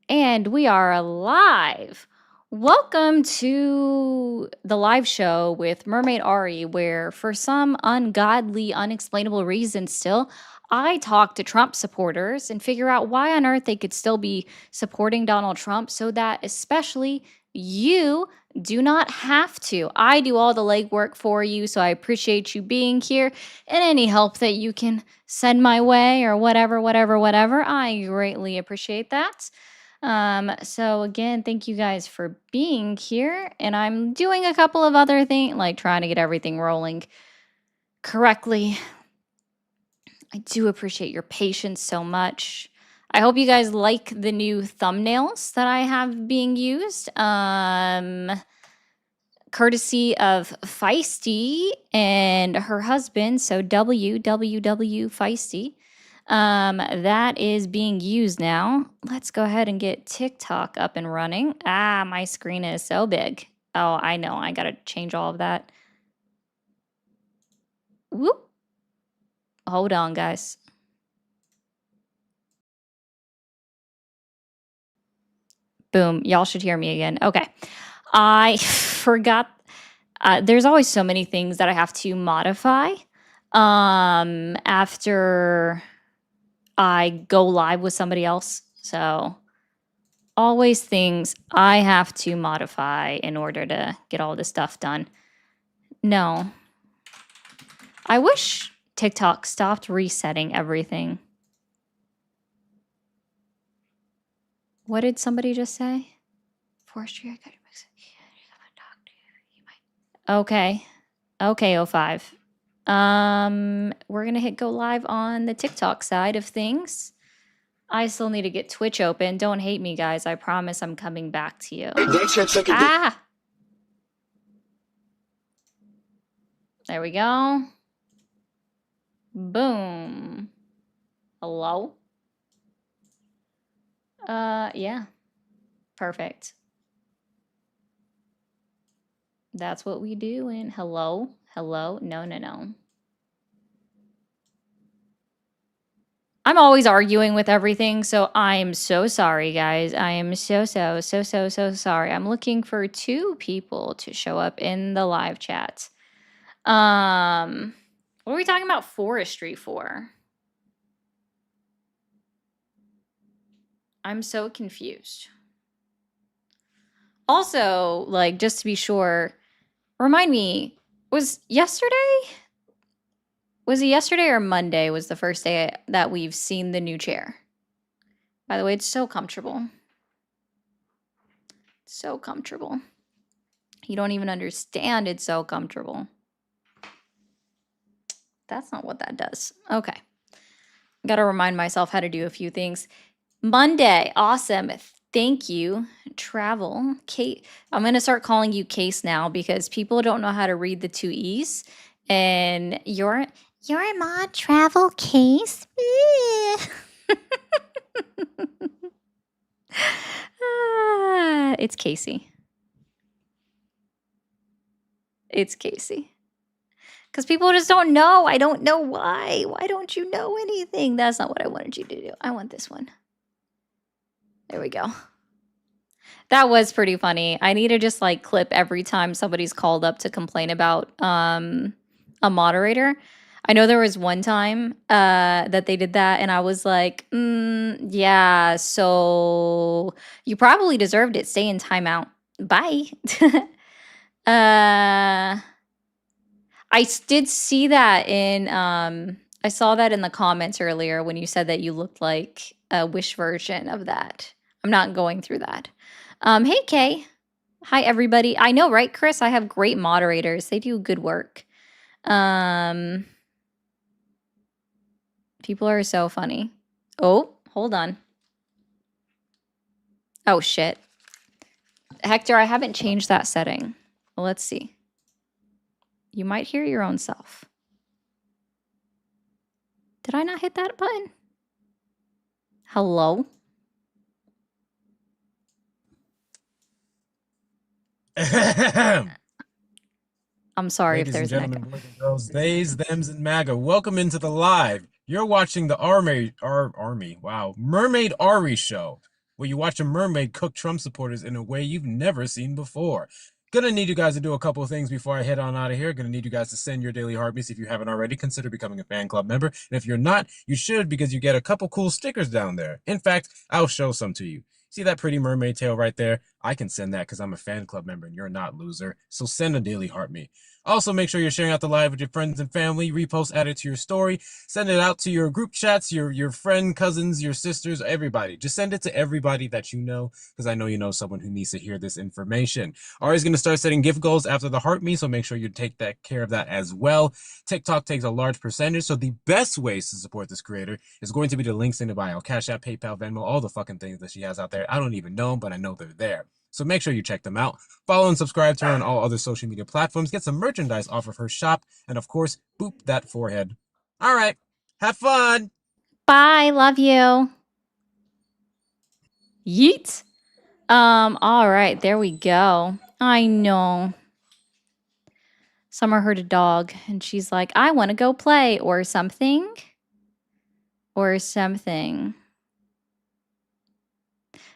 And we are live. Welcome to the live show with Mermaid Ari, where for some ungodly, unexplainable reason, still, I talk to Trump supporters and figure out why on earth they could still be supporting Donald Trump so that especially you do not have to. I do all the legwork for you, so I appreciate you being here and any help that you can send my way or whatever. I greatly appreciate that. So again, thank you guys for being here. And I'm doing a couple of other things, like trying to get everything rolling correctly. I do appreciate your patience so much. I hope you guys like the new thumbnails that I have being used. Courtesy of Feisty and her husband, so WWW Feisty. That is being used now. Let's go ahead and get TikTok up and running. Ah, my screen is so big. Oh, I know. I gotta change all of that. Whoop. Hold on, guys. Boom. Y'all should hear me again. Okay. I forgot. There's always so many things that I have to modify after I go live with somebody else. So always things I have to modify in order to get all this stuff done. No. I wish TikTok stopped resetting everything. What did somebody just say? Forestry, I got your mix. Okay. Okay, 05. We're gonna hit go live on the TikTok side of things. I still need to get Twitch open. Don't hate me, guys. I promise I'm coming back to you. Ah! There we go. Boom. Hello? Yeah. Perfect. That's what we do. And hello? Hello? No. I'm always arguing with everything, so I'm so sorry, guys. I am so sorry. I'm looking for 2 people to show up in the live chat. What are we talking about forestry for? I'm so confused. Also, like, just to be sure, remind me, was it yesterday or Monday was the first day that we've seen the new chair? By the way, it's so comfortable. So comfortable. You don't even understand it's so comfortable. That's not what that does. Okay. Gotta remind myself how to do a few things. Monday, awesome. Thank you. Travel. Kate, I'm gonna start calling you Case now because people don't know how to read the 2 E's. And you're my travel case. It's Casey. It's Casey. Because people just don't know. I don't know why. Why don't you know anything? That's not what I wanted you to do. I want this one. There we go. That was pretty funny. I need to just like clip every time somebody's called up to complain about a moderator. I know there was one time that they did that, and I was like, yeah, so you probably deserved it. Stay in timeout. Bye. I did see that in I saw that in the comments earlier when you said that you looked like a Wish version of that. I'm not going through that. Hey Kay. Hi everybody. I know, right, Chris? I have great moderators. They do good work. People are so funny. Oh, hold on. Oh shit. Hector, I haven't changed that setting. Well, let's see. You might hear your own self. Did I not hit that button? Hello? I'm sorry Ladies if there's and gentlemen, boys and girls, theys, thems, and MAGA. Welcome into the live. You're watching the Mermaid Ari show. where you watch a mermaid cook Trump supporters in a way you've never seen before. Gonna need you guys to do a couple of things before I head on out of here. Gonna need you guys to send your daily heartbeats if you haven't already. Consider becoming a fan club member. And if you're not, you should because you get a couple cool stickers down there. In fact, I'll show some to you. See that pretty mermaid tail right there? I can send that because I'm a fan club member and you're not, loser. So send a daily heart me. Also, make sure you're sharing out the live with your friends and family. Repost, add it to your story. Send it out to your group chats, your friend, cousins, your sisters, everybody. Just send it to everybody that you know because I know you know someone who needs to hear this information. Ari's going to start setting gift goals after the heart me, so make sure you take that care of that as well. TikTok takes a large percentage, so the best ways to support this creator is going to be the links in the bio. Cash App, PayPal, Venmo, all the fucking things that she has out there. I don't even know them, but I know they're there. So make sure you check them out. Follow and subscribe to her on all other social media platforms. Get some merchandise off of her shop. And of course, boop that forehead. All right. Have fun. Bye. Love you. Yeet. All right, there we go. I know. Summer heard a dog and she's like, I want to go play or something. Or something.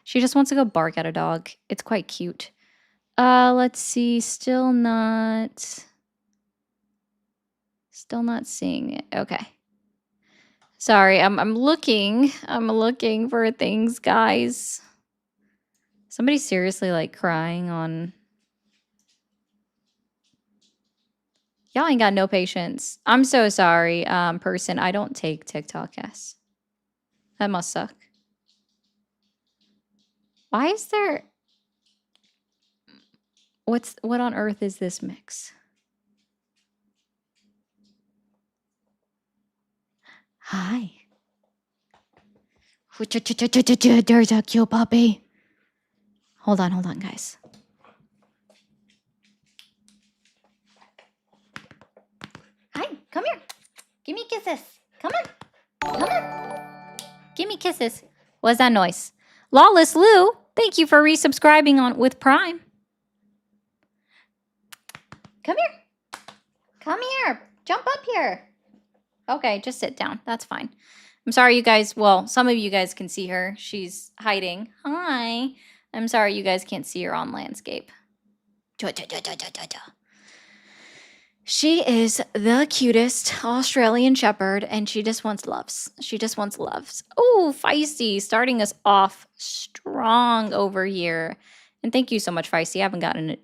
She just wants to go bark at a dog. It's quite cute. Let's see. Still not seeing it. Okay. Sorry, I'm looking. I'm looking for things, guys. Somebody's seriously like crying on. Y'all ain't got no patience. I'm so sorry, person. I don't take TikTok, yes. That must suck. Why is there... What on earth is this mix? Hi. There's a cute puppy. Hold on, guys. Hi, come here. Give me kisses. Come on. Give me kisses. What's that noise? Lawless Lou, thank you for resubscribing on with Prime. Come here. Come here. Jump up here. Okay, just sit down. That's fine. I'm sorry, you guys. Well, some of you guys can see her. She's hiding. Hi. I'm sorry you guys can't see her on landscape. She is the cutest Australian Shepherd, and she just wants loves. She just wants loves. Oh, Feisty, starting us off strong over here. And thank you so much, Feisty. I haven't gotten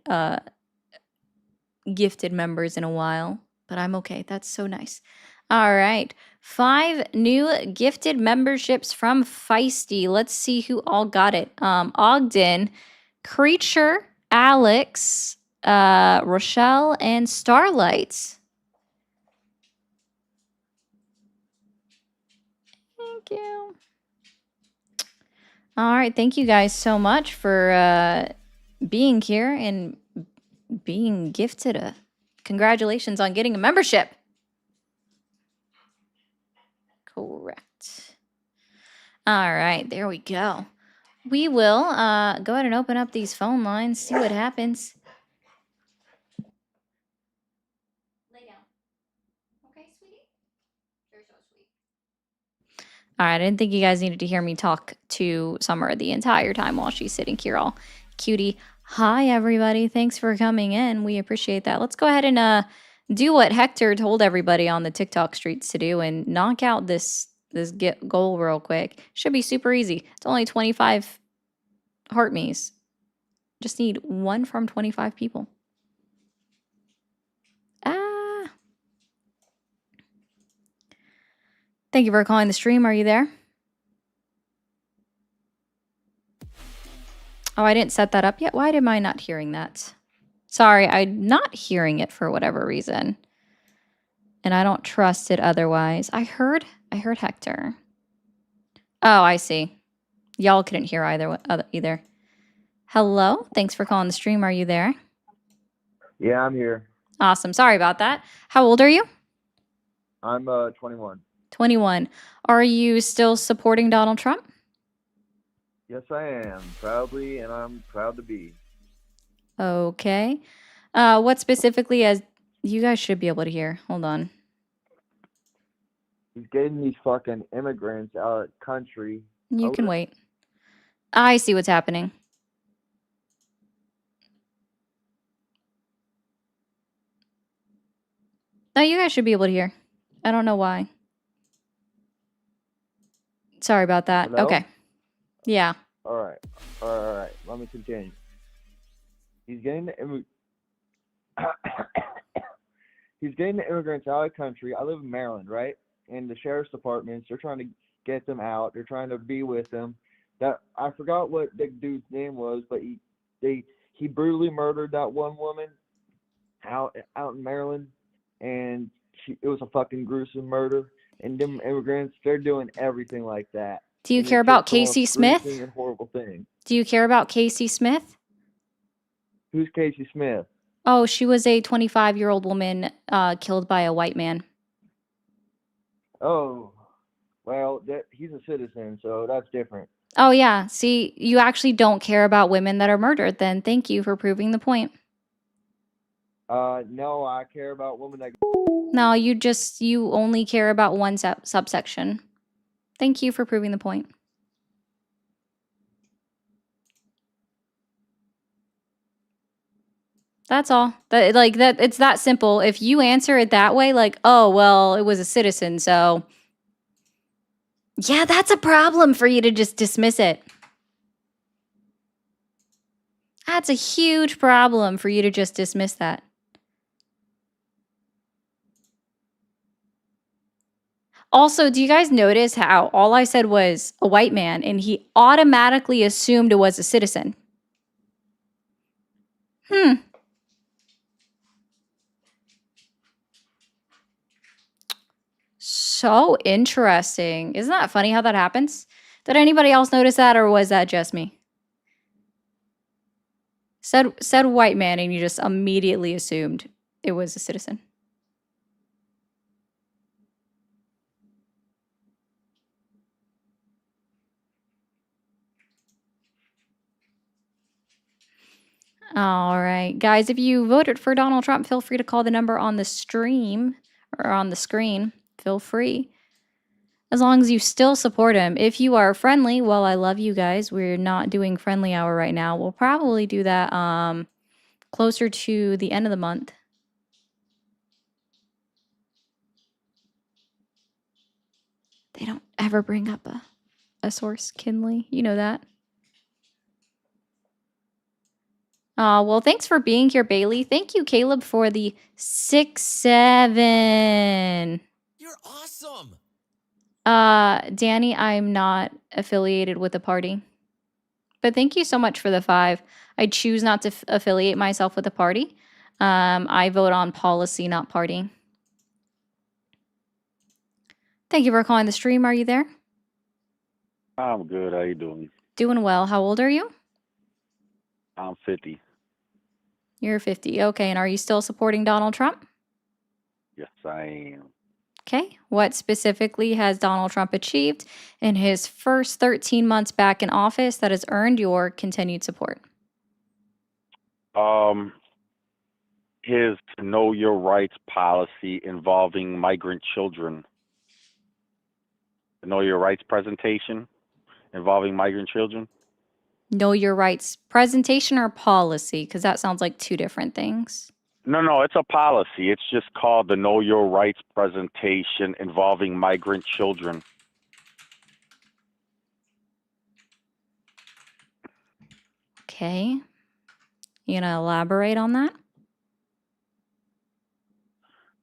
gifted members in a while, but I'm okay. That's so nice. All right. 5 new gifted memberships from Feisty. Let's see who all got it. Ogden, Creature, Alex, Rochelle, and Starlight. Thank you. All right. Thank you guys so much for being here and being gifted congratulations on getting a membership. Correct. All right, there we go. We will go ahead and open up these phone lines, see what happens. Lay down. Okay, sweetie? You're so sweet. All right, I didn't think you guys needed to hear me talk to Summer the entire time while she's sitting here all cutie. Hi, everybody. Thanks for coming in. We appreciate that. Let's go ahead and do what Hector told everybody on the TikTok streets to do and knock out this goal real quick. Should be super easy. It's only 25 heart me's. Just need 1 from 25 people. Thank you for calling the stream. Are you there? Oh, I didn't set that up yet. Why am I not hearing that? Sorry, I'm not hearing it for whatever reason. And I don't trust it otherwise. I heard Hector. Oh, I see. Y'all couldn't hear either. Hello? Thanks for calling the stream. Are you there? Yeah, I'm here. Awesome. Sorry about that. How old are you? I'm 21. 21. Are you still supporting Donald Trump? Yes, I am. Proudly, and I'm proud to be. Okay. What specifically as you guys should be able to hear? Hold on. He's getting these fucking immigrants out of the country. You can wait. I see what's happening. No, you guys should be able to hear. I don't know why. Sorry about that. Hello? Okay. Yeah. All right. Let me continue. He's getting the he's getting the immigrants out of the country. I live in Maryland, right? And the sheriff's departments, they're trying to get them out. They're trying to be with them. That I forgot what the dude's name was, but he brutally murdered that one woman out in Maryland, and it was a fucking gruesome murder. And them immigrants, they're doing everything like that. Do you And care it's just about the most Casey Smith? gruesome and horrible thing. Do you care about Casey Smith? Who's Casey Smith? Oh, she was a 25-year-old woman killed by a white man. Oh, well, he's a citizen, so that's different. Oh, yeah. See, you actually don't care about women that are murdered, then thank you for proving the point. No, I care about women that. No, you only care about one subsection. Thank you for proving the point. That's all. It's that simple. If you answer it that way, like, oh, well, it was a citizen, so yeah, that's a problem for you to just dismiss it. That's a huge problem for you to just dismiss that. Also, do you guys notice how all I said was a white man and he automatically assumed it was a citizen? So interesting. Isn't that funny how that happens? Did anybody else notice that, or was that just me? Said white man and you just immediately assumed it was a citizen. All right, guys, if you voted for Donald Trump, feel free to call the number on the stream or on the screen. Feel free. As long as you still support him. If you are friendly, well, I love you guys. We're not doing friendly hour right now. We'll probably do that closer to the end of the month. They don't ever bring up a source, Kinley. You know that. Well, thanks for being here, Bailey. Thank you, Caleb, for the 6-7. You're awesome. Danny, I'm not affiliated with the party. But thank you so much for the 5. I choose not to affiliate myself with a party. I vote on policy, not party. Thank you for calling the stream. Are you there? I'm good. How you doing? Doing well. How old are you? I'm 50. You're 50. Okay. And are you still supporting Donald Trump? Yes, I am. Okay. What specifically has Donald Trump achieved in his first 13 months back in office that has earned your continued support? His Know Your Rights policy involving migrant children. The Know Your Rights presentation involving migrant children. Know Your Rights presentation or policy? Because that sounds like 2 different things. No, it's a policy. It's just called the Know Your Rights presentation involving migrant children. Okay. You gonna elaborate on that?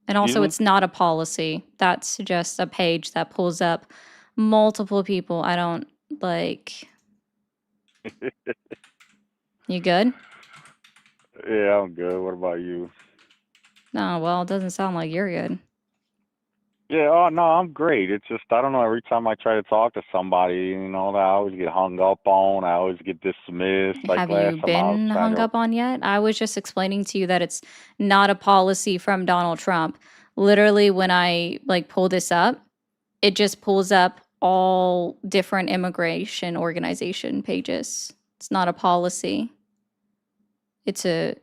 And also, it's not a policy. That's just a page that pulls up multiple people. I don't like. You good? Yeah, I'm good. What about you? No, well, it doesn't sound like you're good. Yeah, oh no, I'm great. It's just I don't know. Every time I try to talk to somebody, I always get hung up on. I always get dismissed. Like Have last you time I was been trying hung to. up on yet? I was just explaining to you that it's not a policy from Donald Trump. Literally, when I pull this up, it just pulls up all different immigration organization pages. It's not a policy. It's a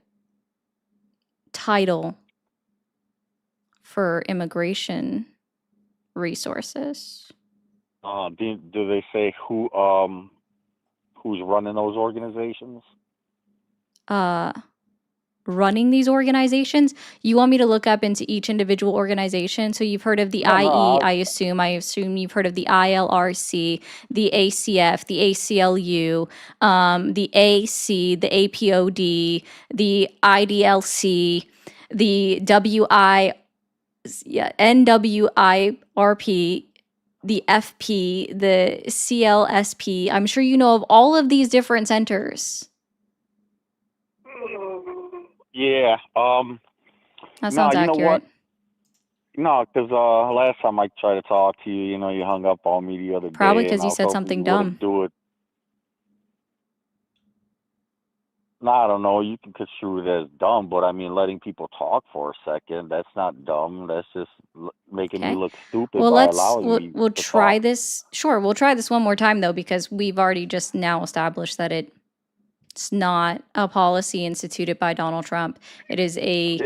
title for immigration resources. Do they say who who's running those organizations? Running these organizations, you want me to look up into each individual organization? So you've heard of the No, no, IE, I assume you've heard of the ILRC, the ACF, the ACLU, the AC, the APOD, the IDLC, the NWIRP, the FP, the CLSP. I'm sure you know of all of these different centers. Yeah. That No, sounds you know what? accurate. No, because last time I tried to talk to you, you hung up on me the other Probably day, and because I you was said hoping something you wouldn't dumb. do it. No, I don't know. You can construe it as dumb, but I mean, letting people talk for a second, that's not dumb. That's just making me Okay. look stupid Well, by allowing we'll me we'll to try talk. this. Sure, we'll try this one more time though, because we've already just now established that it's not a policy instituted by Donald Trump. It is a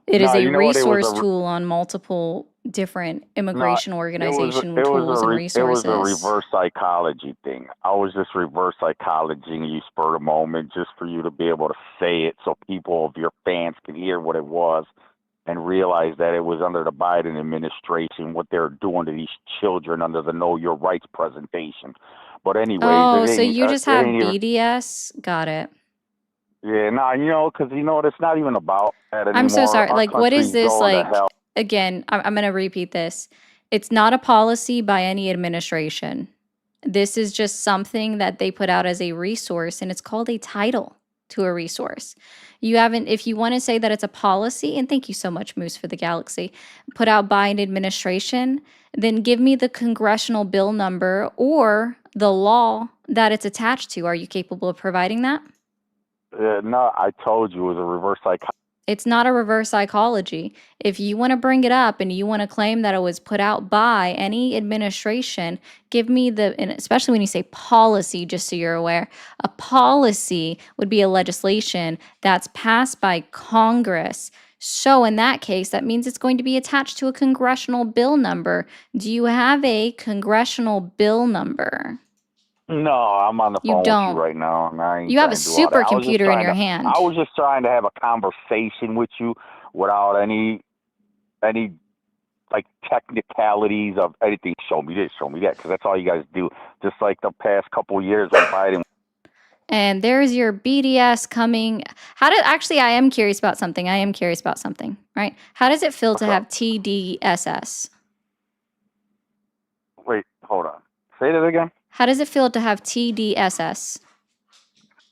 No, you know what? It was resource a tool on multiple different no. immigration organization It tools and was a resources. reverse psychology thing. I was just reverse psychologying you spur of the moment just for you to be able to say it so people of your fans could hear what it was and realize that it was under the Biden administration, what they're doing to these children under the Know Your Rights presentation. But anyways, Oh, so you just it have ain't even, BDS? Got it. yeah, nah, because it's not even about that I'm so anymore. sorry. Our Like, what is country's this going to like? hell. Again, I'm going to repeat this. It's not a policy by any administration. This is just something that they put out as a resource, and it's called a title to a resource. You haven't, if you want to say that it's a policy, and thank you so much, Moose, for the galaxy, put out by an administration, then give me the congressional bill number or the law that it's attached to. Are you capable of providing that? No, I told you it was a reverse psychology. It's not a reverse psychology. If you want to bring it up and you want to claim that it was put out by any administration, give me and especially when you say policy, just so you're aware, a policy would be a legislation that's passed by Congress. So in that case, that means it's going to be attached to a congressional bill number. Do you have a congressional bill number? No, I'm on the You phone with you don't. right now, and I ain't You have a trying to do all that. supercomputer in your hand. I was just trying to have a conversation with you without any like technicalities of anything. Show me this, show me that, because that's all you guys do. Just like the past couple of years when Biden. And there's your BDS coming. Actually, I am curious about something. Right? How does it feel What's to have up? TDSS? Wait, hold on. Say that again. How does it feel to have TDSS?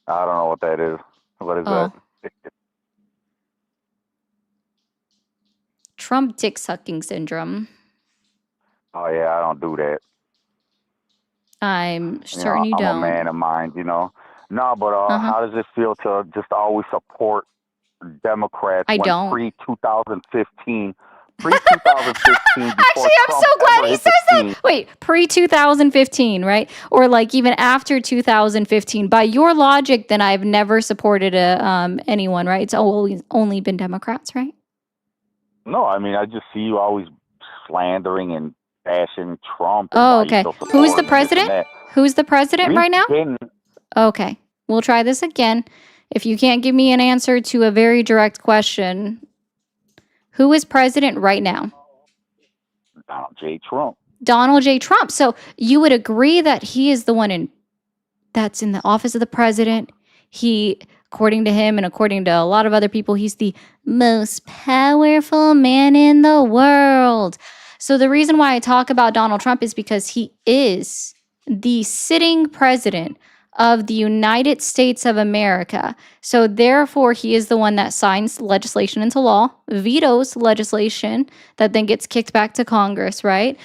I don't know what that is. What is Oh, that? Trump dick sucking syndrome. Oh yeah, I don't do that. I'm certain you I'm a don't. man of mind. No, but Uh-huh. how does it feel to just always support Democrats I when don't. pre-2015, before Actually, I'm Trump so glad ever he hit says the that. scene? Wait, pre 2015, right? Or like even after 2015. By your logic, then I've never supported anyone, right? It's always only been Democrats, right? No, I mean I just see you always slandering and bashing Trump and Oh, why you okay. still Who's support the him and this and president? that. Who's the president We've right now? been Okay. We'll try this again. If you can't give me an answer to a very direct question, who is president right now? Donald J. Trump. Donald J. Trump. So you would agree that he is the one that's in the office of the president. He, according to him and according to a lot of other people, he's the most powerful man in the world. So the reason why I talk about Donald Trump is because he is the sitting president of the United States of America. So therefore, he is the one that signs legislation into law, vetoes legislation that then gets kicked back to Congress, right?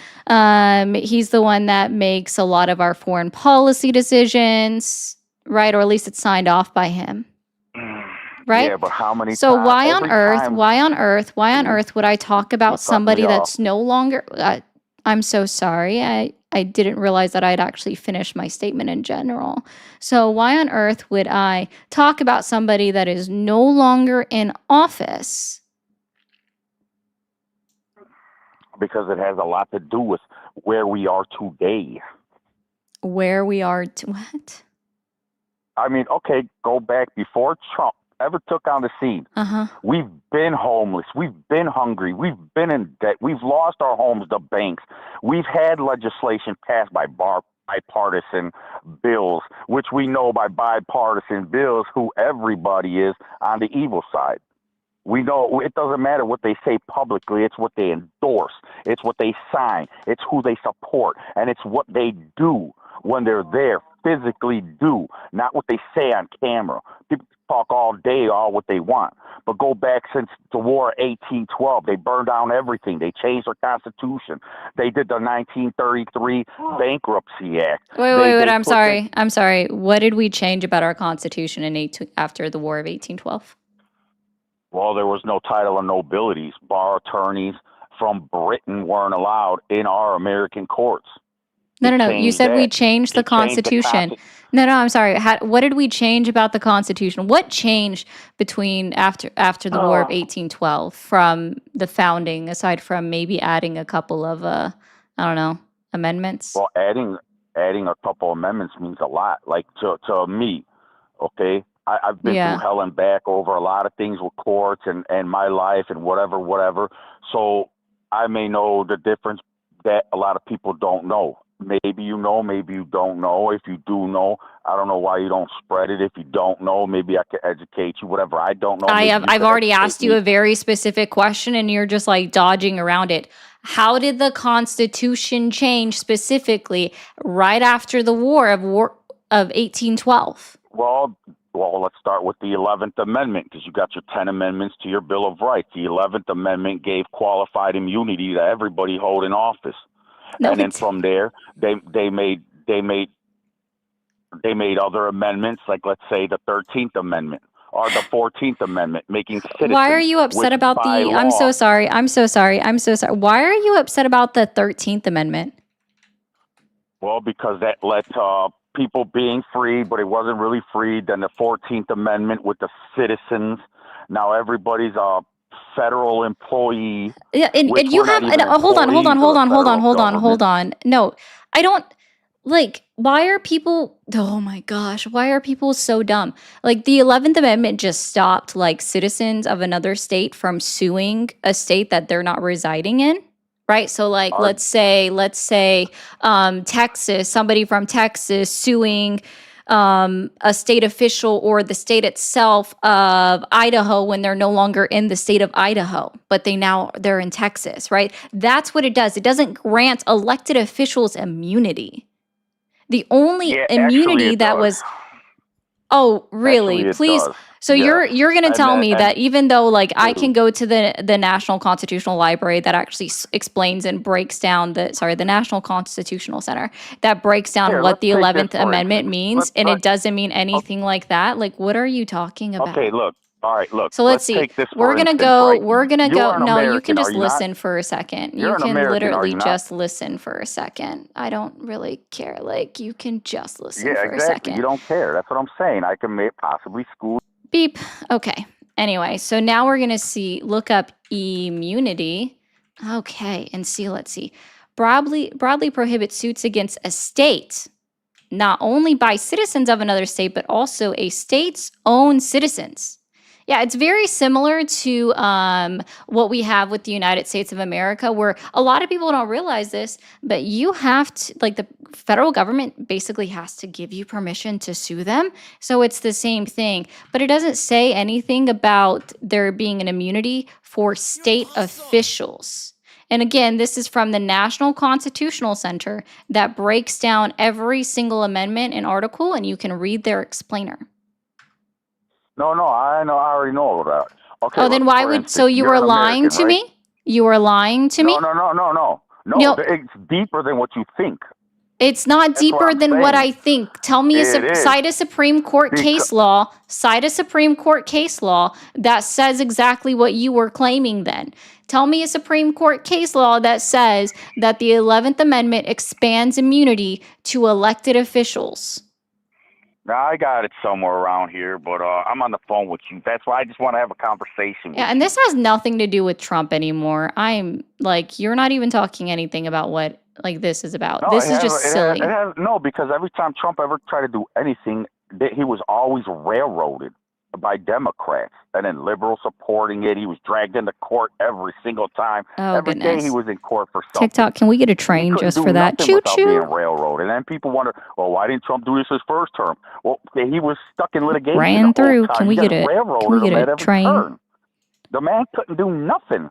He's the one that makes a lot of our foreign policy decisions, right? Or at least it's signed off by him, right? Yeah, but how many So times? Every time why on earth would I talk you about cut me somebody off. that's no longer? I'm so sorry. I didn't realize that I'd actually finished my statement in general. So why on earth would I talk about somebody that is no longer in office? Because it has a lot to do with where we are today. Where we are what? I mean, okay, go back before Trump ever took on the scene. Uh-huh. We've been homeless. We've been hungry. We've been in debt. We've lost our homes to banks. We've had legislation passed by bipartisan bills, which we know by bipartisan bills who everybody is on the evil side. We know it doesn't matter what they say publicly. It's what they endorse. It's what they sign. It's who they support. And it's what they do when they're there, physically do, not what they say on camera. People talk all day, all what they want. But go back since the War of 1812. They burned down everything. They changed their Constitution. They did the 1933 Bankruptcy Act. Wait. I'm sorry. What did we change about our Constitution after the War of 1812? Well, there was no title of nobilities. Bar attorneys from Britain weren't allowed in our American courts. No. You said we changed the Constitution. No, I'm sorry. What did we change about the Constitution? What changed between after the War of 1812 from the founding, aside from maybe adding a couple of I don't know, amendments? Well, adding a couple amendments means a lot. Like to me, okay. I've been through hell and back over a lot of things with courts and my life and whatever. So I may know the difference that a lot of people don't know. Maybe you know, maybe you don't know. If you do know, I don't know why you don't spread it. If you don't know, maybe I can educate you. Whatever I don't know. I've already asked you a very specific question and you're just like dodging around it. How did the Constitution change specifically right after the War of 1812? Well, let's start with the 11th Amendment, because you got your 10 amendments to your Bill of Rights. The 11th Amendment gave qualified immunity to everybody holding office. No, and then from there, they made other amendments, like let's say the 13th Amendment or the 14th Amendment, making citizens. Why are you upset about the law, I'm so sorry. Why are you upset about the 13th Amendment? Well, because that let people being free, but it wasn't really free. Then the 14th Amendment with the citizens. Now everybody's a federal employee. Yeah, and you have hold on. No, I don't like. Why are people? Oh my gosh, why are people so dumb? Like the 11th Amendment just stopped like citizens of another state from suing a state that they're not residing in. Right. So like, let's say Texas, somebody from Texas suing a state official or the state itself of Idaho when they're no longer in the state of Idaho, but they're in Texas. Right. That's what it does. It doesn't grant elected officials immunity. The only immunity that was. Oh, really? Please. So you're going to tell me that even though like I can go to the National Constitutional Library that actually explains and breaks down the National Constitutional Center that breaks down what the 11th Amendment means, and it doesn't mean anything like that. Like, what are you talking about? Okay, look. All right, look. So let's see. We're gonna go. No, you can just listen for a second. You can literally just listen for a second. I don't really care. Like, you can just listen for a second. You don't care. That's what I'm saying. I can possibly school. Beep. Okay. Anyway, so now we're gonna look up immunity. Okay, and let's see. Broadly prohibits suits against a state, not only by citizens of another state, but also a state's own citizens. Yeah, it's very similar to what we have with the United States of America, where a lot of people don't realize this, but you have to, like, the federal government basically has to give you permission to sue them. So it's the same thing, but it doesn't say anything about there being an immunity for state officials. And again, this is from the National Constitutional Center that breaks down every single amendment and article, and you can read their explainer. No, I know. I already know all that. Okay. Oh, then why would? So you were lying to me? You were lying to me? No. It's deeper than what you think. It's not deeper than what I think. Tell me, cite a Supreme Court case law. Cite a Supreme Court case law that says exactly what you were claiming then. Tell me a Supreme Court case law that says that the 11th Amendment expands immunity to elected officials. Now, I got it somewhere around here, but I'm on the phone with you. That's why I just want to have a conversation with you. And this has nothing to do with Trump anymore. I'm like, you're not even talking anything about what like this is about. This is just silly. No, because every time Trump ever tried to do anything, he was always railroaded by Democrats, and then liberals supporting it. He was dragged into court every single time. Oh, Every day he goodness. was in court for something. TikTok, can we get a He train couldn't just do for that? nothing without being Choo-choo. railroaded. And then people wonder, well, why didn't Trump do this his first term? Well, he was stuck in litigation Ran the whole through. time. Can we You get guys a railroaded him at every train? turn. The man couldn't do nothing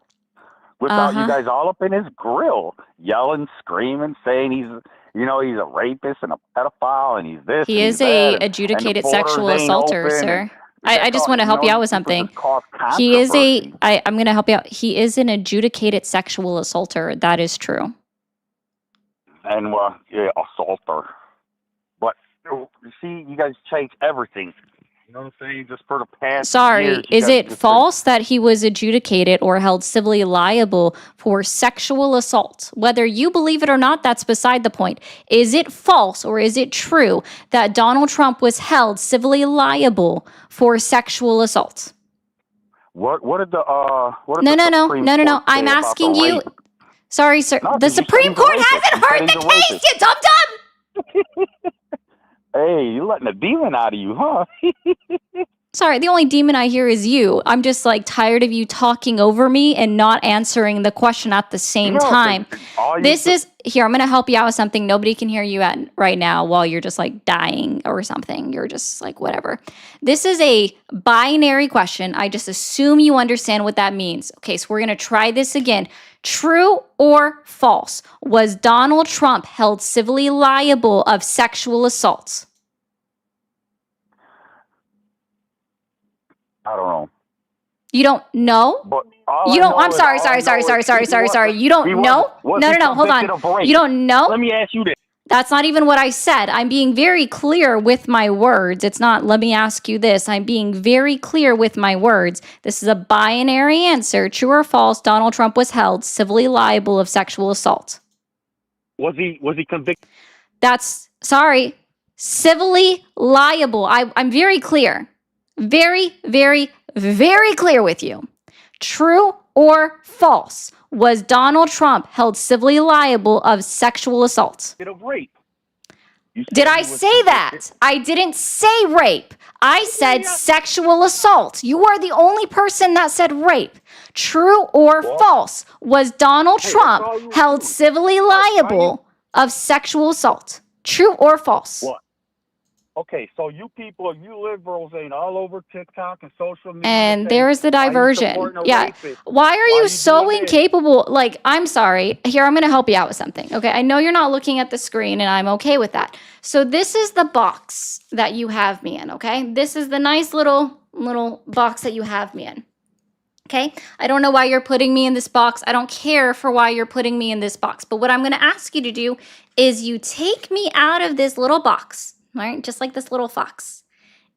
without you guys all up in his grill, yelling, screaming, saying he's a rapist and a pedophile and he's this He and is he's that, a and adjudicated the borders sexual ain't assaulter, open, sir. and I just want to help you out with people something. just cause He is controversy. I'm going to help you out. He is an adjudicated sexual assaulter. That is true. And assaulter. But you see, you guys change everything. You know what I'm saying? Just for the past Sorry, years, you is guys it just false that he was adjudicated or held civilly liable for sexual assault? Whether you believe it or not, that's beside the point. Is it false or is it true that Donald Trump was held civilly liable for sexual assault? What did the what did No, the no, no, Supreme no, no, no. Court say I'm about asking the you. rape? Sorry, sir. No, The 'cause you said Supreme he's a Court rapist. hasn't You said heard he's the a case, rapist. you dum-dum! Hey, you letting a demon out of you, huh? Sorry, the only demon I hear is you. I'm just like tired of you talking over me and not answering the question at the same No, 'cause time. all you This do- is here. I'm going to help you out with something nobody can hear you at right now while you're just like dying or something. You're just like whatever. This is a binary question. I just assume you understand what that means. Okay, so we're going to try this again. True or false? Was Donald Trump held civilly liable of sexual assault? I don't know. You don't know? But all You I don't. know I'm is- sorry, all I sorry, know sorry, is sorry, he sorry, was- sorry. You he don't know? was No, he no, no. Hold on. convicted of rape? You don't know? Let me ask you this. That's not even what I said. I'm being very clear with my words. It's not, let me ask you this. I'm being very clear with my words. This is a binary answer. True or false, Donald Trump was held civilly liable of sexual assault. Was he convicted? That's, sorry, civilly liable. I'm very clear. Very, very, very clear with you. True or false, was Donald Trump held civilly liable of sexual assault? Of rape. You said Did I he was say convicted. that? I didn't say rape. I said sexual assault. You are the only person that said rape. True or false, was Donald Trump all you held do. civilly liable of sexual assault? True or false? What? Okay, so you people, you liberals ain't all over TikTok and social media. And saying, there's the "Why you diversion. supporting a Yeah. rapist? Why are Why you you so doing this?" incapable? Like, I'm sorry. Here, I'm going to help you out with something. Okay. I know you're not looking at the screen and I'm okay with that. So this is the box that you have me in. Okay. This is the nice little box that you have me in. Okay. I don't know why you're putting me in this box. I don't care for why you're putting me in this box. But what I'm going to ask you to do is you take me out of this little box, right? Just like this little fox.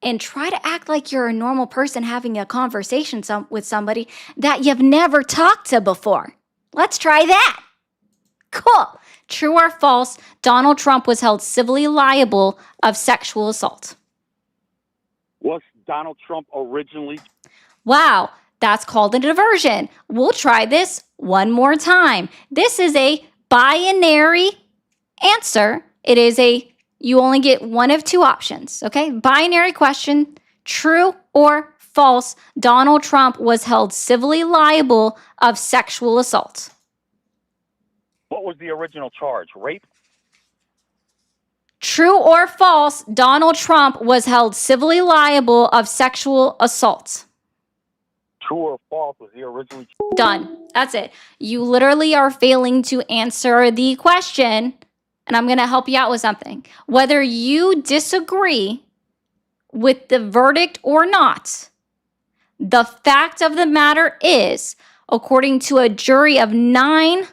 And try to act like you're a normal person having a conversation with somebody that you've never talked to before. Let's try that. Cool. True or false, Donald Trump was held civilly liable of sexual assault. Was Donald Trump originally? Wow, that's called a diversion. We'll try this one more time. This is a binary answer. It is you only get one of two options, okay? Binary question, true or false, Donald Trump was held civilly liable of sexual assault. What was the original charge? Rape? True or false, Donald Trump was held civilly liable of sexual assault. True or false was he originally? Done. That's it. You literally are failing to answer the question. And I'm going to help you out with something. Whether you disagree with the verdict or not, the fact of the matter is, according to a jury of 9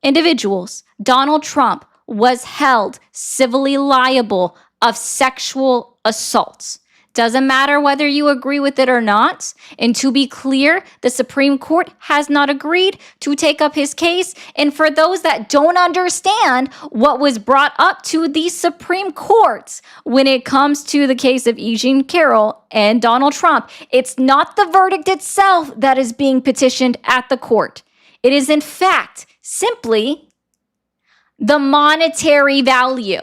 individuals, Donald Trump was held civilly liable of sexual assault. Doesn't matter whether you agree with it or not. And to be clear, the Supreme Court has not agreed to take up his case. And for those that don't understand what was brought up to the Supreme Court when it comes to the case of E. Jean Carroll and Donald Trump, it's not the verdict itself that is being petitioned at the court. It is, in fact, simply the monetary value.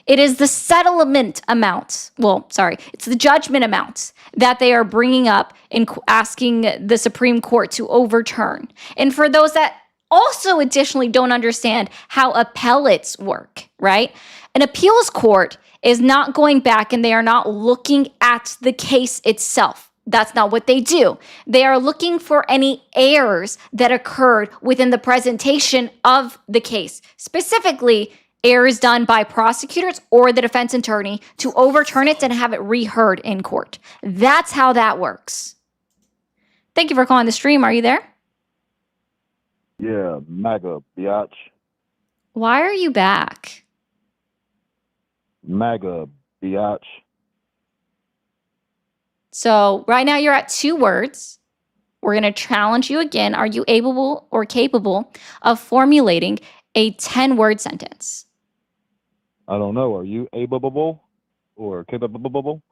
It is the settlement amount. Well, sorry, it's the judgment amount that they are bringing up and asking the Supreme Court to overturn. And for those that also additionally don't understand how appellates work, right? An appeals court is not going back and they are not looking at the case itself. That's not what they do. They are looking for any errors that occurred within the presentation of the case, specifically errors done by prosecutors or the defense attorney to overturn it and have it reheard in court. That's how that works. Thank you for calling the stream. Are you there? Yeah, MAGA, biatch. Why are you back? MAGA, biatch. So right now you're at 2 words. We're going to challenge you again. Are you able or capable of formulating a 10-word sentence? I don't know. Are you able or capable?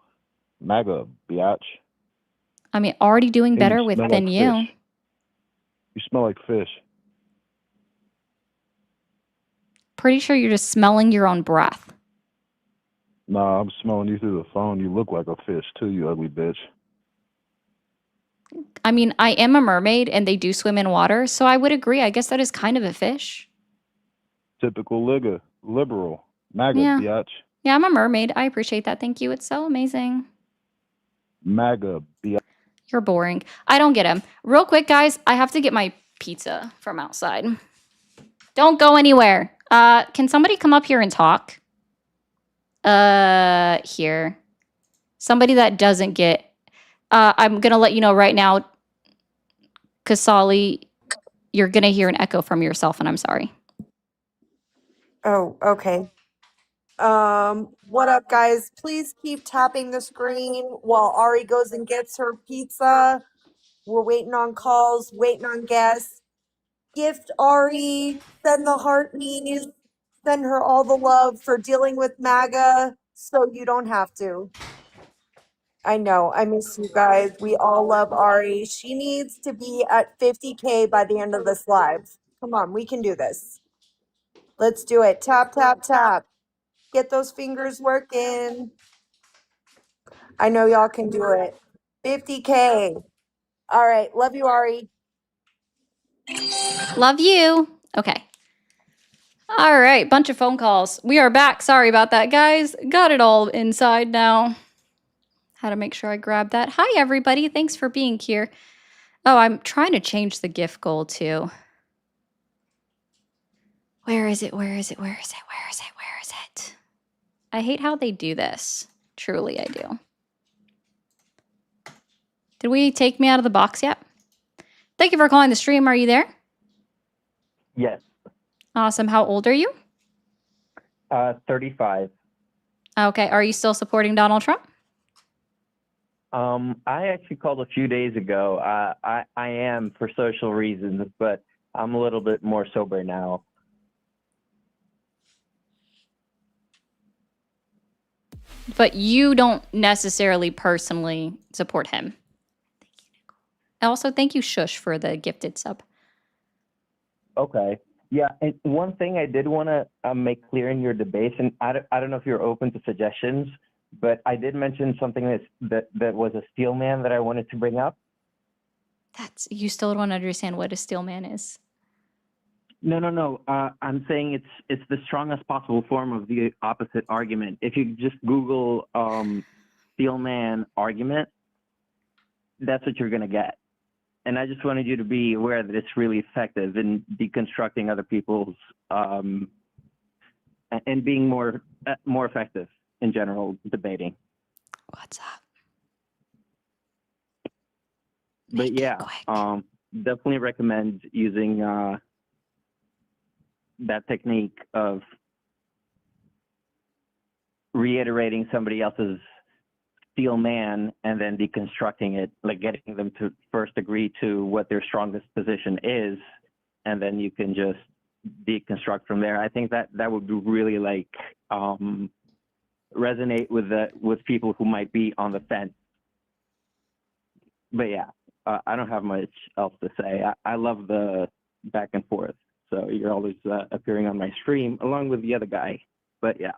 MAGA, biatch. I mean, already doing And better you smell than like you. fish. You smell like fish. Pretty sure you're just smelling your own breath. Nah, I'm smelling you through the phone. You look like a fish too, you ugly bitch. I mean, I am a mermaid and they do swim in water, so I would agree. I guess that is kind of a fish. Typical liberal. MAGA, Yeah. biatch. Yeah, I'm a mermaid. I appreciate that. Thank you. It's so amazing. MAGA, biatch. You're boring. I don't get him. Real quick, guys, I have to get my pizza from outside. Don't go anywhere. Can somebody come up here and talk? Here. Somebody that doesn't get... I'm going to let you know right now, Kasali, you're going to hear an echo from yourself, and I'm sorry. Oh, okay. What up, guys? Please keep tapping the screen while Ari goes and gets her pizza. We're waiting on calls, waiting on guests. Gift Ari, send the heart knees, send her all the love for dealing with MAGA so you don't have to. I know, I miss you guys. We all love Ari. She needs to be at 50K by the end of this live. Come on, we can do this. Let's do it. Tap, tap, tap. Get those fingers working. I know y'all can do it. 50K. All right. Love you, Ari. Love you. Okay. All right. Bunch of phone calls. We are back. Sorry about that, guys. Got it all inside now. Had to make sure I grabbed that. Hi, everybody. Thanks for being here. Oh, I'm trying to change the gift goal too. Where is it? Where is it? Where is it? Where is it? Where is it? I hate how they do this. Truly, I do. Did we take me out of the box yet? Thank you for calling the stream. Are you there? Yes. Awesome. How old are you? 35. Okay. Are you still supporting Donald Trump? I actually called a few days ago. I am for social reasons, but I'm a little bit more sober now. But you don't necessarily personally support him. Also, thank you, Shush, for the gifted sub. Okay. Yeah, and one thing I did want to make clear in your debate, and I don't know if you're open to suggestions, but I did mention something that was a steel man that I wanted to bring up. You still don't understand what a steel man is. No. I'm saying it's the strongest possible form of the opposite argument. If you just Google steel man argument, that's what you're going to get. And I just wanted you to be aware that it's really effective in deconstructing other people's and being more effective in general debating. What's up? But yeah, definitely recommend using that technique of reiterating somebody else's steel man and then deconstructing it, like getting them to first agree to what their strongest position is, and then you can just deconstruct from there. I think that would be really like resonate with people who might be on the fence. But yeah, I don't have much else to say. I love the back and forth. So you're always appearing on my stream along with the other guy. But yeah.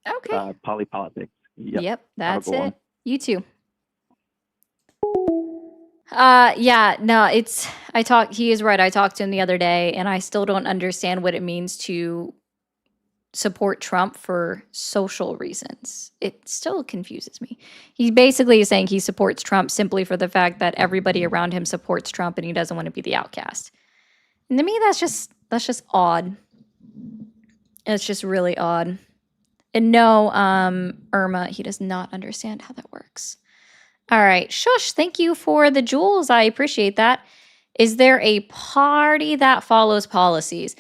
Okay. Polypolitics. Yep. Yep, Have a that's good one. it. You too. Yeah, no, he is right. I talked to him the other day and I still don't understand what it means to support Trump for social reasons. It still confuses me. He basically is saying he supports Trump simply for the fact that everybody around him supports Trump and he doesn't want to be the outcast. And to me that's just odd. It's just really odd. And no, Irma, he does not understand how that works. All right, shush. Thank you for the jewels. I appreciate that. Is there a party that follows policies?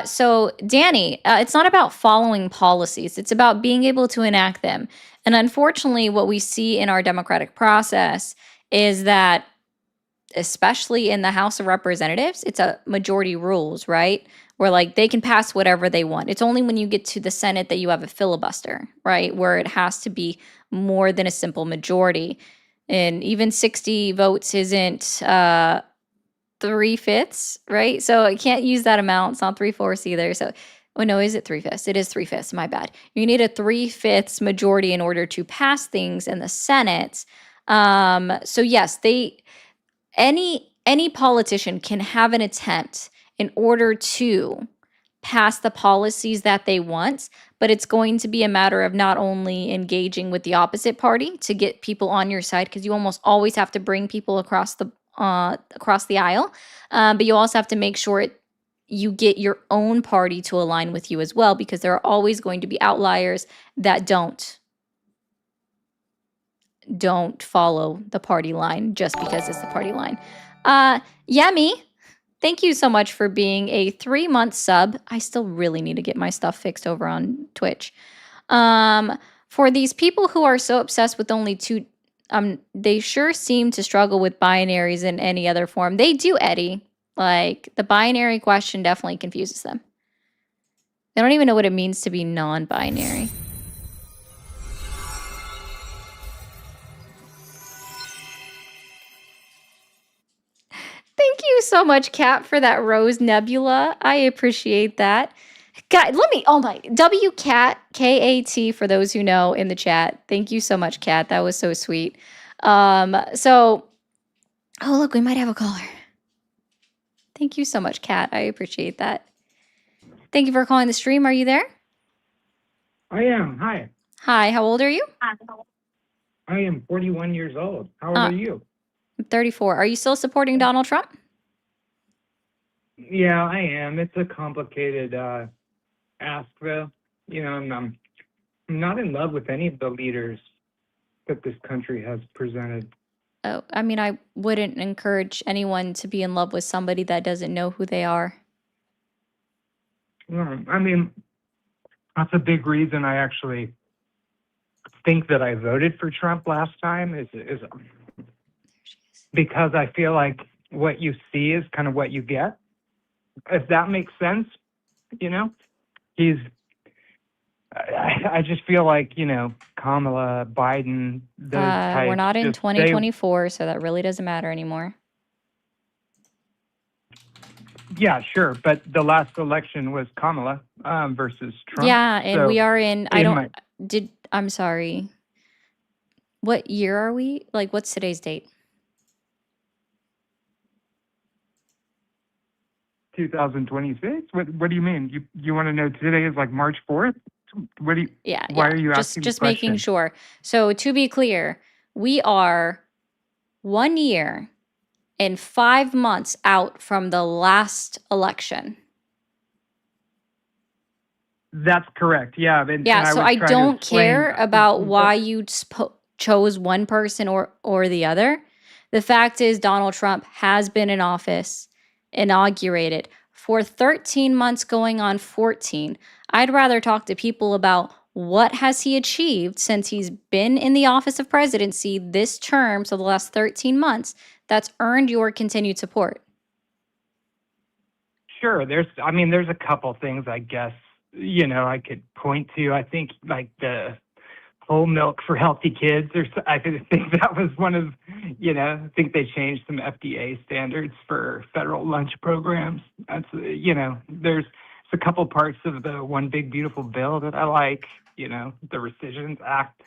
So, Danny, it's not about following policies, it's about being able to enact them. And unfortunately, what we see in our democratic process is that, especially in the House of Representatives, it's a majority rules, right? Where like they can pass whatever they want. It's only when you get to the Senate that you have a filibuster, right? Where it has to be more than a simple majority. And even 60 votes isn't 3/5, right? So I can't use that amount. It's not 3/4 either. So, oh no, is it 3/5? It is 3/5. My bad. You need a 3/5 majority in order to pass things in the Senate. So yes, any politician can have an attempt in order to pass the policies that they want, but it's going to be a matter of not only engaging with the opposite party to get people on your side, because you almost always have to bring people across the aisle, but you also have to make sure you get your own party to align with you as well, because there are always going to be outliers that don't follow the party line just because it's the party line. Yemi, thank you so much for being a 3-month sub. I still really need to get my stuff fixed over on Twitch. For these people who are so obsessed with only two, they sure seem to struggle with binaries in any other form. They do, Eddie. Like, the binary question definitely confuses them. They don't even know what it means to be non-binary. Thank you so much, Kat, for that Rose Nebula. I appreciate that. God, WCAT, KAT, for those who know in the chat. Thank you so much, Kat. That was so sweet. Oh, look, we might have a caller. Thank you so much, Kat. I appreciate that. Thank you for calling the stream. Are you there? I am. Hi. Hi, how old are you? I am 41 years old. How old are you? I'm 34. Are you still supporting Donald Trump? Yeah, I am. It's a complicated ask, though. You know, I'm not in love with any of the leaders that this country has presented. Oh, I mean, I wouldn't encourage anyone to be in love with somebody that doesn't know who they are. I mean, that's a big reason I actually think that I voted for Trump last time is because I feel like what you see is kind of what you get. If that makes sense, you know, I just feel like, you know, Kamala, Biden, those types. We're not in 2024, so that really doesn't matter anymore. Yeah, sure. But the last election was Kamala versus Trump. Yeah, and so we are in, I'm sorry. What year are we? Like, what's today's date? 2026? What do you mean? You want to know today is like March 4th? What do you? Yeah. Why are you asking? Just making sure. So to be clear, we are 1 year and 5 months out from the last election. That's correct. Yeah. So I don't care about why you chose one person or the other. The fact is, Donald Trump has been in office, inaugurated for 13 months going on 14. I'd rather talk to people about what has he achieved since he's been in the office of presidency this term, so the last 13 months, that's earned your continued support. Sure. There's a couple things, I guess, you know, I could point to. I think like the whole milk for healthy kids, I think that was one of, you know, I think they changed some FDA standards for federal lunch programs. That's, you know, there's a couple parts of the One Big Beautiful Bill that I like. You know, the Rescissions Act.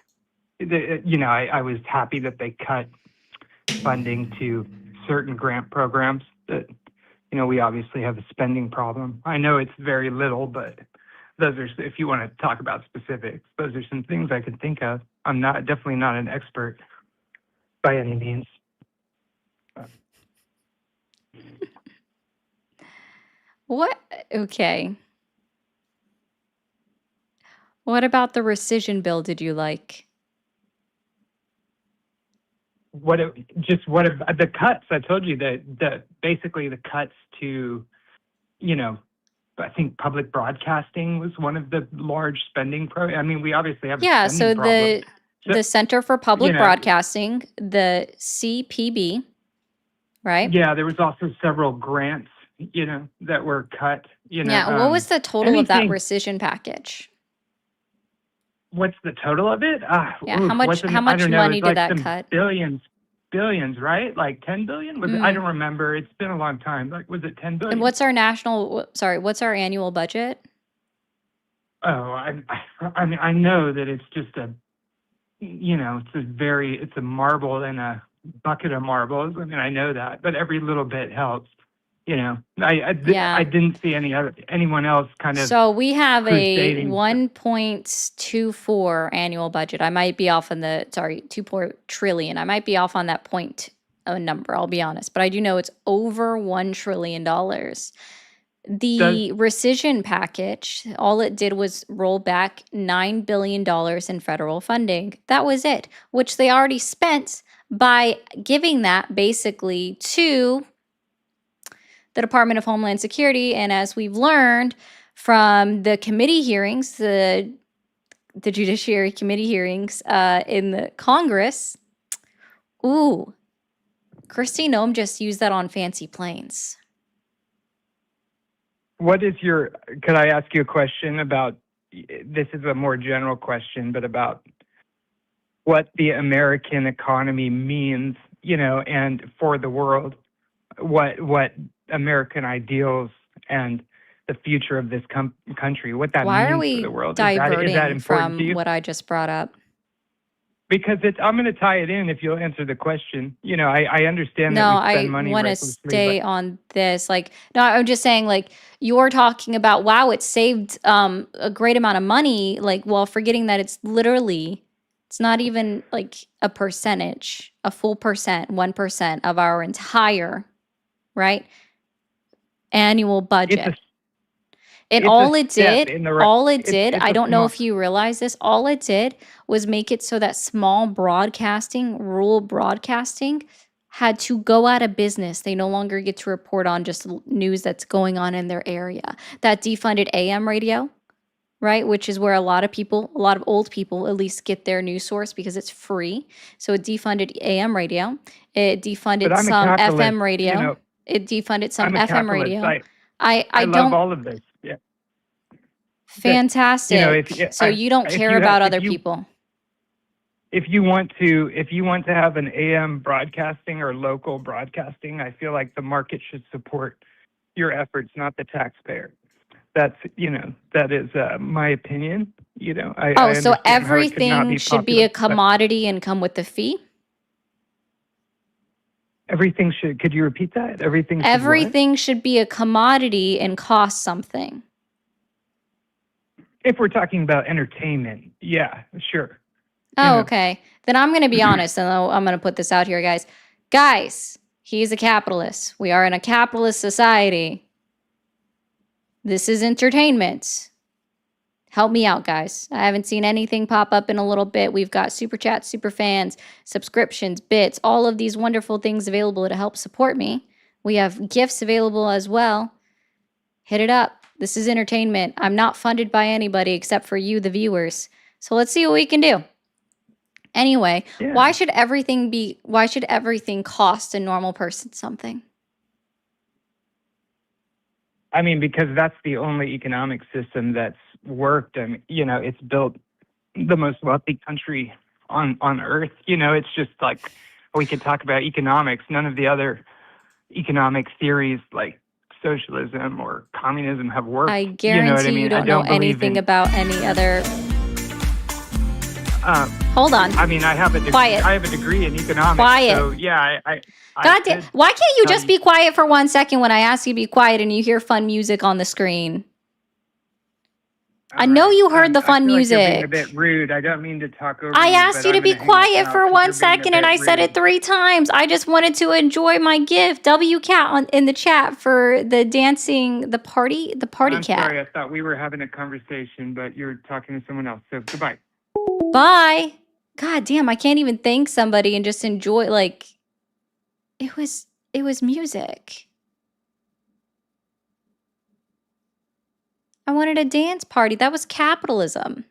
I was happy that they cut funding to certain grant programs that, we obviously have a spending problem. I know it's very little, but those are, if you want to talk about specifics, those are some things I could think of. I'm definitely not an expert by any means. What? Okay. What about the rescission bill did you like? The cuts? I told you that basically the cuts to, I think public broadcasting was one of the large spending I mean, we obviously have a spending problem. The Center for Public Broadcasting, the CPB, right? Yeah, there was also several grants, that were cut. Yeah, what was the total of that rescission package? What's the total of it? Yeah, how much money did that cut? Billions, right? Like 10 billion? I don't remember. It's been a long time. Like, was it 10 billion? And what's our annual budget? Oh, I mean, I know that it's just it's a marble in a bucket of marbles. I mean, I know that, but every little bit helps. I didn't see anyone else kind of. So we have a 1.24 annual budget. I might be off on 2 trillion. I might be off on that number, I'll be honest, but I do know it's over $1 trillion. The rescission package, all it did was roll back $9 billion in federal funding. That was it, which they already spent by giving that basically to the Department of Homeland Security. And as we've learned from the committee hearings, the Judiciary Committee hearings in the Congress, Kristi Noem just used that on fancy planes. could I ask you a question about, this is a more general question, but about what the American economy means, and for the world, what American ideals and the future of this country, what that means for the world. Why are we is that diverting important to you? from what I just brought up? Because I'm going to tie it in if you'll answer the question. I understand that we spend money. No, I want to stay on this. No, I'm just saying, you're talking about, wow, it saved a great amount of money, while forgetting that it's not even a percentage, a full 1% of our entire, right, annual budget. And all it did, I don't know if you realize this, all it did was make it so that small broadcasting, rural broadcasting, had to go out of business. They no longer get to report on just news that's going on in their area. That defunded AM radio, right, which is where a lot of old people at least get their news source because it's free. So it defunded AM radio. It defunded some FM radio. It defunded some FM radio. I love all of this. Yeah. Fantastic. So you don't care about other people. If you want to have an AM broadcasting or local broadcasting, I feel like the market should support your efforts, not the taxpayer. That is my opinion. So everything should be a commodity and come with a fee? Everything should. Could you repeat that? Everything should be a commodity and cost something. If we're talking about entertainment, yeah, sure. Oh, okay. Then I'm going to be honest, and I'm going to put this out here, guys. Guys, he's a capitalist. We are in a capitalist society. This is entertainment. Help me out, guys. I haven't seen anything pop up in a little bit. We've got super chats, super fans, subscriptions, bits, all of these wonderful things available to help support me. We have gifts available as well. Hit it up. This is entertainment. I'm not funded by anybody except for you, the viewers. So let's see what we can do. Anyway, Why should everything cost a normal person something? I mean, because that's the only economic system that's worked, and it's built the most wealthy country on earth. It's just we could talk about economics. None of the other economic theories socialism or communism have worked. I You know what guarantee I you mean? I don't know don't believe anything in. about any other. Hold on. I mean, I have a Quiet. I have a degree in economics. Quiet. So yeah, God damn! could Why can't you tell just be quiet for 1 second when I ask you to be quiet and you hear fun music on the screen? I know you heard the fun I feel like you're being a music. bit rude. I don't mean to talk over I you, asked but you to I'm be gonna hang up quiet now for 'cause 1 you're being a second, and bit I said it rude. 3 times. I just wanted to enjoy my gift. W cat in the chat for the dancing, the party I'm cat. sorry. I thought we were having a conversation, but you're talking to someone else. So goodbye. Bye. God damn! I can't even thank somebody and just enjoy. Like, it was music. I wanted a dance party. That was capitalism.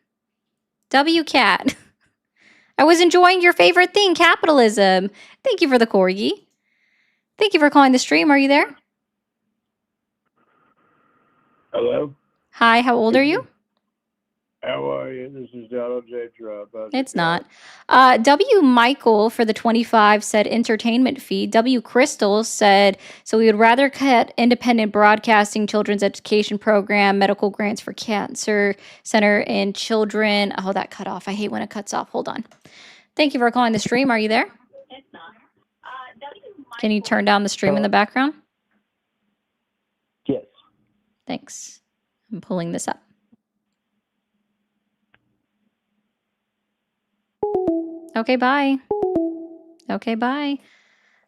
W cat. I was enjoying your favorite thing, capitalism. Thank you for the corgi. Thank you for calling the stream. Are you there? Hello. Hi, how old are you? How are you? This is Donald J. Trump. It's not. W. Michael for the 25 said entertainment fee. W. Crystal said, so we would rather cut independent broadcasting, children's education program, medical grants for cancer center and children. Oh, that cut off. I hate when it cuts off. Hold on. Thank you for calling the stream. Are you there? Can you turn down the stream in the background? Yes. Thanks. I'm pulling this up. Okay, bye. Okay, bye.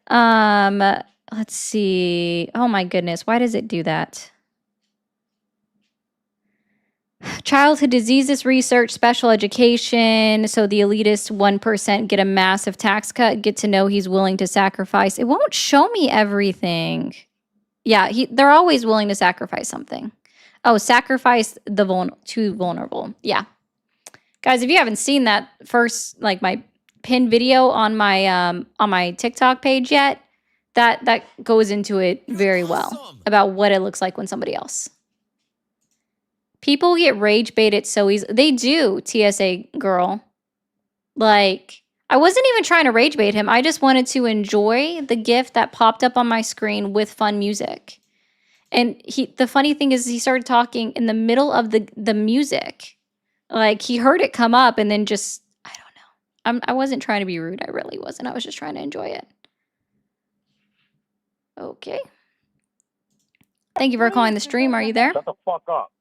Let's see. Oh my goodness, why does it do that? Childhood diseases research, special education. So the elitist 1% get a massive tax cut, get to know he's willing to sacrifice. It won't show me everything. Yeah, they're always willing to sacrifice something. Oh, sacrifice the too vulnerable. Yeah. Guys, if you haven't seen that first, like my pinned video on my TikTok page yet, that goes into it very well about what it looks like when somebody else. People get rage baited so easy. They do, TSA girl. Like, I wasn't even trying to rage bait him. I just wanted to enjoy the gift that popped up on my screen with fun music. And the funny thing is he started talking in the middle of the music. Like, he heard it come up and then just, I don't know. I wasn't trying to be rude. I really wasn't. I was just trying to enjoy it. Okay. Thank you for calling the stream. Are you there? Shut the fuck up.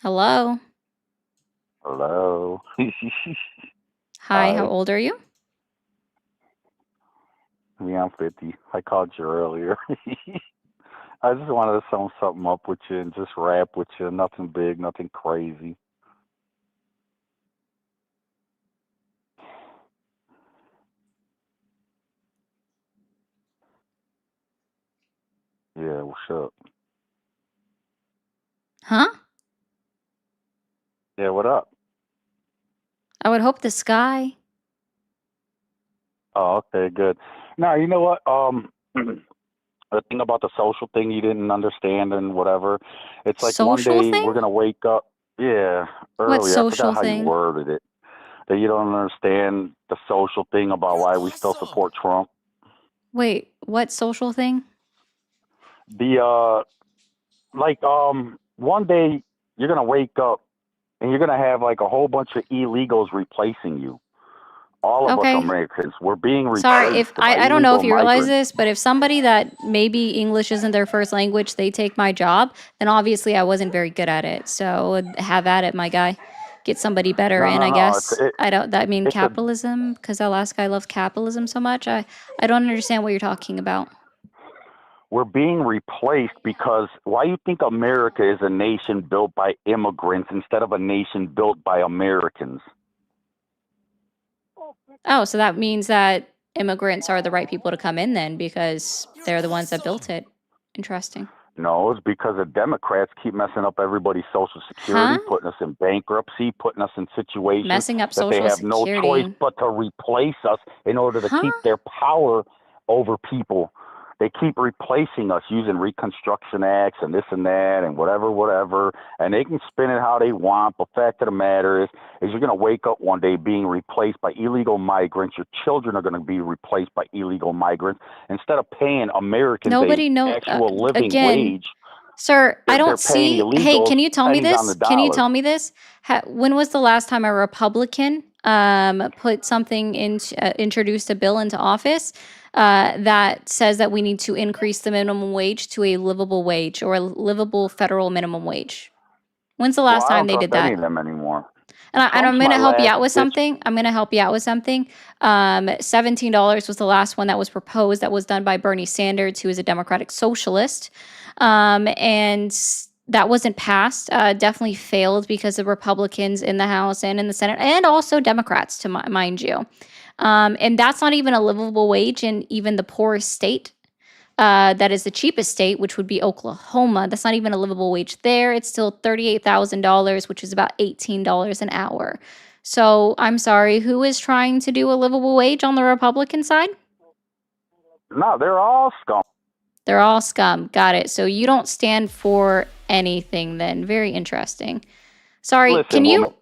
Hello. Hello. Hi, Hi. how old are you? Yeah, I'm 50. I called you earlier. I just wanted to sum something up with you and just rap with you. Nothing big, nothing crazy. Yeah, what's up? Huh? Yeah, what up? I would hope the sky. Oh, okay, good. Now, you know what? The thing about the social thing you didn't understand and whatever. It's like one Social day thing? we're gonna wake up. Yeah, What earlier. I social forgot how you thing? worded it. That you don't understand the social thing about why we still support Trump. Wait, what social thing? The one day you're gonna wake up and you're gonna have like a whole bunch of illegals replacing you. All of us Okay. Americans, we're being replaced Sorry, if by I don't know if illegal you realize migrants. this, but if somebody that maybe English isn't their first language, they take my job, then obviously I wasn't very good at it. So have at it, my guy. Get somebody better in, I No. guess. I don't that mean It's a capitalism, because that last guy loves capitalism so much. I don't understand what you're talking about. we're being replaced because why you think America is a nation built by immigrants instead of a nation built by Americans? Oh, so that means that immigrants are the right people to come in then because they're the ones that built it. Interesting. No, it's because the Democrats keep messing up everybody's Social Security, Huh? putting us in bankruptcy, putting us in situations Messing up that they Social have no choice Security. but to replace us in order to Huh? keep their power over people. They keep replacing us using Reconstruction Acts and this and that and whatever, and they can spin it how they want. But fact of the matter is you're going to wake up one day being replaced by illegal migrants. Your children are going to be replaced by illegal migrants. Instead of paying Americans Nobody a know actual living again, wage, sir, I they're don't paying see. Hey, illegals can you tell me pennies on the this? Can you dollar. tell me this? When was the last time a Republican put something into introduced a bill into office that says that we need to increase the minimum wage to a livable wage or a livable federal minimum wage? When's the Well, last I time don't they trust did any that? of them anymore. And I'm Trump's going my to help you last out with ditch. something. I'm going to help you out with something. $17 was the last one that was proposed that was done by Bernie Sanders, who is a Democratic socialist. And that wasn't passed. Definitely failed because of Republicans in the House and in the Senate, and also Democrats, to mind you. And that's not even a livable wage in even the poorest state. That is the cheapest state, which would be Oklahoma. That's not even a livable wage there. It's still $38,000, which is about $18 an hour. So I'm sorry, who is trying to do a livable wage on the Republican side? No, they're all scum. They're all scum. Got it. So you don't stand for anything then. Very interesting. Sorry, Listen, can you? woman.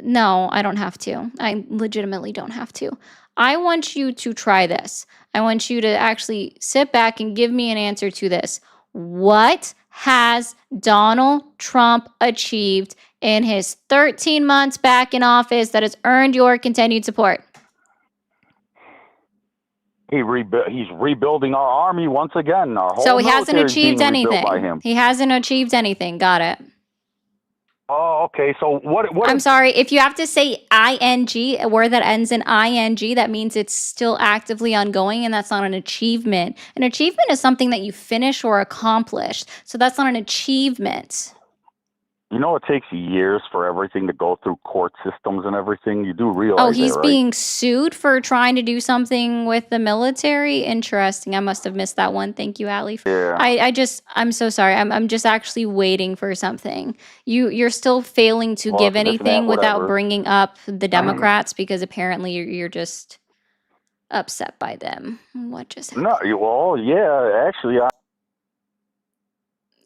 No, I don't have to. I legitimately don't have to. I want you to try this. I want you to actually sit back and give me an answer to this. What has Donald Trump achieved in his 13 months back in office that has earned your continued support? He's rebuilding our army once again. Our whole So he hasn't military is being achieved rebuilt by anything. him. He hasn't achieved anything. Got it. Oh, okay. So what? I'm sorry. If you have to say ing, a word that ends in ing, that means it's still actively ongoing, and that's not an achievement. An achievement is something that you finish or accomplish. So that's not an achievement. You know, it takes years for everything to go through court systems and everything. You do realize Oh, that, he's right? being sued for trying to do something with the military. Interesting. I must have missed that one. Thank you, Allie. Yeah. I'm so sorry. I'm just actually waiting for something. You're still failing to Well, give if it's that, anything without whatever. bringing up the Democrats because apparently you're just upset by them. What just happened? No, well, yeah. Actually, I'm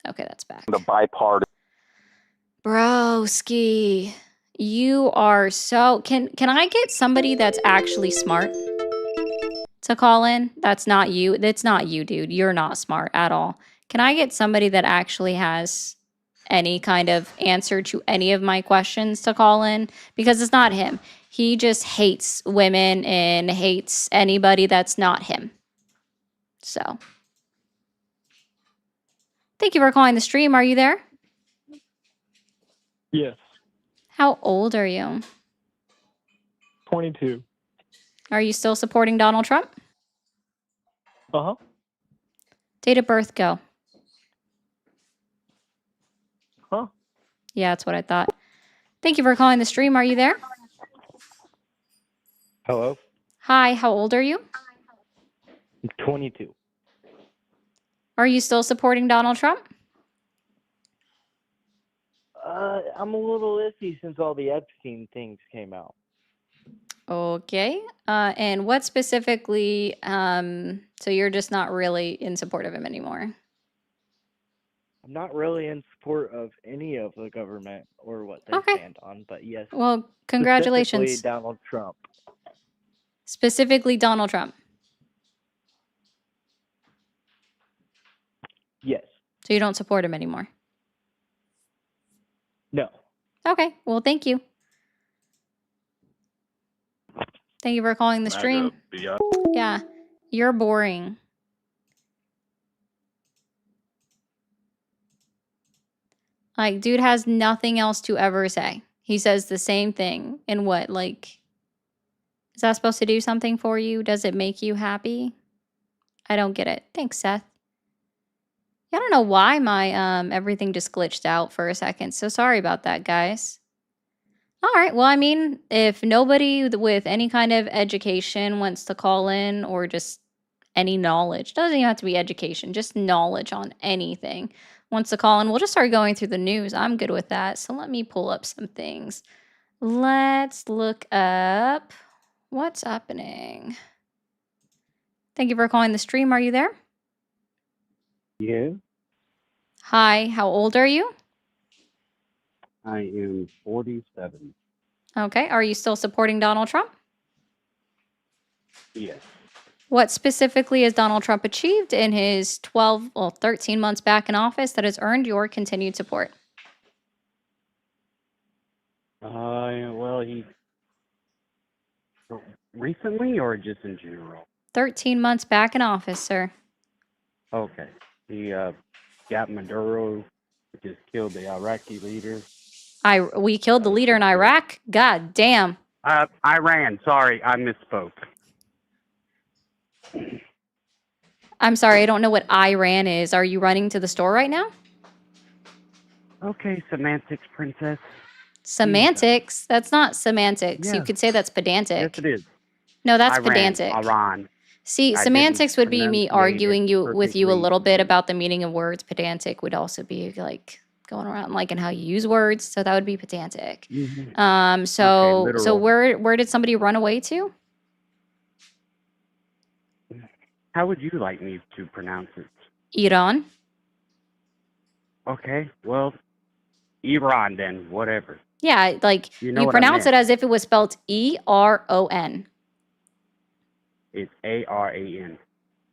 Okay, that's back. the bipartisan. Broski, you are so. Can I get somebody that's actually smart to call in? That's not you. That's not you, dude. You're not smart at all. Can I get somebody that actually has any kind of answer to any of my questions to call in? Because it's not him. He just hates women and hates anybody that's not him. So, thank you for calling the stream. Are you there? Yes. How old are you? 22. Are you still supporting Donald Trump? Uh-huh. Date of birth, go. Huh? Yeah, that's what I thought. Thank you for calling the stream. Are you there? Hello? Hi, how old are you? 22. Are you still supporting Donald Trump? I'm a little iffy since all the Epstein things came out. Okay. And what specifically, so you're just not really in support of him anymore? I'm not really in support of any of the government or what they Okay. stand on, but yes. Well, Specifically congratulations. Donald Trump. Specifically Donald Trump. Yes. So you don't support him anymore? No. Okay. Well, thank you. Thank you for calling the stream. Yeah. You're boring. Like, dude has nothing else to ever say. He says the same thing. And what, like, is that supposed to do something for you? Does it make you happy? I don't get it. Thanks, Seth. Yeah, I don't know why my everything just glitched out for a second. So sorry about that, guys. All right. Well, I mean, if nobody with any kind of education wants to call in or just any knowledge, doesn't even have to be education, just knowledge on anything, wants to call in, we'll just start going through the news. I'm good with that. So let me pull up some things. Let's look up what's happening. Thank you for calling the stream. Are you there? Yeah, Hi, how old are you? I am 47. Okay, are you still supporting Donald Trump? Yes. What specifically has Donald Trump achieved in his 13 months back in office that has earned your continued support? Well, he recently or just in general? 13 months back in office, sir. Okay. He got Maduro, just killed the Iraqi leader. We killed the leader in Iraq? God damn. Iran. Sorry, I misspoke. I'm sorry, I don't know what Iran is. Are you running to the store right now? Okay, semantics, princess. Semantics? That's not semantics. You Yeah. could say that's pedantic. Yes, it is. No, that's Iran. pedantic. Iran. See, I semantics didn't would be me pronunciate arguing it with you a perfectly. little bit about the meaning of words. Pedantic would also be like going around like and how you use words. So that would be pedantic. Mhm. So literal. where did somebody run away to? How would you like me to pronounce it? Iran. Okay, well, Iran then, whatever. Yeah, like You know you what I pronounce it meant. as if it was spelled Eron. It's Aran.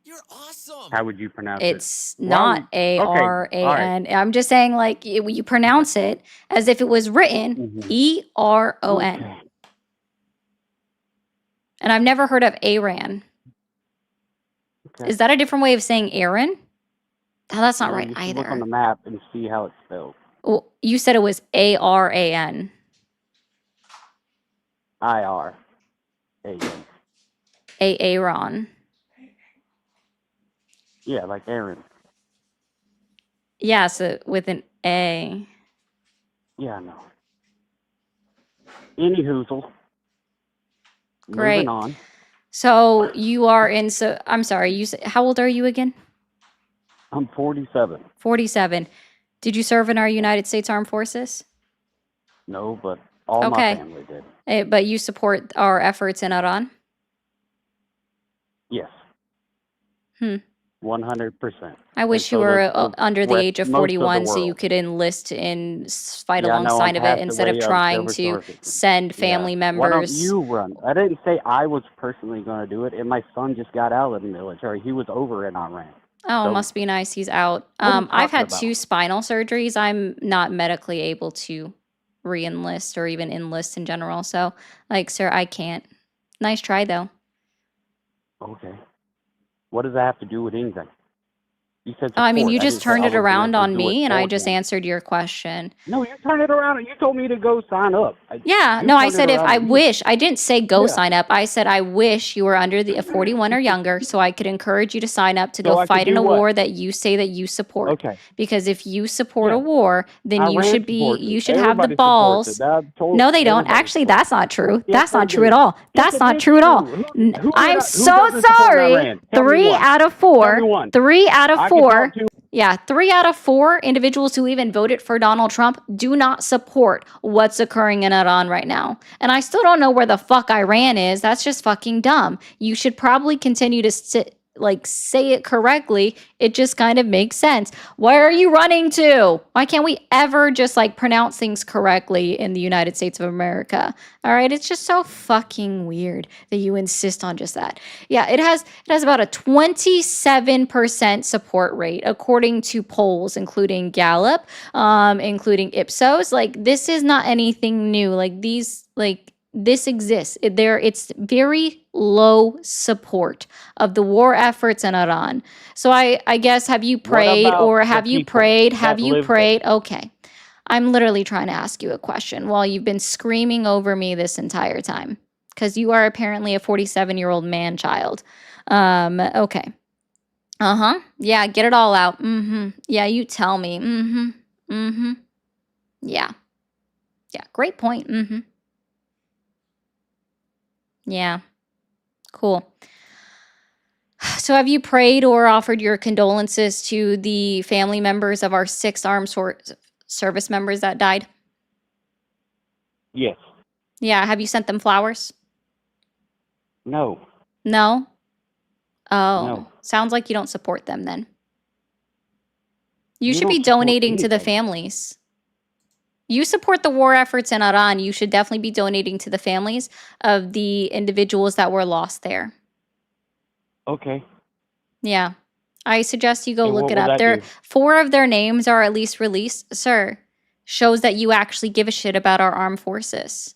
You're awesome. How would you pronounce it? It's not Okay, all right. Aran. I'm just saying, like, you pronounce it as if it was written Mhm. Eron. Okay. And I've never heard of Aran. Okay. Is that a different way of saying Aaron? Oh, that's not Well, right you should look on either. the map and see how it's spelled. Well, you said it was Aran. Iran. Aaron. Yeah, like Aaron. Yeah, so with an A. Yeah, I know. Any hoozle. Great. Moving on. So you are in. So I'm sorry. You said, how old are you again? I'm 47. 47. Did you serve in our United States Armed Forces? No, but all my Okay. family did. But you support our efforts in Iran? Yes. Hmm. 100%. I wish you so were does under the age of most of the 41 so you world. could enlist and fight Yeah, I know, I'm alongside of it past instead of away of trying Silver to Star. send Yeah. family Why don't members. you run? I didn't say I was personally going to do it, and my son just got out of the military. He was over in Iran. Oh, So must be nice. He's out. what are you I've talking had about? 2 spinal surgeries. I'm not medically able to re-enlist or even enlist in general. So, like, sir, I can't. Nice try, though. Okay. What does that have to do with anything? You said I mean, support. you I just didn't say I turned it was going around to go on do it me, and I for just him. answered your question. No, you turned it around and you told me to go sign up. Yeah, You no, I turned it said if around I on me. wish, I didn't say go Yeah. sign up. I said I wish you were under the 41 or younger so I could encourage you to sign up to So go I could fight in do a what? war that you say that you support. Okay. Because if you support a Yeah. war, then you Iran should supports you it. should have the Everybody supports it. balls. No, they don't. Everybody Actually, supports that's not true. Yes, That's they not true at do. all. Yes, That's it not is true at all. true. I'm Who so doesn't support sorry. Iran? Tell me 3 one. out of Tell 4. me one. 3 out of I can 4. talk to. Yeah, 3 out of 4 individuals who even voted for Donald Trump do not support what's occurring in Iran right now. And I still don't know where the fuck Iran is. That's just fucking dumb. You should probably continue to say it correctly. It just kind of makes sense. Where are you running to? Why can't we ever just like pronounce things correctly in the United States of America? All right, it's just so fucking weird that you insist on just that. Yeah, it has about a 27% support rate according to polls, including Gallup, including Ipsos. Like this is not anything new. This exists. It's very low support of the war efforts in Iran. So I guess have you What prayed about or the have you people prayed? that Have you live prayed? Okay. I'm literally trying to ask you a question while you've been screaming over me this entire time because you are apparently a 47-year-old man child. Okay. Uh-huh. Yeah, get it all out. Mm-hmm. Yeah, you tell me. Mm-hmm. Mm-hmm. Yeah. Yeah, great point. Mm-hmm. Yeah. Cool. So have you prayed or offered your condolences to the family members of our 6 armed service members that died? Yes. Yeah, have you sent them flowers? No. No? Oh, No. sounds like you don't support them then. You You should be don't support donating to the anything. families. You support the war efforts in Iran. You should definitely be donating to the families of the individuals that were lost there. Okay. Yeah. I suggest you go And look what it will up. that do? 4 of their names are at least released. Sir, shows that you actually give a shit about our armed forces.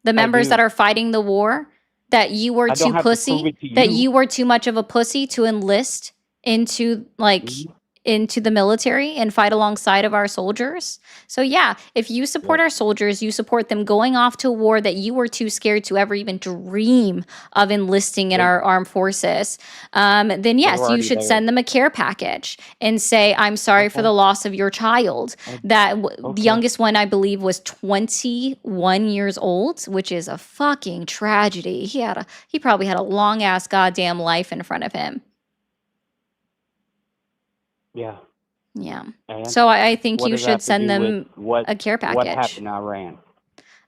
The I members that do. are fighting the war, that you were I don't too have to prove pussy, it to that you. you were too much of a pussy to enlist into Mhm. into the military and fight alongside of our soldiers. So yeah, if you support Yep. our soldiers, you support them going off to a war that you were too scared to ever even dream of enlisting in They our armed forces, then they yes, were you already should there. send them a care package and say, I'm sorry for Okay. the loss of your child. The Okay. youngest one, I believe, was 21 years old, which is a fucking tragedy. He probably had a long ass goddamn life in front of him. Yeah. Yeah. And So I think what you does that should have to send do with them what a care package. happened in Iran?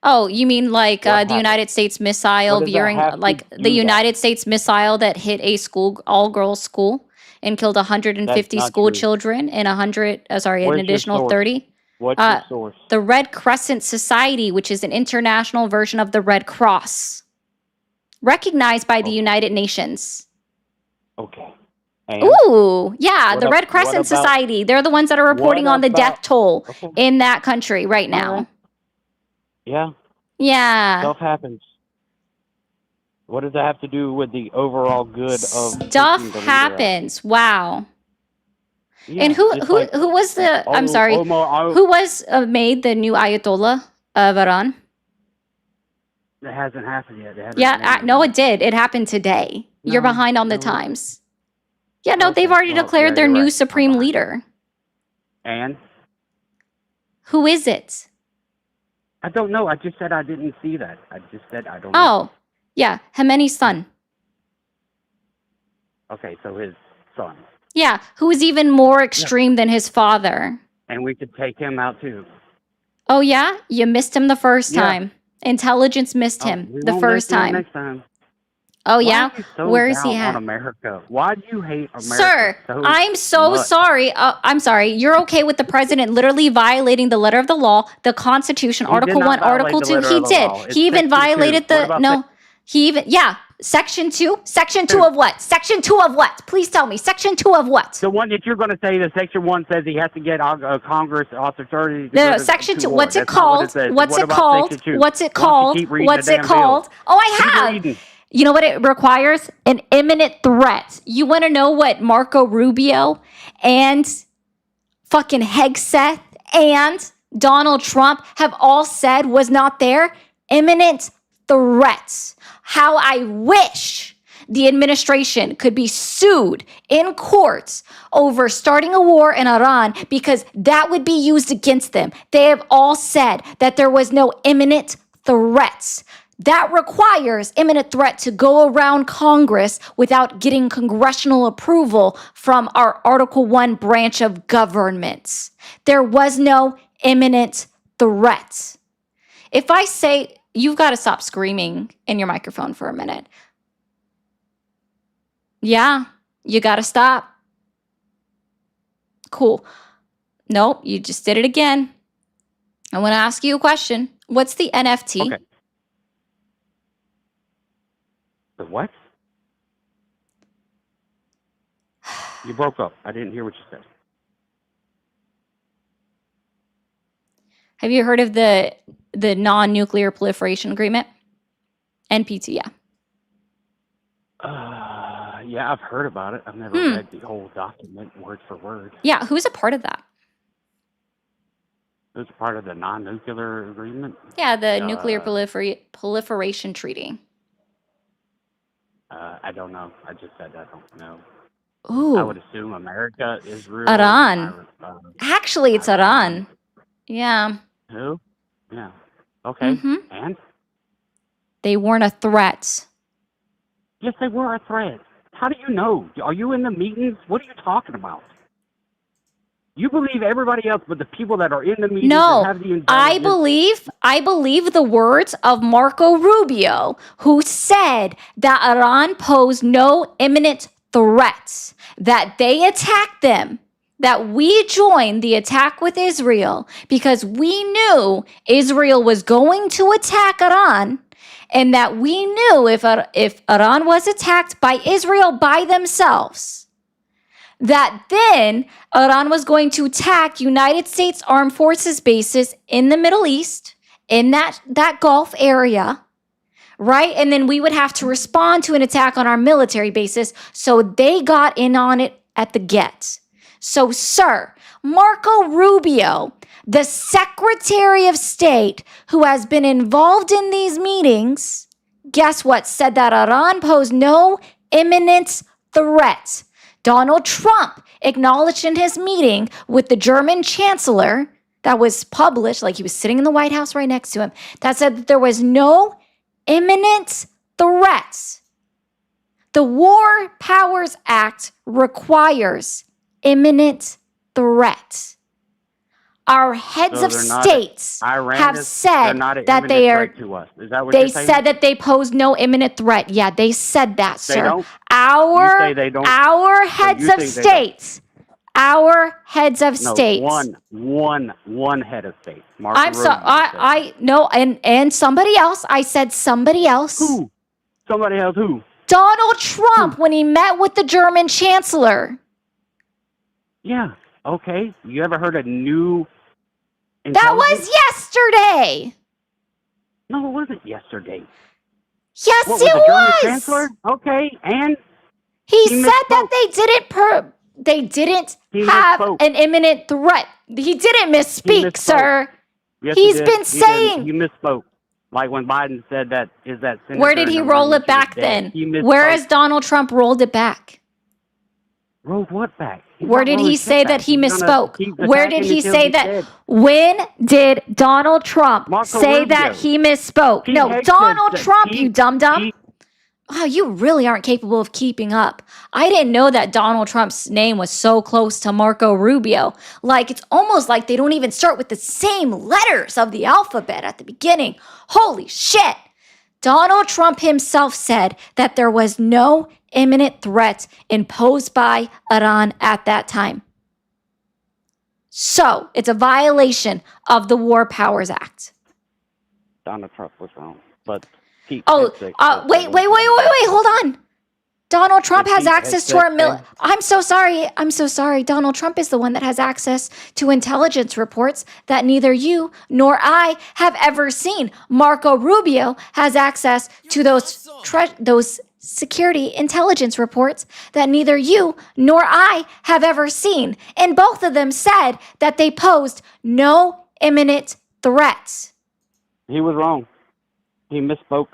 Oh, you mean like What the happened? United States What missile does that veering, have to like the do that? United States missile that hit a school, all girls school, and killed That's 150 not school true. children and an Where's your additional source? 30? What's your Uh, source? the Red Crescent Society, which is an international version of the Red Cross, recognized by the Okay. United Nations. Okay. And Ooh, yeah, the Red what Crescent about Society. They're the ones that are what reporting on the death about toll okay. in that country right All now. right. Yeah. Yeah. Stuff happens. What does that have to do with the overall good of Stuff taking the leader out? happens. Wow. Yeah. And Just like who was the I'm sorry. Omar, Who was made the new Ayatollah of Iran? it hasn't happened yet. They haven't Yeah, named him no, yet. it did. It happened today. You're No, behind on the no. times. Yeah, no, they've Okay. already Well, declared yeah, their you're new right. I'm supreme behind. leader. And Who is it? I don't know. I just said I didn't see that. I just said I don't know. Oh, yeah, Khamenei's son. Okay, so his son. Yeah, who is even more extreme than his father. And we could take him out too. Oh, yeah? You missed him the first Yeah. time. Intelligence missed Oh, him we the won't first miss him time. next time. Oh, Why yeah? are you so Where is he down on at? America? Why do you hate America Sir, so I'm so much? sorry. I'm sorry. You're okay with the president literally violating the letter of the law, the Constitution, He did Article not 1, violate Article the 2. letter He of the did. law. It's He even Section 2. violated What the, about no, he even, yeah, Section 2? Section 2 Section of what? Section 2 of what? Please tell me. Section 2 of what? the one that you're going to say that Section 1 says he has to get Congress authority to No, go no, to Section 2. war. What's it That's not what called? it says. What's What it about called? Section 2? What's it Why don't called? you keep reading What's the it damn bill? called? Oh, I Keep have. reading. You know what it requires? An imminent threat. You want to know what Marco Rubio and fucking Hegseth and Donald Trump have all said was not there? Imminent threats. How I wish the administration could be sued in courts over starting a war in Iran, because that would be used against them. They have all said that there was no imminent threats. That requires imminent threat to go around Congress without getting congressional approval from our Article 1 branch of government. There was no imminent threat. If I say, you've got to stop screaming in your microphone for a minute. Yeah, you got to stop. Cool. Nope, you just did it again. I want to ask you a question. What's the NFT? Okay. The what? You broke up. I didn't hear what you said. Have you heard of the non-nuclear proliferation agreement? NPT, yeah. Yeah, I've heard about it. I've never read the whole document word for word. Yeah, who's a part of that? It was part of the non-nuclear agreement. Yeah, the nuclear proliferation treaty. I don't know. I just said I don't know. Ooh. I would assume America, Israel, Iran. Actually, it's Iran. Yeah. Who? Yeah. Okay. Mm-hmm. And? They weren't a threat. Yes, they were a threat. How do you know? Are you in the meetings? What are you talking about? You believe everybody else, but the people that are in the meetings and have the intelligence. I believe the words of Marco Rubio, who said that Iran posed no imminent threats, that they attacked them that we joined the attack with Israel because we knew Israel was going to attack Iran, and that we knew if Iran was attacked by Israel by themselves, that then Iran was going to attack United States Armed Forces bases in the Middle East, in that Gulf area, right? And then we would have to respond to an attack on our military bases. So they got in on it at the get. So, sir, Marco Rubio, the Secretary of State who has been involved in these meetings, guess what? Said that Iran posed no imminent threat. Donald Trump acknowledged in his meeting with the German Chancellor that was published, like he was sitting in the White House right next to him, that said that there was no imminent threats. The War Powers Act requires imminent threat. Our heads of states have said that they are. To us. Is that what they you're saying? said that they pose no imminent threat. Yeah, they said that, sir. They don't? Our You say they don't? our heads you of think they don't? states. Our heads of No, states. one head of state. Marco I'm sorry. Rubio said I no, and somebody else. I said somebody else. who? Somebody else who? Donald Trump when he met with the German Chancellor. Yeah. Okay. You ever heard of new That was yesterday. No, it wasn't yesterday. Yes, What, it with the German was. Chancellor? Okay, and He he said that misspoke. they didn't He have misspoke. an imminent threat. He didn't misspeak, misspoke. sir. Yes, He's he did. been He saying. did. He misspoke. Like when Biden said that is that senator Where did he in roll it emergency back is dead. then? He misspoke. Where has Donald Trump rolled it back? Rolled what back? He's Where not did rolling he shit say back. that he He's gonna misspoke? keep Where did attacking he until say he's that? dead. When did Donald Trump Marco say Rubio. that he misspoke? Pete No, Hegseth Donald said- Trump, Pete- you dum-dum. Pete- Wow, you really aren't capable of keeping up. I didn't know that Donald Trump's name was so close to Marco Rubio. Like, it's almost like they don't even start with the same letters of the alphabet at the beginning. Holy shit. Donald Trump himself said that there was no imminent threat imposed by Iran at that time. So, it's a violation of the War Powers Act. Donald Trump was wrong, but Pete Oh, Hegseth wait, hold on. Donald Trump has access to our I'm so sorry. Donald Trump is the one that has access to intelligence reports that neither you nor I have ever seen. Marco Rubio has access to those security intelligence reports that neither you nor I have ever seen. And both of them said that they posed no imminent threats. He was wrong. He misspoke.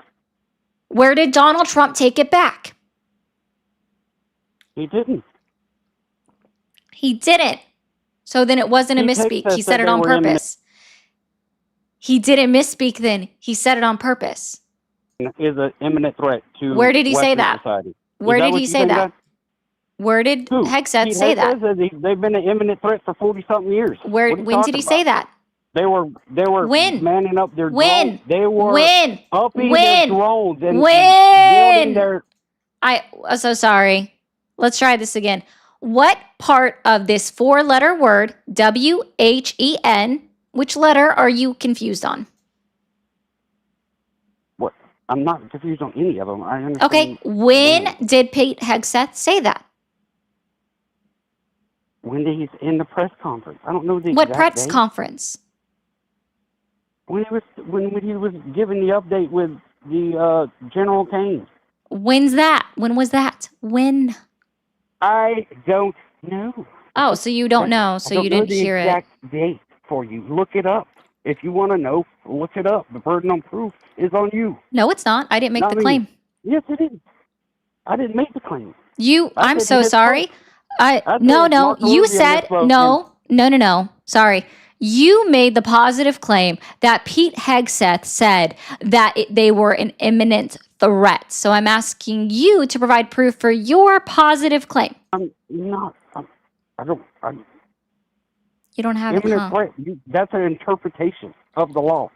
Where did Donald Trump take it back? He didn't. He didn't. So then it wasn't a Pete misspeak. Hegseth He said said it they on were imminent. purpose. He didn't misspeak then. He said it on purpose. Is an imminent threat to Where did he say Western that? society. Where Is did what he you say think that? Where did Who? Hegseth Pete say that? Hegseth says they've been an imminent threat for 40-something years. When did he say that? They were When? manning up their When? drones. They were When? upping When? their drones and When? building their. I'm so sorry. Let's try this again. What part of this 4-letter word, WHEN, which letter are you confused on? What? I'm not confused on any of them. I understand. Okay, when did Pete Hegseth say that? When did he in the press conference? I don't know the What exact press date. conference? When he was giving the update with the General Kane. When's that? When was that? When? I don't know. Oh, so you don't know, so you didn't hear it. I don't know the exact date for you. Look it up. If you want to know, look it up. The burden of proof is on you. No, it's not. I didn't make Not the me. claim. Yes, it is. I didn't make the claim. I'm said so he sorry. said No. Marco You Rubio said misspoke no. Sorry. You made the positive claim that Pete Hegseth said that they were an imminent threat. So I'm asking you to provide proof for your positive claim. I'm not. I don't. You don't have it, Imminent huh? threat. That's an interpretation of the law.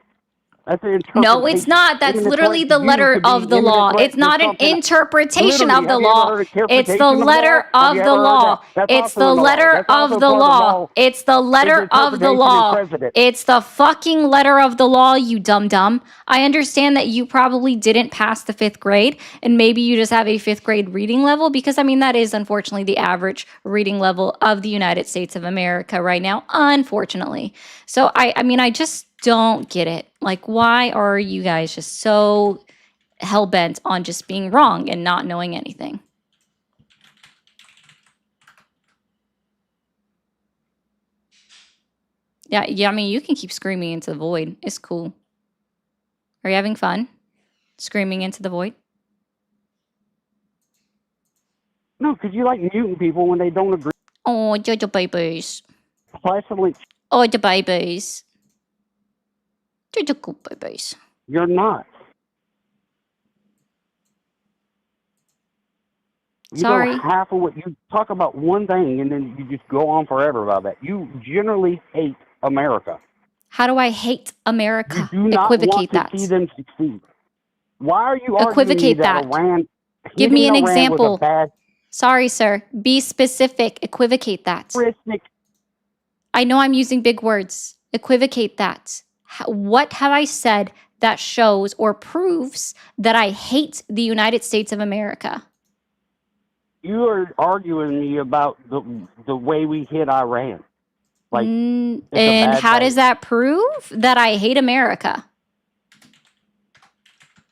That's an No, it's interpretation. not. That's literally the letter of the law. It's not an interpretation of the law. It's the letter of the law. It's the letter of the law. It's the letter of the law. It's the fucking letter of the law, you dum-dum. I understand that you probably didn't pass the 5th grade, and maybe you just have a 5th grade reading level, because, I mean, that is unfortunately the average reading level of the United States of America right now, unfortunately. So, I mean, I just don't get it. Like, why are you guys just so hell-bent on just being wrong and not knowing anything? Yeah, I mean, you can keep screaming into the void. It's cool. Are you having fun screaming into the void? No, because you like muting people when they don't agree. Oh, Jojo babies. Placidly, Oh, the babies. Jojo good babies. you're not. You Sorry. know half of what you talk about one thing and then you just go on forever about that. You generally hate America. How do I hate America? You do not Equivocate want to see that. them succeed. Why are you arguing Equivocate that that. Iran? Give me an Iran was a example. bad Sorry, sir. Be specific. Equivocate that. terroristic. I know I'm using big words. Equivocate that. What have I said that shows or proves that I hate the United States of America? You are arguing me about the way we hit Iran. Like, And it's a bad how thing. does that prove that I hate America?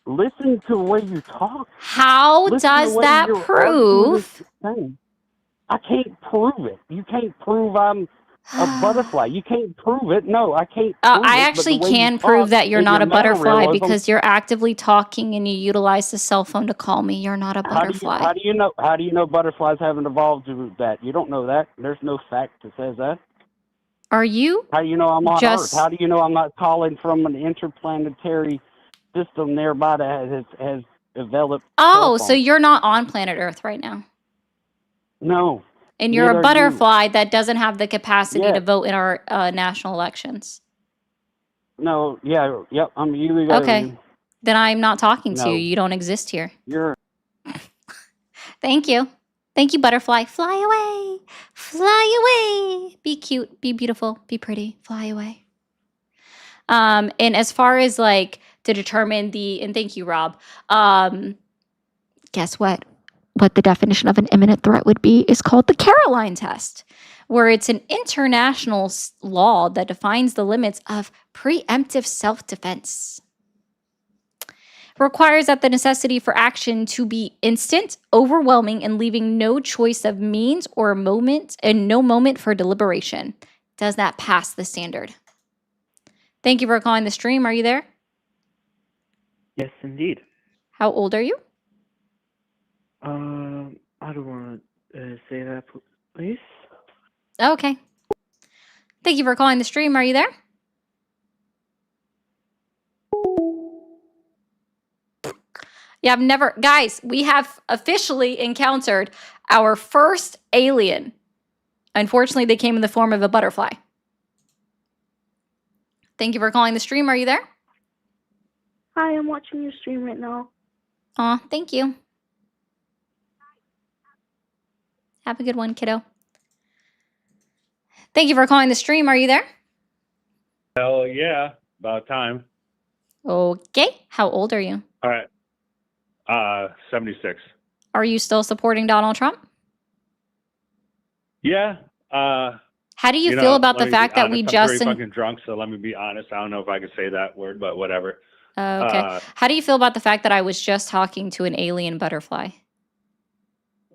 Listen to the way you talk. How Listen to does the way that you're arguing this prove? thing. I can't prove it. You can't prove I'm a butterfly. You can't prove it. No, I can't prove I it. actually But the way can you prove talk that you're and not your a butterfly mannerisms, because you're actively talking and you utilize the cell phone to call me. You're not a butterfly. How do you know butterflies haven't evolved to that? You don't know that. There's no fact that says that. Are you? How do you know I'm on Just- Earth? How do you know I'm not calling from an interplanetary system nearby that has developed? Oh, cell so phones? you're not on planet Earth right now. No. And you're Neither a are butterfly that doesn't have the capacity Yeah. to vote in our national elections. No. Yeah. Yep. I'm you. Okay. Then I'm not talking to No. you. You don't exist here. You're. Thank you. Thank you, butterfly. Fly away. Fly away. Be cute. Be beautiful. Be pretty. Fly away. And as far as like to determine and thank you, Rob. Guess what? What the definition of an imminent threat would be is called the Caroline test, where it's an international law that defines the limits of preemptive self-defense. Requires that the necessity for action to be instant, overwhelming, and leaving no choice of means or moment and no moment for deliberation. Does that pass the standard? Thank you for calling the stream. Are you there? Yes, indeed. How old are you? I don't want to say that, please. Okay. Thank you for calling the stream. Are you there? Yeah, guys, we have officially encountered our first alien. Unfortunately, they came in the form of a butterfly. Thank you for calling the stream. Are you there? Hi, I'm watching your stream right now. Aw, thank you. Have a good one, kiddo. Thank you for calling the stream. Are you there? Hell yeah, about time. Okay. How old are you? All right. 76. Are you still supporting Donald Trump? Yeah. How do you feel about the fact that we I'm just... pretty fucking drunk, so let me be honest. I don't know if I could say that word, but whatever. Okay. How do you feel about the fact that I was just talking to an alien butterfly?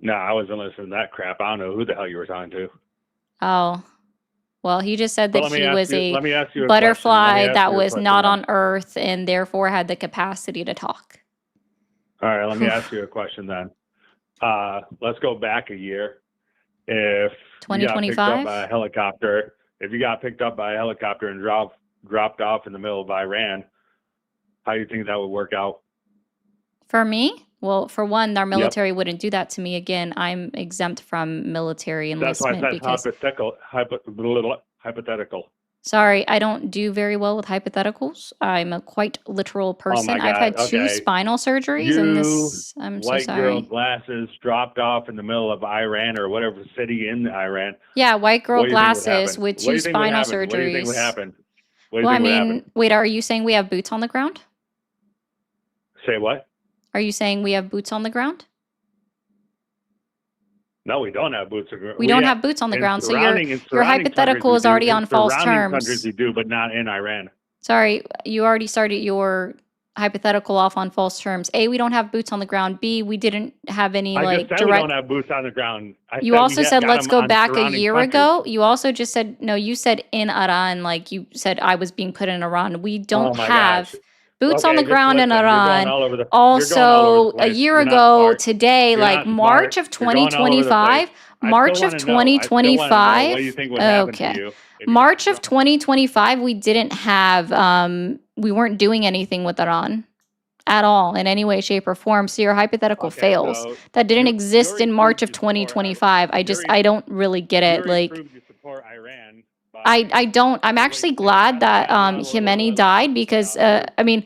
No, I wasn't listening to that crap. I don't know who the hell you were talking to. Oh. Well, he just said that he was a butterfly that was not on Earth and therefore had the capacity to talk. All right, let me ask you a question then. Let's go back a year. If you got picked up by a helicopter, and dropped off in the middle of Iran, how do you think that would work out? For me? Well, for one, our military wouldn't do that to me. Again, I'm exempt from military enlistment. That's why I said hypothetical. Sorry, I don't do very well with hypotheticals. I'm a quite literal Oh person. my I've had God. 2 Okay. spinal surgeries, and You, I'm so white girl, sorry. glasses, dropped off in the middle of Iran or whatever city in Iran. Yeah, white girl What do you think would glasses happen? with What do 2 you think would spinal happen? What do you think would surgeries. happen? What do you Well, I think would happen? mean, wait, are you saying we have boots on the ground? Say what? Are you saying we have boots on the ground? No, we don't have boots on the ground. We don't have boots on the ground, so your surrounding hypothetical countries is we do. already In on false surrounding countries terms. we do, but not in Iran. Sorry, you already started your hypothetical off on false terms. A, we don't have boots on the ground. B, we didn't have any I just said we direct. don't have boots on the ground. You also said got let's them go on back a surrounding year countries. ago. You also just said no. You said in Iran, like you said I was being put in Iran. We don't Oh my have gosh. boots on Okay, the just ground in listen. You're going Iran. all over the. You're going all over the Also, a place. year You're not ago smart. today, You're like not smart. March of You're going all over the place. 2025. I March still of want to know. I still want to know. What do you 2025. think would happen to Okay. you? If you March got of 2025, we didn't have we weren't doing anything with Iran at all in any way, shape, or form. So your hypothetical Okay, fails. so That didn't you're exist in March of approved to support 2025. I don't really get it. you're Like approved to support Iran. I don't. I'm actually glad that Himeni died because I mean,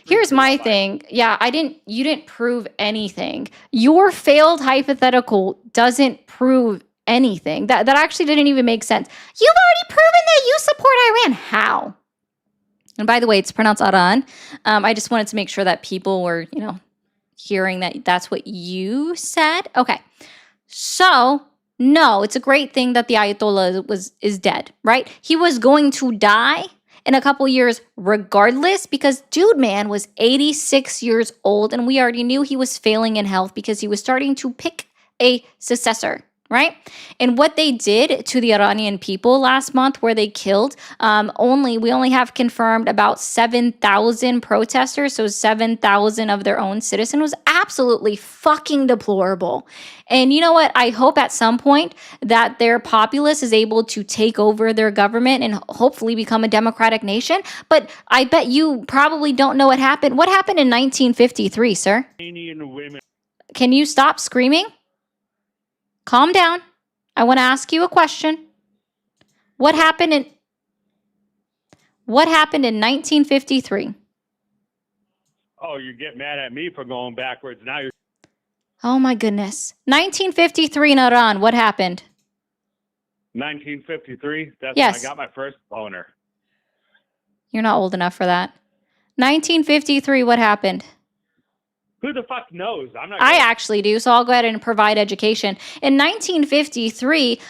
here's my thing. Yeah, you didn't prove anything. Your failed hypothetical doesn't prove anything. That actually didn't even make sense. You've already proven that you support Iran. How? And by the way, it's pronounced Aran. I just wanted to make sure that people were, hearing that that's what you said. Okay. So, no, it's a great thing that the Ayatollah is dead, right? He was going to die in a couple years regardless because dude man was 86 years old and we already knew he was failing in health because he was starting to pick a successor, right? And what they did to the Iranian people last month where they killed we only have confirmed about 7,000 protesters, so 7,000 of their own citizens, was absolutely fucking deplorable. And you know what? I hope at some point that their populace is able to take over their government and hopefully become a democratic nation. But I bet you probably don't know what happened. What happened in 1953, sir? Women. Can you stop screaming? Calm down. I want to ask you a question. What happened in 1953? Oh, you get mad at me for going backwards. Now you're. Oh my goodness. 1953 in Iran, what happened? 1953? That's Yes. when I got my first boner. You're not old enough for that. 1953, what happened? Who the fuck knows? I actually do, so I'll go ahead and provide education. In 1953,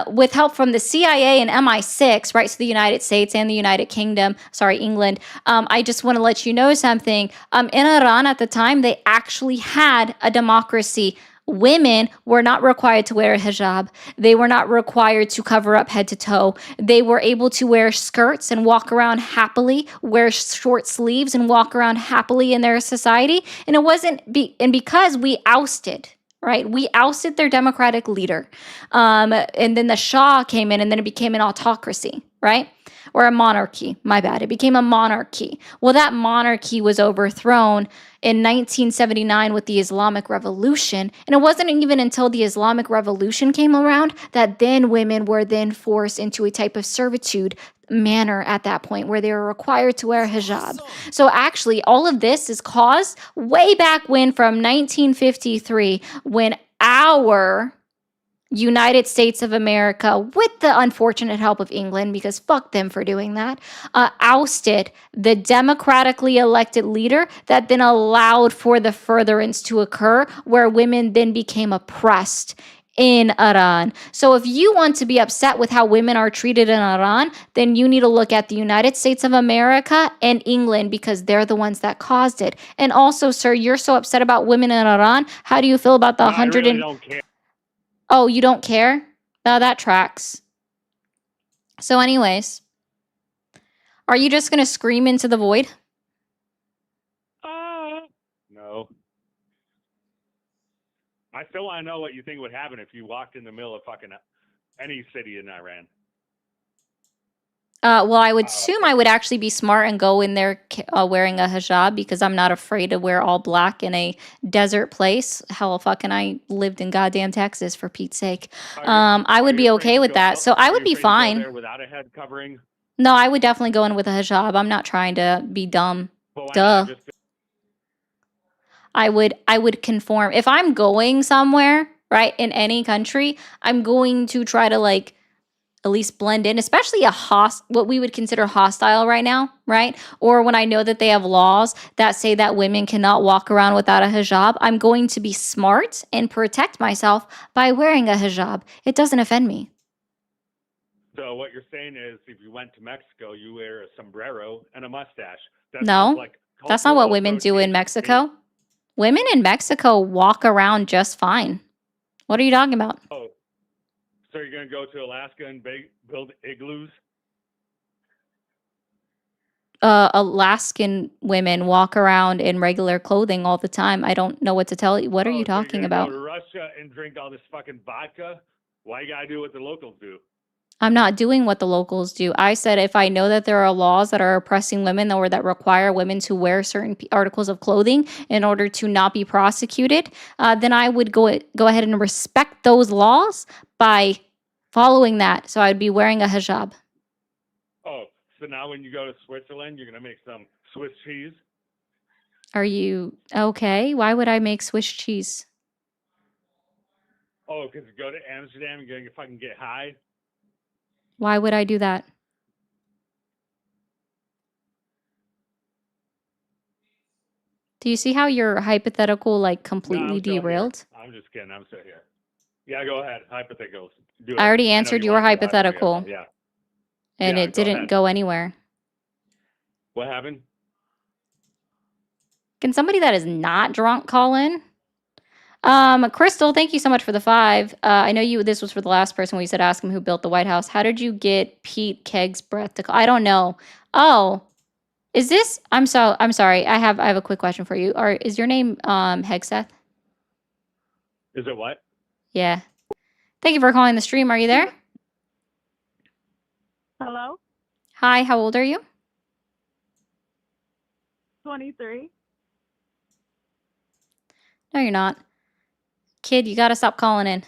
with help from the CIA and MI6, right, so the United States and the United Kingdom, England, I just want to let you know something. In Iran at the time, they actually had a democracy. Women were not required to wear a hijab. They were not required to cover up head to toe. They were able to wear skirts and walk around happily, wear short sleeves and walk around happily in their society. And it wasn't because we ousted, right? We ousted their democratic leader. And then the Shah came in and then it became an autocracy, right? Or a monarchy. My bad. It became a monarchy. Well, that monarchy was overthrown in 1979 with the Islamic Revolution. And it wasn't even until the Islamic Revolution came around that then women were then forced into a type of servitude manner at that point where they were required to wear a hijab. So actually, all of this is caused way back when from 1953 when our United States of America, with the unfortunate help of England, because fuck them for doing that, ousted the democratically elected leader that then allowed for the furtherance to occur where women then became oppressed in Iran. So if you want to be upset with how women are treated in Iran, then you need to look at the United States of America and England because they're the ones that caused it. And also, sir, you're so upset about women in Iran. How do you feel about the 100 I really don't care. Oh, you don't care? No, that tracks. So anyways, are you just going to scream into the void? No. I still want to know what you think would happen if you walked in the middle of fucking any city in Iran. Well, I would assume I would actually be smart and go in there wearing a hijab because I'm not afraid to wear all black in a desert place. Hell, fucking I lived in goddamn Texas, for Pete's sake. I would be okay with that. So I would be fine. Without a head covering? No, I would definitely go in with a hijab. I'm not trying to be dumb. But why Duh. not just I would conform. If I'm going somewhere, right, in any country, I'm going to try to like at least blend in, especially what we would consider hostile right now, right? Or when I know that they have laws that say that women cannot walk around without a hijab, I'm going to be smart and protect myself by wearing a hijab. It doesn't offend me. So what you're saying is, if you went to Mexico, you wear a sombrero and a mustache. That No, feels like that's not what cultural women do in appropriation to me. Mexico. Women in Mexico walk around just fine. What are you talking about? Oh, so you're gonna go to Alaska and build igloos? Alaskan women walk around in regular clothing all the time. I don't know what to tell you. What are you So you're talking gonna go about? to Russia and drink all this fucking vodka? Why you gotta do what the locals do? I'm not doing what the locals do. I said if I know that there are laws that are oppressing women or that require women to wear certain articles of clothing in order to not be prosecuted, then I would go ahead and respect those laws by following that. So I'd be wearing a hijab. Oh, so now when you go to Switzerland, you're gonna make some Swiss cheese? Are you okay? Why would I make Swiss cheese? Oh, because you go to Amsterdam and you're gonna fucking get high? Why would I do that? Do you see how your hypothetical like No, completely I'm still here. derailed? I'm just kidding. I'm still here. Yeah, go ahead. Hypotheticals. Do it. I already I know answered you your want to be live on the air, hypothetical but yeah. and Yeah, it go didn't ahead. go anywhere. What happened? Can somebody that is not drunk call in? Crystal, thank you so much for the 5. I know this was for the last person where you said ask him who built the White House. How did you get Pete Kegg's breath to call? I don't know. Oh, is this I'm sorry. I have a quick question for you. Is your name Hegseth? Is it what? Yeah. Thank you for calling the stream. Are you there? Hello? Hi, how old are you? 23. No, you're not. Kid, you gotta stop calling in.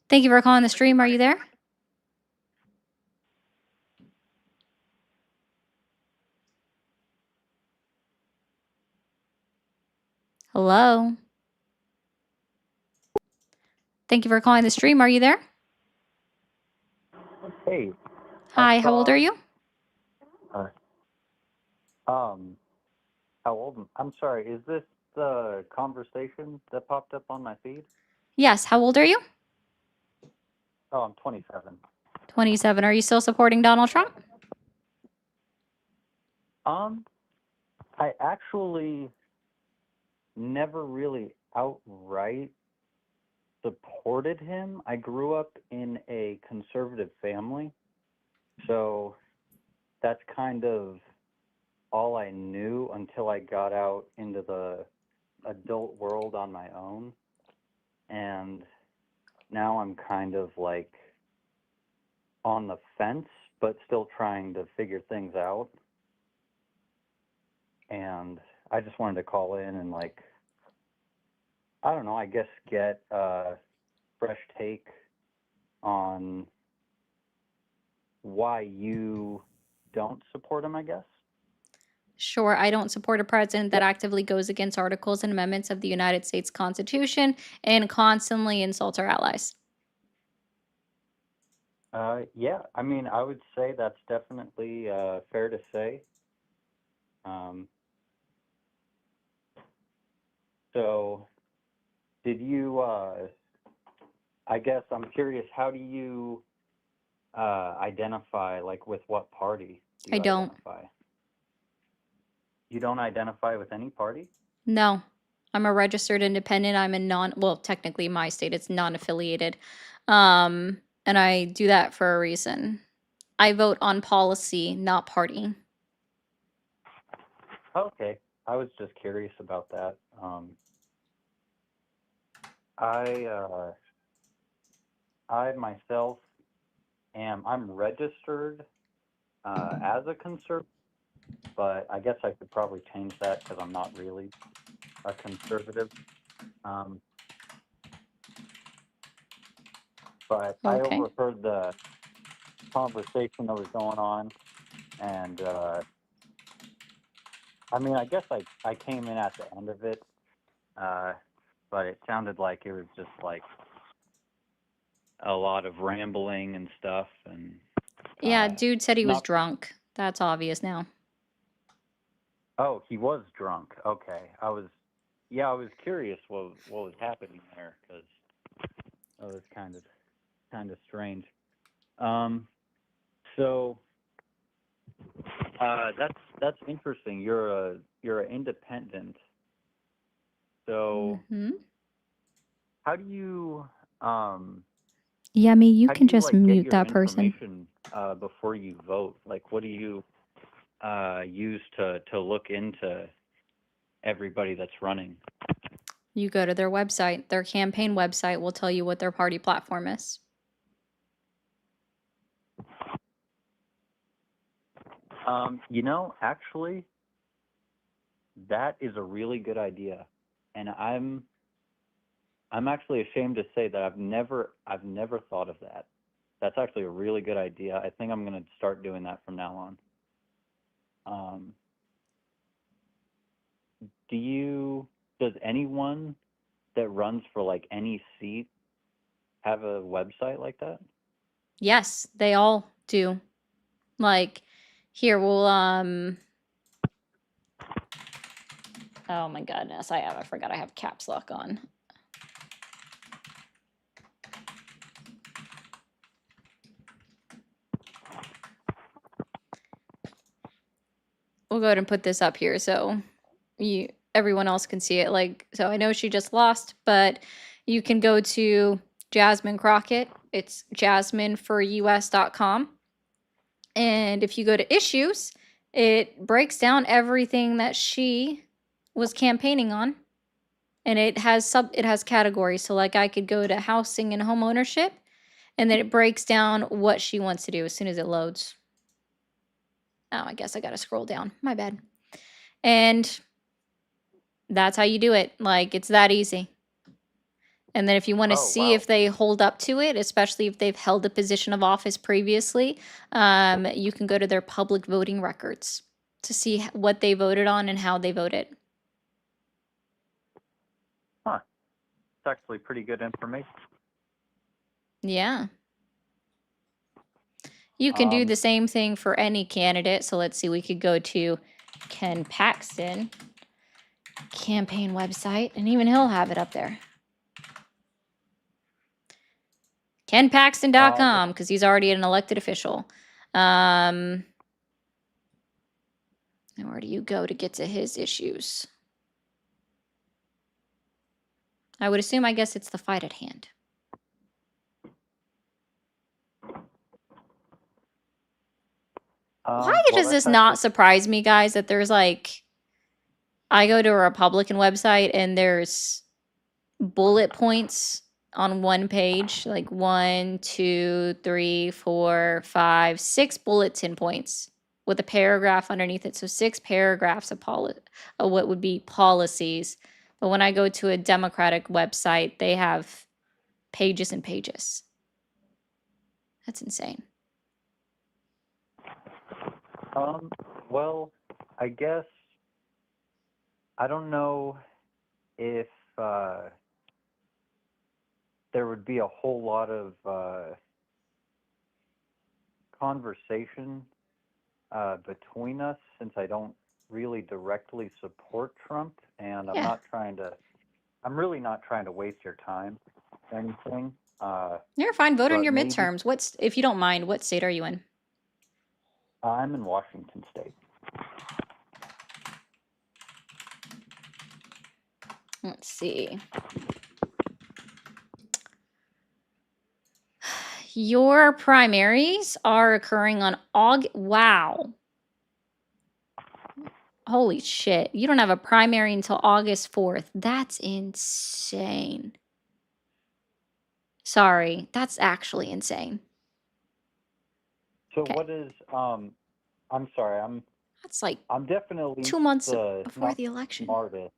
Thank you for calling the stream. Are you there? Hello? Thank you for calling the stream. Are you there? Hey. Hi, how old are you? How old? I'm sorry. Is this the conversation that popped up on my feed? Yes, how old are you? Oh, I'm 27. 27. Are you still supporting Donald Trump? I actually never really outright supported him. I grew up in a conservative family, so that's kind of all I knew until I got out into the adult world on my own. And now I'm kind of like on the fence, but still trying to figure things out. And I just wanted to call in and like, I don't know, I guess get a fresh take on why you don't support him, I guess. Sure, I don't support a president that actively goes against articles and amendments of the United States Constitution and constantly insults our allies. Yeah, I mean, I would say that's definitely fair to say. So, did you, I guess I'm curious, how do you identify, like, with what party do you I don't. identify? You don't identify with any party? No. I'm a registered independent. I'm a well, technically my state, it's non-affiliated. And I do that for a reason. I vote on policy, not party. Okay, I was just curious about that. I myself I'm registered as a conservative, but I guess I could probably change that because I'm not really a conservative. But I Okay. overheard conversation that was going on, and I mean, I guess I came in at the end of it, but it sounded like it was just like a lot of rambling and stuff, and Yeah, dude said he was not. drunk. That's obvious now. Oh, he was drunk. Okay, I was curious what was happening there because it was kind of strange. So that's interesting. You're an independent. So Mm-hmm. how do you Yummy, you how do can you just like get mute your that person. information before you vote? Like, what do you use to look into everybody that's running? You go to their website. Their campaign website will tell you what their party platform is. Actually, that is a really good idea, and I'm actually ashamed to say that I've never thought of that. That's actually a really good idea. I think I'm going to start doing that from now on. Does anyone that runs for like any seat have a website like that? Yes, they all do. Like, here, we'll, oh my goodness, I forgot I have caps lock on. We'll go ahead and put this up here so everyone else can see it. Like, so I know she just lost, but you can go to Jasmine Crockett. It's jasmineforus.com. And if you go to issues, it breaks down everything that she was campaigning on. And it has categories. So like I could go to housing and home ownership, and then it breaks down what she wants to do as soon as it loads. Oh, I guess I got to scroll down. My bad. And that's how you do it. Like, it's that easy. And then if you want to see if they hold up to it, especially if they've held a position of office previously, you can go to their public voting records to see what they voted on and how they voted. Huh. It's actually pretty good information. Yeah. You can do the same thing for any candidate. So let's see, we could go to Ken Paxton campaign website, and even he'll have it up there. KenPaxton.com, because he's already an elected official. And where do you go to get to his issues? I would assume, I guess it's the fight at hand. Why does this not surprise me, guys, that there's like, I go to a Republican website and there's bullet points on one page, like 1, 2, 3, 4, 5, 6 bulletin points with a paragraph underneath it. So 6 paragraphs of what would be policies. But when I go to a Democratic website, they have pages and pages. That's insane. Well, I guess I don't know if there would be a whole lot of conversation between us since I don't really directly support Trump, and I'm really not trying to waste your time or anything. You're fine. Vote on your maybe, midterms. If you don't mind, what state are you in? I'm in Washington State. Let's see. Your primaries are occurring on August. Wow. Holy shit. You don't have a primary until August 4th. That's insane. Sorry. That's actually insane. So what is I'm sorry, that's like I'm definitely 2 months before the election. Smartest.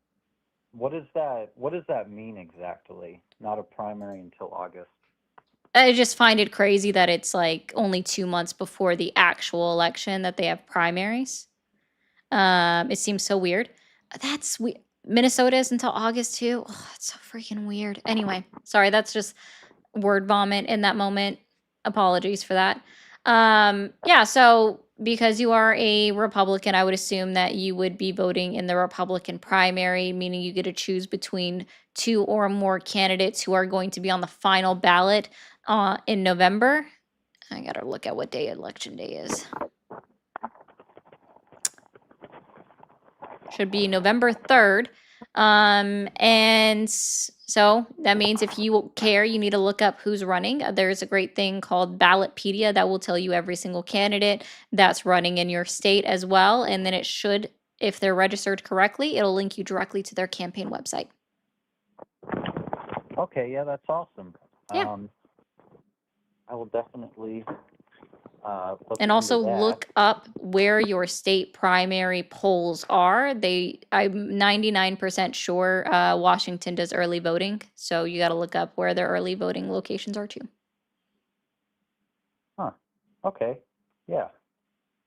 What does that mean exactly? Not a primary until August. I just find it crazy that it's like only 2 months before the actual election that they have primaries. It seems so weird. That's we Minnesota is until August too. Oh, it's so freaking weird. Anyway, sorry, that's just word vomit in that moment. Apologies for that. Yeah, so because you are a Republican, I would assume that you would be voting in the Republican primary, meaning you get to choose between 2 or more candidates who are going to be on the final ballot in November. I gotta look at what day election day is. Should be November 3rd. And so that means if you care, you need to look up who's running. There's a great thing called Ballotpedia that will tell you every single candidate that's running in your state as well. And then it should, if they're registered correctly, it'll link you directly to their campaign website. Okay, yeah, that's awesome. Yeah. I will definitely look And also into that. look up where your state primary polls are. I'm 99% sure Washington does early voting. So you got to look up where their early voting locations are too. Huh. Okay. Yeah.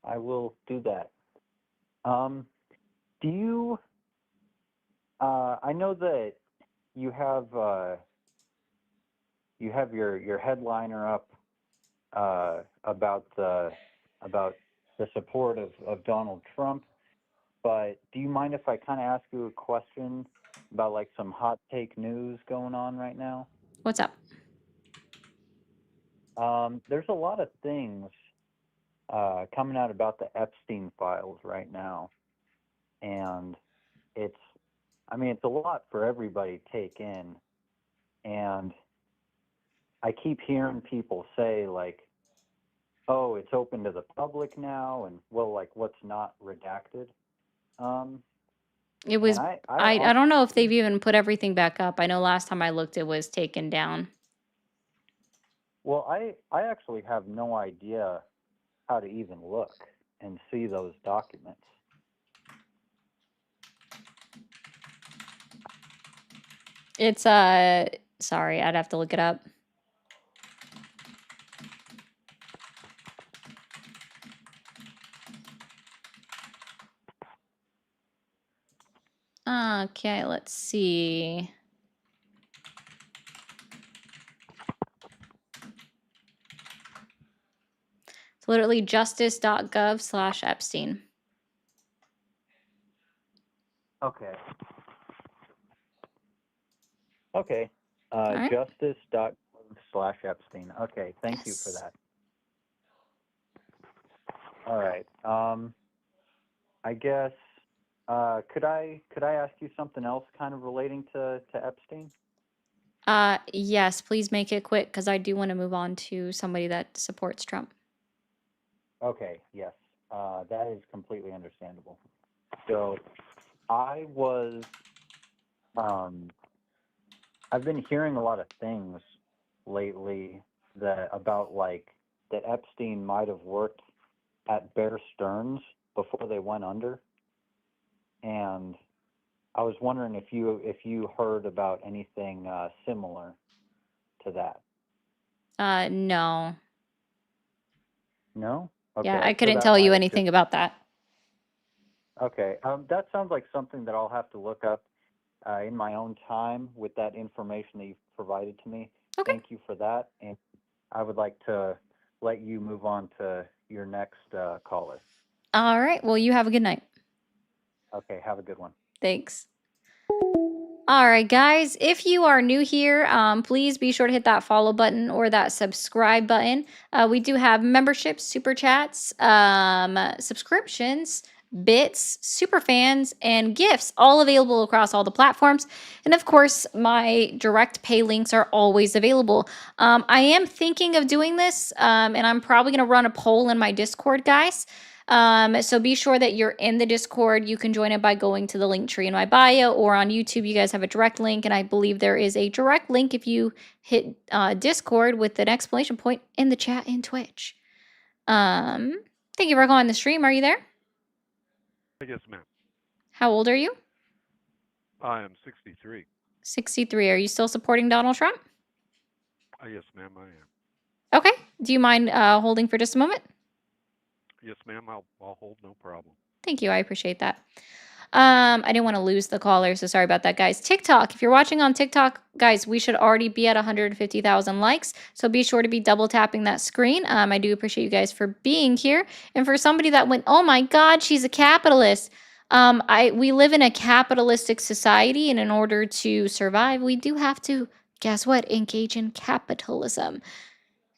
I will do that. Do you I know that you have your headliner up about the support of Donald Trump, but do you mind if I kind of ask you a question about like some hot take news going on right now? What's up? There's a lot of things coming out about the Epstein files right now, and it's a lot for everybody to take in, and I keep hearing people say like, oh, it's open to the public now, and well, like what's not redacted. It was, And I don't know if they've even put everything back up. I know last time I looked, it was taken down. Well, I actually have no idea how to even look and see those documents. It's, sorry, I'd have to look it up. Okay, let's see. It's literally justice.gov/Epstein. Okay. Okay. right. Justice.gov/Epstein. Okay, thank you for that. All right. I guess could I ask you something else kind of relating to Epstein? Yes, please make it quick because I do want to move on to somebody that supports Trump. Okay, yes. That is completely understandable. So I was I've been hearing a lot of things lately about like that Epstein might have worked at Bear Stearns before they went under, and I was wondering if you heard about anything similar to that. No. No? Okay. Yeah, I so couldn't that tell you might have anything just- about that. Okay. That sounds like something that I'll have to look up in my own time with that information that you've provided to me. Okay. Thank you for that. And I would like to let you move on to your next caller. All right. Well, you have a good night. Okay. Have a good one. Thanks. All right, guys, if you are new here, please be sure to hit that follow button or that subscribe button. We do have memberships, super chats, subscriptions, bits, super fans, and gifts all available across all the platforms. And of course, my direct pay links are always available. I am thinking of doing this, and I'm probably going to run a poll in my Discord, guys. So be sure that you're in the Discord. You can join it by going to the link tree in my bio, or on YouTube, you guys have a direct link. And I believe there is a direct link if you hit Discord with an exclamation point in the chat in Twitch. Thank you for calling the stream. Are you there? Yes, ma'am. How old are you? I am 63. 63. Are you still supporting Donald Trump? Yes, ma'am, I am. Okay. Do you mind holding for just a moment? Yes, ma'am. I'll hold, no problem. Thank you. I appreciate that. I didn't want to lose the caller, so sorry about that, guys. TikTok, if you're watching on TikTok, guys, we should already be at 150,000 likes, so be sure to be double tapping that screen. I do appreciate you guys for being here. And for somebody that went, oh my God, she's a capitalist. We live in a capitalistic society, and in order to survive, we do have to, guess what, engage in capitalism.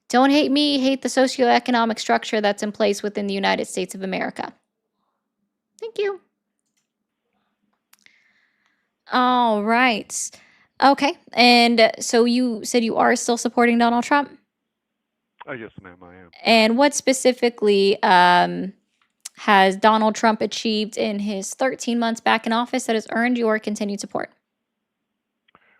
Don't hate me, hate the socioeconomic structure that's in place within the United States of America. Thank you. All right. Okay. And so you said you are still supporting Donald Trump? Yes, ma'am, I am. And what specifically has Donald Trump achieved in his 13 months back in office that has earned your continued support?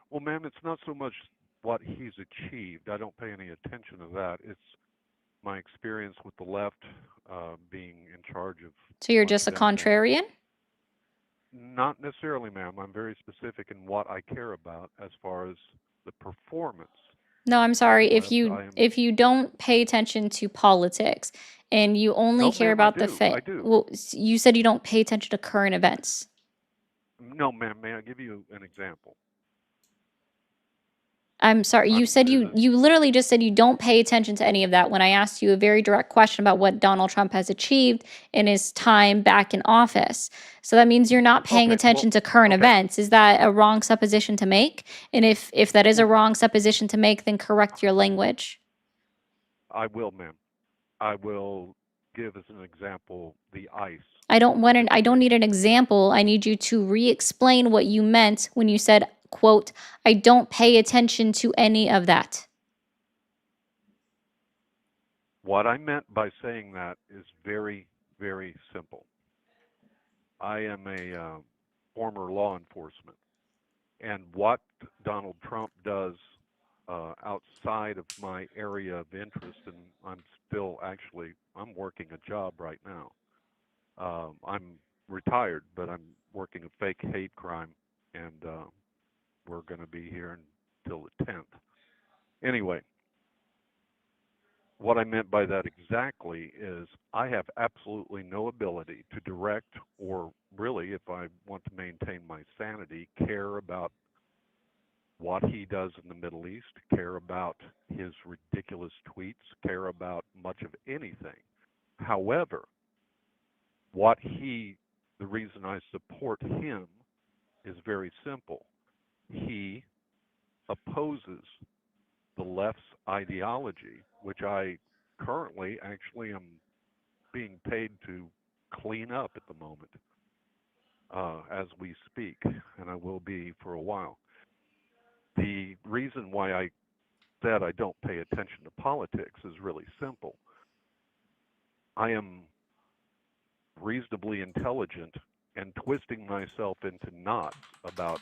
Well, ma'am, it's not so much what he's achieved. I don't pay any attention to that. It's my experience with the left being in charge of. So you're just a contrarian? Not necessarily, ma'am. I'm very specific in what I care about as far as the performance. No, I'm sorry. If you don't pay attention to politics and you only care about I do. Well, you said you don't pay attention to current events. No, ma'am. May I give you an example? I'm sorry. You said you literally just said you don't pay attention to any of that when I asked you a very direct question about what Donald Trump has achieved in his time back in office. So that means you're not paying attention to current events. Is that a wrong supposition to make? And if that is a wrong supposition to make, then correct your language. I will, ma'am. I will give as an example the ICE. I don't need an example. I need you to re-explain what you meant when you said, quote, I don't pay attention to any of that. What I meant by saying that is very, very simple. I am a former law enforcement, and what Donald Trump does outside of my area of interest, and I'm working a job right now. I'm retired, but I'm working a fake hate crime, and we're going to be here until the 10th. Anyway, what I meant by that exactly is I have absolutely no ability to direct or really, if I want to maintain my sanity, care about what he does in the Middle East, care about his ridiculous tweets, care about much of anything. However, the reason I support him is very simple. He opposes the left's ideology, which I currently actually am being paid to clean up at the moment as we speak, and I will be for a while. The reason why I said I don't pay attention to politics is really simple. I am reasonably intelligent and twisting myself into knots about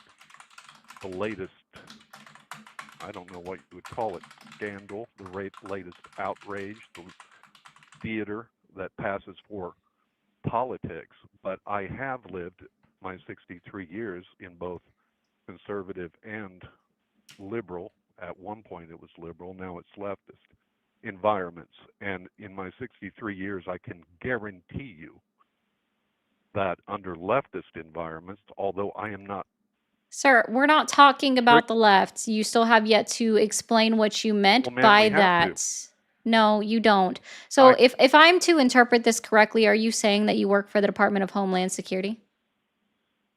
the latest, I don't know what you would call it, scandal, the latest outrage, the theater that passes for politics. But I have lived my 63 years in both conservative and liberal. At one point it was liberal, now it's leftist environments. And in my 63 years, I can guarantee you that under leftist environments, although I am not. Sir, we're not talking about the left. You still have yet to explain what you meant by that. No, you don't. So if I'm to interpret this correctly, are you saying that you work for the Department of Homeland Security?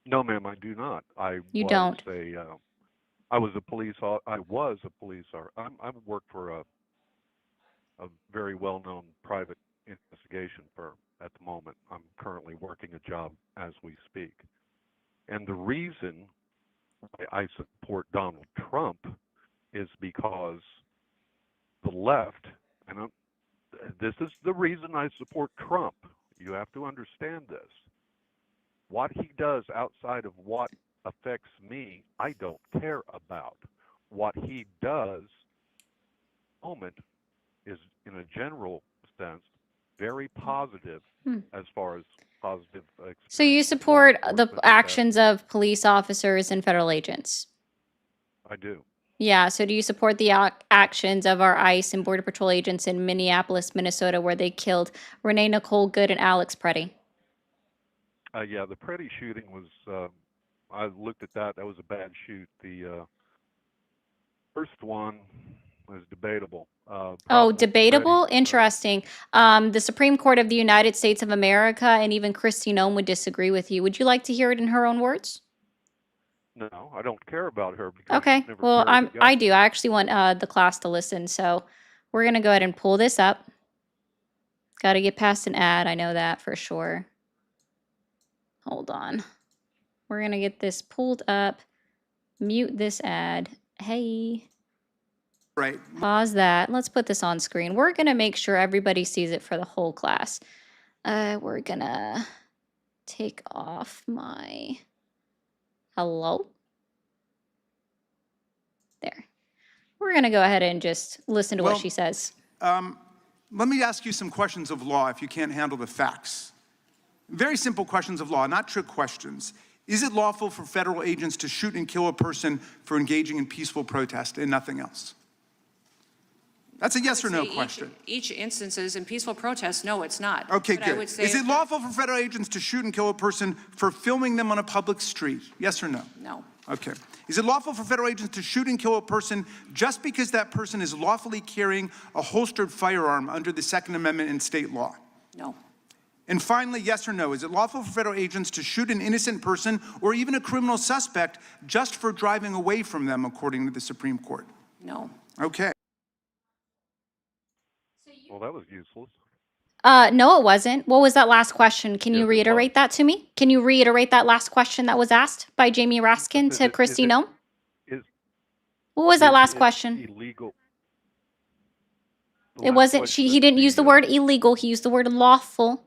No, ma'am, I do not. I was a police officer. I work for a very well-known private investigation firm at the moment. I'm currently working a job as we speak. And the reason I support Donald Trump is because the left, and this is the reason I support Trump. You have to understand this. What he does outside of what affects me, I don't care about. What he does at the moment is, in a general sense, very positive as far as positive experience. So you support the actions of police officers and federal agents? I do. Yeah, so do you support the actions of our ICE and Border Patrol agents in Minneapolis, Minnesota, where they killed Renee Nicole Good and Alex Preddy? Yeah, the Preddy shooting was, I looked at that. That was a bad shoot. The first one was debatable. Debatable? Preddy, Interesting. The Supreme Court of the United States of America and even Kristi Noem would disagree with you. Would you like to hear it in her own words? no, I don't care about her because Okay. she's never Well, carried a gun. I do. I actually want the class to listen. So we're gonna go ahead and pull this up. Got to get past an ad. I know that for sure. Hold on. We're gonna get this pulled up. Mute this ad. Hey. Right. Pause that. Let's put this on screen. We're gonna make sure everybody sees it for the whole class. We're gonna take off my hello. There. We're gonna go ahead and just listen to what she says. Let me ask you some questions of law if you can't handle the facts. Very simple questions of law, not trick questions. Is it lawful for federal agents to shoot and kill a person for engaging in peaceful protest and nothing else? That's a yes or no question. Each instances in peaceful protest, no, it's not. Okay, But good. I would say Is it lawful for federal agents to shoot and kill a person for filming them on a public street? Yes or no? No. Okay. Is it lawful for federal agents to shoot and kill a person just because that person is lawfully carrying a holstered firearm under the Second Amendment in state law? No. And finally, yes or no, is it lawful for federal agents to shoot an innocent person or even a criminal suspect just for driving away from them, according to the Supreme Court? No. Okay. Well, that was useless. No, it wasn't. What was that last question? Can you reiterate that to me? Can you reiterate that last question that was asked by Jamie Raskin to Kristi Noem? What was that last question? Illegal. It wasn't, he didn't use the word illegal. He used the word lawful.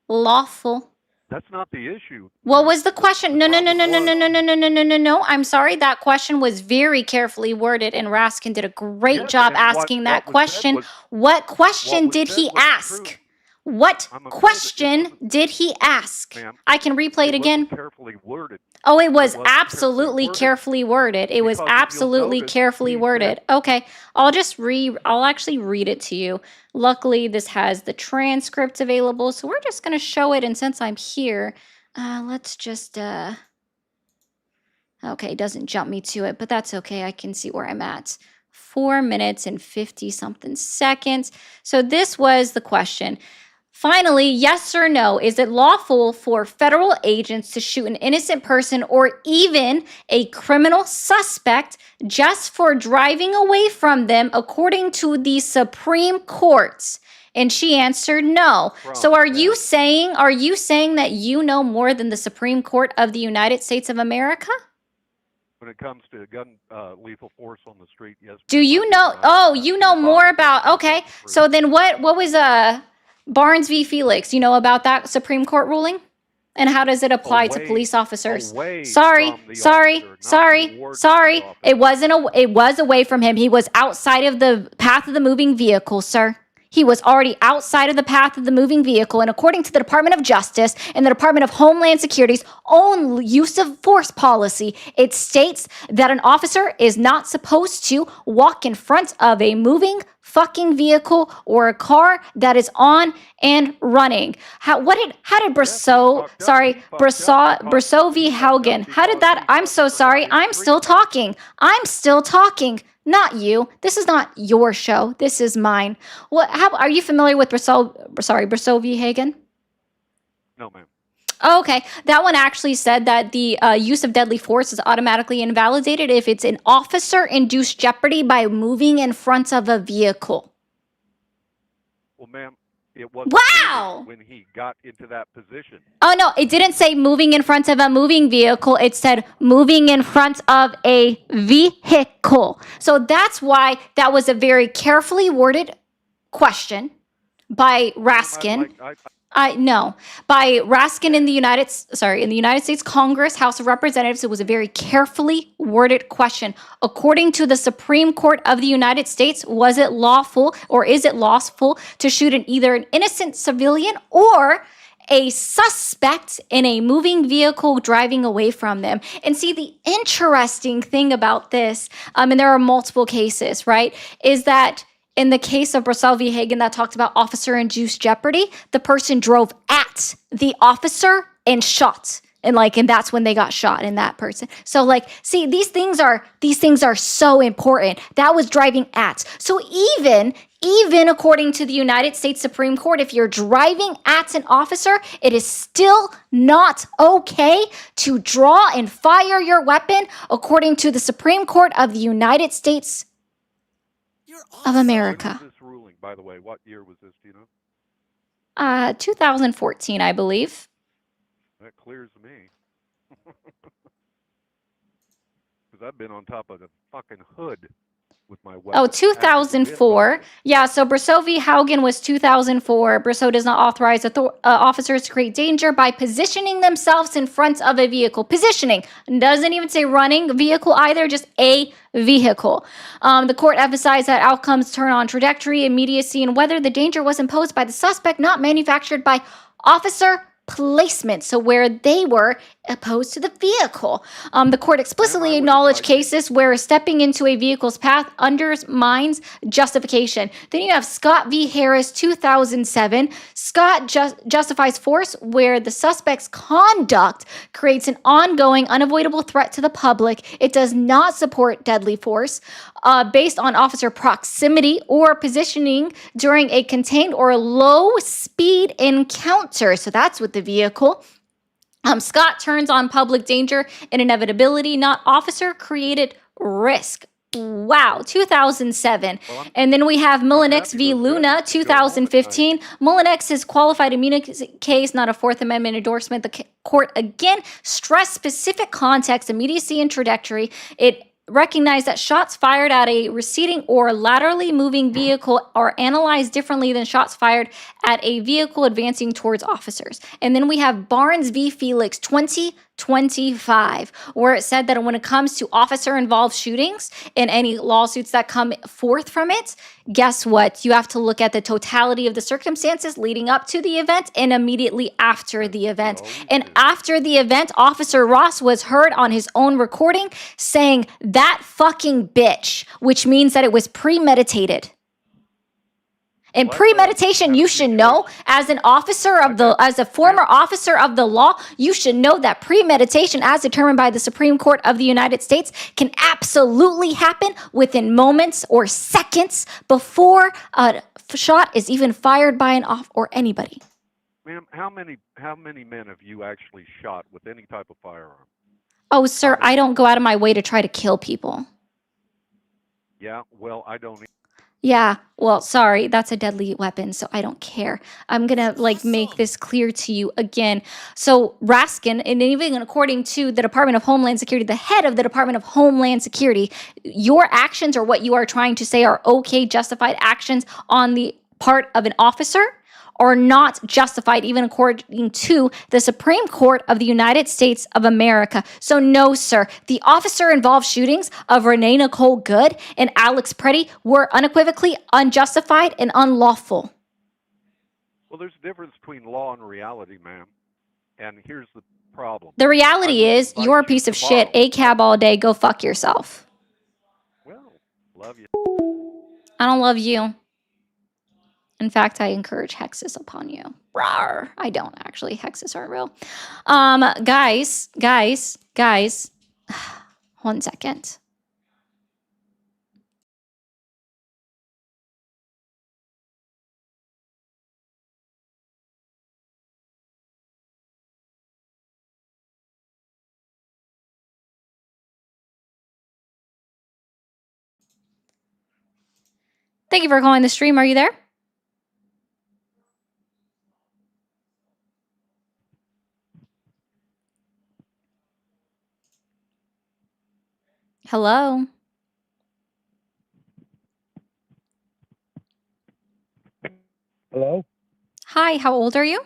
Lawful. That's not the issue. What was the question? No. I'm sorry. That question was very carefully worded, and Raskin did a great job asking that question. What question did he ask? What question did he ask? I can replay it again. Carefully worded. Oh, it was absolutely carefully worded. It was absolutely carefully worded. Okay, I'll actually read it to you. Luckily, this has the transcript available, so we're just going to show it. And since I'm here, let's just, okay, it doesn't jump me to it, but that's okay. I can see where I'm at. 4 minutes and 50 something seconds. So this was the question. Finally, yes or no, is it lawful for federal agents to shoot an innocent person or even a criminal suspect just for driving away from them, according to the Supreme Court? And she answered no. So are you saying that you know more than the Supreme Court of the United States of America? When it comes to gun lethal force on the street, yes. Do you know? Oh, you know more about. Okay, so then what was Barnes v. Felix? You know about that Supreme Court ruling? And how does it apply to police officers? Sorry. It was away from him. He was outside of the path of the moving vehicle, sir. He was already outside of the path of the moving vehicle, and according to the Department of Justice and the Department of Homeland Security's own use of force policy, it states that an officer is not supposed to walk in front of a moving fucking vehicle or a car that is on and running. How did Brasov v. Haugen, how did that, I'm so sorry, I'm still talking. Not you. This is not your show. This is mine. How are you familiar with Brasov v. Hagen? No, ma'am. Oh, okay. That one actually said that the use of deadly force is automatically invalidated if it's an officer-induced jeopardy by moving in front of a vehicle. Well, ma'am, it wasn't when he got into that position. Oh, no, it didn't say moving in front of a moving vehicle. It said moving in front of a vehicle. So that's why that was a very carefully worded question by Raskin. By Raskin in the United States Congress, House of Representatives. It was a very carefully worded question. According to the Supreme Court of the United States, was it lawful or is it lawful to shoot either an innocent civilian or a suspect in a moving vehicle driving away from them. And see, the interesting thing about this, and there are multiple cases, right, is that in the case of Brissell v. Hagen that talked about officer-induced jeopardy, the person drove at the officer and shot. And that's when they got shot in that person. So see, these things are so important. That was driving at. So even according to the United States Supreme Court, if you're driving at an officer, it is still not okay to draw and fire your weapon, according to the Supreme Court of the United States of America. When was this ruling, by the way? What year was this, do you know? 2014, I believe. That clears me. Because I've been on top of the fucking hood with my weapon. Oh, 2004. Yeah, so Brissell v. Haugen was 2004. Brissell does not authorize officers to create danger by positioning themselves in front of a vehicle. Positioning. Doesn't even say running vehicle either, just a vehicle. The court emphasized that outcomes turn on trajectory, immediacy, and whether the danger was imposed by the suspect, not manufactured by officer placement, so where they were opposed to the vehicle. The court explicitly acknowledged cases where stepping into a vehicle's path undermines justification. Then you have Scott v. Harris, 2007. Scott justifies force where the suspect's conduct creates an ongoing, unavoidable threat to the public. It does not support deadly force based on officer proximity or positioning during a contained or low-speed encounter. So that's with the vehicle. Scott turns on public danger and inevitability, not officer-created risk. Wow, 2007. And then we have Mullinex v. Luna, 2015. Mullinex is qualified immunity case, not a Fourth Amendment endorsement. The court again stressed specific context, immediacy, and trajectory. It recognized that shots fired at a receding or laterally moving vehicle are analyzed differently than shots fired at a vehicle advancing towards officers. And then we have Barnes v. Felix, 2025, where it said that when it comes to officer-involved shootings and any lawsuits that come forth from it, guess what? You have to look at the totality of the circumstances leading up to the event and immediately after the event. And after the event, Officer Ross was heard on his own recording saying, "That fucking bitch," which means that it was premeditated. And premeditation, you should know, as an officer of as a former officer of the law, you should know that premeditation, as determined by the Supreme Court of the United States, can absolutely happen within moments or seconds before a shot is even fired by an or anybody. Ma'am, how many men have you actually shot with any type of firearm? Oh, sir, I don't go out of my way to try to kill people. Yeah, well, I don't. Yeah, well, sorry, that's a deadly weapon, so I don't care. I'm gonna make this clear to you again. So Raskin, and even according to the Department of Homeland Security, the head of the Department of Homeland Security, your actions or what you are trying to say are okay, justified actions on the part of an officer are not justified, even according to the Supreme Court of the United States of America. So no, sir, the officer-involved shootings of Renee Nicole Good and Alex Preddy were unequivocally unjustified and unlawful. Well, there's a difference between law and reality, ma'am. And here's the problem. The reality is you're a piece of shit. ACAB all day. Go fuck yourself. Well, love you. I don't love you. In fact, I encourage hexes upon you. Rawr. I don't actually. Hexes aren't real. Guys. 1 second. Thank you for calling the stream. Are you there? Hello? Hello? Hi, how old are you?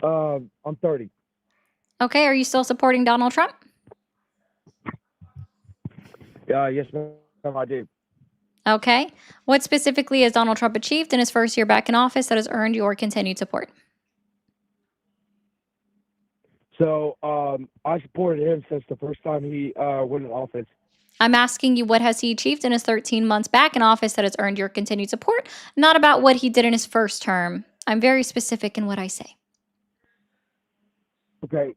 I'm 30. Okay, are you still supporting Donald Trump? Yes, ma'am, I do. Okay. What specifically has Donald Trump achieved in his first year back in office that has earned your continued support? So I supported him since the first time he went in office. I'm asking you, what has he achieved in his 13 months back in office that has earned your continued support, not about what he did in his first term. I'm very specific in what I say. Okay.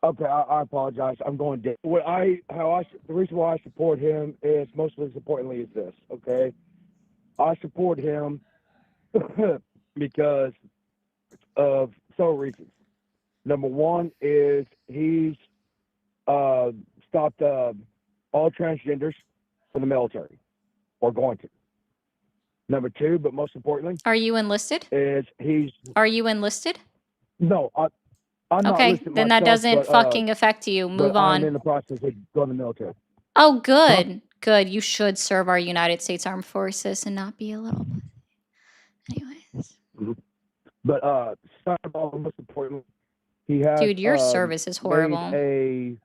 Okay, I apologize. I'm going deep. The reason why I support him is most importantly is this. Okay, I support him because of several reasons. Number one is he's stopped all transgenders from the military, or going to. Number two, but most importantly, are you enlisted? Are you enlisted? No, I'm not okay, listed then myself, that doesn't but, fucking affect you. Move but I'm on. in the process of going to the military. Oh, good. Good. You should serve our United States Armed Forces and not be a little. Anyways. But second of all, most importantly, he has Dude, your service is horrible. made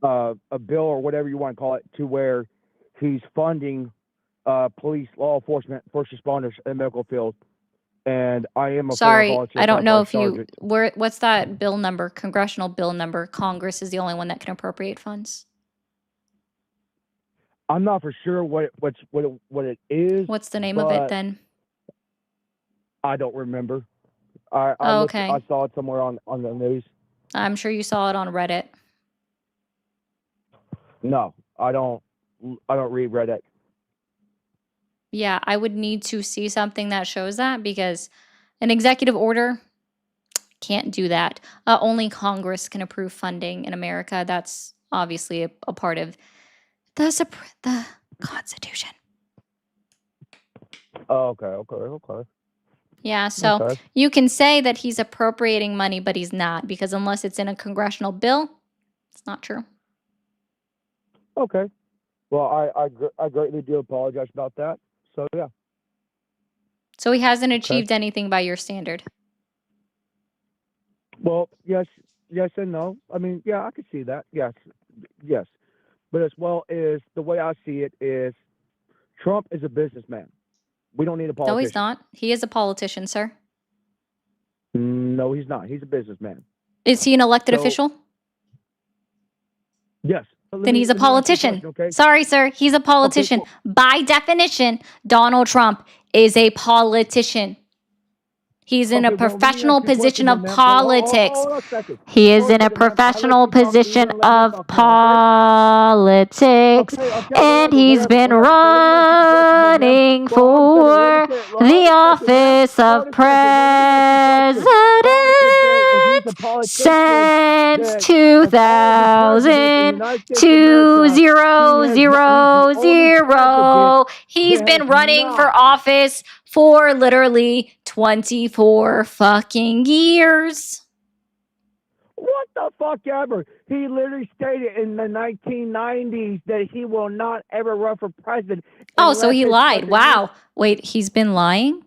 a bill or whatever you want to call it to where he's funding police, law enforcement, first responders, and medical field. And I am a Sorry, former volunteer I don't know firefighter if you sergeant. what's that bill number? Congressional bill number. Congress is the only one that can appropriate funds. I'm not for sure what it is. What's the name of it then? I don't remember. Okay. I saw it somewhere on the news. I'm sure you saw it on Reddit. No, I don't read Reddit. Yeah, I would need to see something that shows that because an executive order can't do that. Only Congress can approve funding in America. That's obviously a part of the Constitution. Oh, okay. Yeah, so Okay. you can say that he's appropriating money, but he's not, because unless it's in a congressional bill, it's not true. Okay. Well, I greatly do apologize about that. So yeah. So he hasn't achieved anything by your standard. Well, yes and no. I mean, yeah, I could see that. Yes. But as well as the way I see it is, Trump is a businessman. We don't need a politician. No, he's not. He is a politician, sir. No, he's not. He's a businessman. Is he an elected official? Yes. Then he's a politician. Okay? Sorry, sir. He's a politician. Okay, cool. By definition, Donald Trump is a politician. He's in a professional position of politics. He is in a professional position of politics. And he's been running for the office of president since 2000. He's been running for office for literally 24 fucking years. What the fuck ever? He literally stated in the 1990s that he will not ever run for president. Oh, so he lied. Wow. Wait, he's been lying?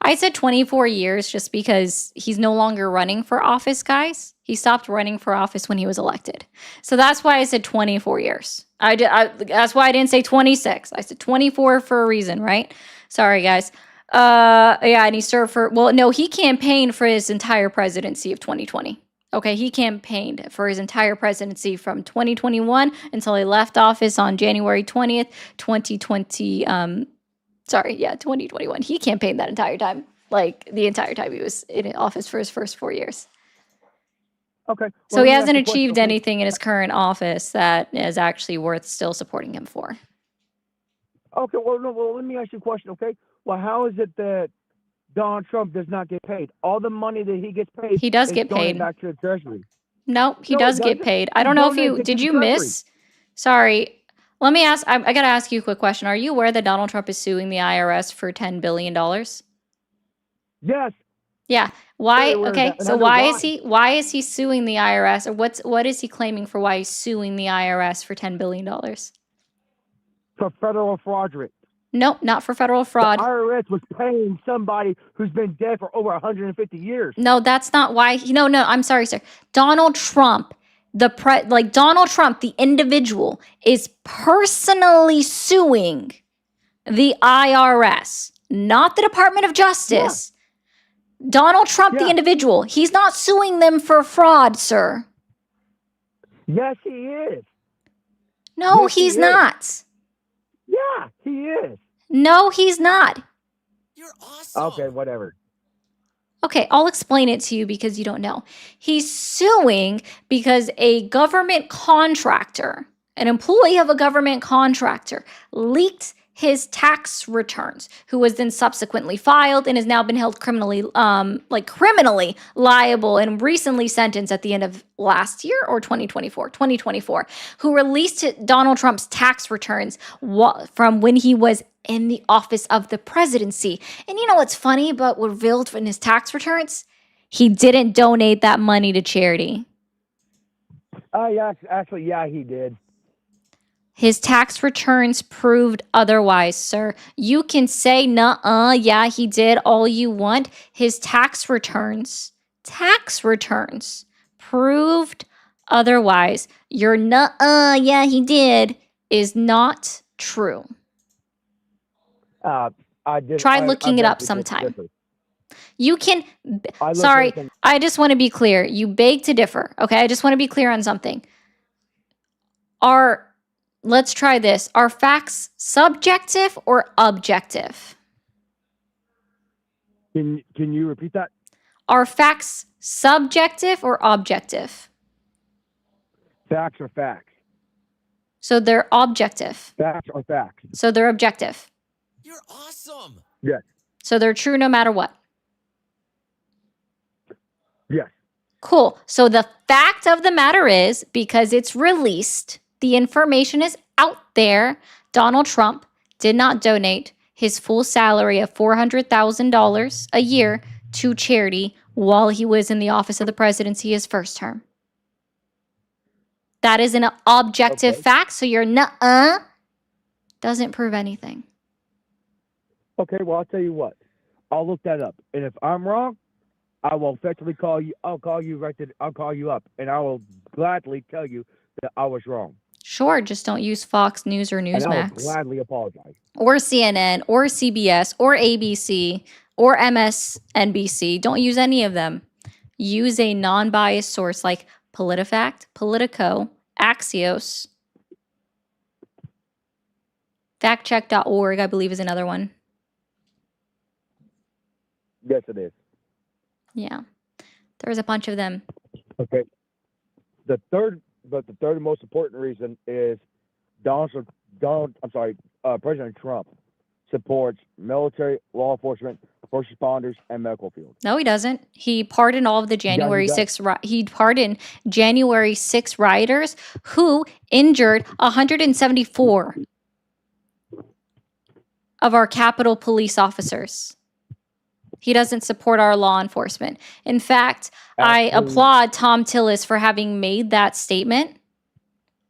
I said 24 years just because he's no longer running for office, guys. He stopped running for office when he was elected. So that's why I said 24 years. That's why I didn't say 26. I said 24 for a reason, right? Sorry, guys. Yeah, and he served for, well, no, he campaigned for his entire presidency of 2020. Okay, he campaigned for his entire presidency from 2021 until he left office on January 20th, 2020. 2021. He campaigned that entire time, like the entire time he was in office for his first 4 years. Okay. So he hasn't achieved anything in his current office that is actually worth still supporting him for. Okay, well, let me ask you a question, okay? Well, how is it that Donald Trump does not get paid? All the money that he gets paid, he does get paid back to the Treasury. No, he does get paid. I don't know if did you miss? Sorry. Let me ask, I got to ask you a quick question. Are you aware that Donald Trump is suing the IRS for $10 billion? Yes. Yeah. Why? Okay. So why is he suing the IRS, or what is he claiming for why he's suing the IRS for $10 billion? For federal fraudulent. Nope, not for federal fraud. The IRS was paying somebody who's been dead for over 150 years. No, that's not why. No, I'm sorry, sir. Donald Trump like Donald Trump, the individual, is personally suing the IRS, not the Department of Justice. Yeah. Donald Trump, the individual, he's not suing them for fraud, sir. Yes, he is. No, yes, he's not. Yeah, he is. No, he's not. You're awesome. Okay, whatever. Okay, I'll explain it to you because you don't know. He's suing because a government contractor, an employee of a government contractor, leaked his tax returns, who was then subsequently filed and has now been held criminally liable and recently sentenced at the end of last year or 2024, who released Donald Trump's tax returns from when he was in the office of the presidency. And you know what's funny about what revealed in his tax returns? He didn't donate that money to charity. Yeah, actually, yeah, he did. His tax returns proved otherwise, sir. You can say, nuh-uh, yeah, he did all you want. His tax returns proved otherwise. Your nuh-uh, yeah, he did is not true. Try looking it up sometime. You can, sorry, I just want to be clear. You beg to differ, okay? I just want to be clear on something. Let's try this. Are facts subjective or objective? Can you repeat that? Are facts subjective or objective? Facts are facts. So they're objective. Facts are facts. So they're objective. You're awesome. Yes. So they're true no matter what. Yes. Cool. So the fact of the matter is, because it's released, the information is out there, Donald Trump did not donate his full salary of $400,000 a year to charity while he was in the office of the presidency his first term. That is an objective fact, so your nuh-uh doesn't prove anything. Okay, well, I'll tell you what. I'll look that up. And if I'm wrong, I will effectively call you. I'll call you up, and I will gladly tell you that I was wrong. Sure, just don't use Fox News or Newsmax. And I will gladly apologize. Or CNN, or CBS, or ABC, or MSNBC. Don't use any of them. Use a non-biased source like PolitiFact, Politico, Axios. Factcheck.org, I believe, is another one. Yes, it is. Yeah. There's a bunch of them. Okay. The third most important reason is President Trump supports military, law enforcement, first responders, and medical field. No, he doesn't. He pardoned all of the January 6th. He pardoned January 6 rioters who injured 174 of our Capitol police officers. He doesn't support our law enforcement. In fact, I applaud Tom Tillis for having made that statement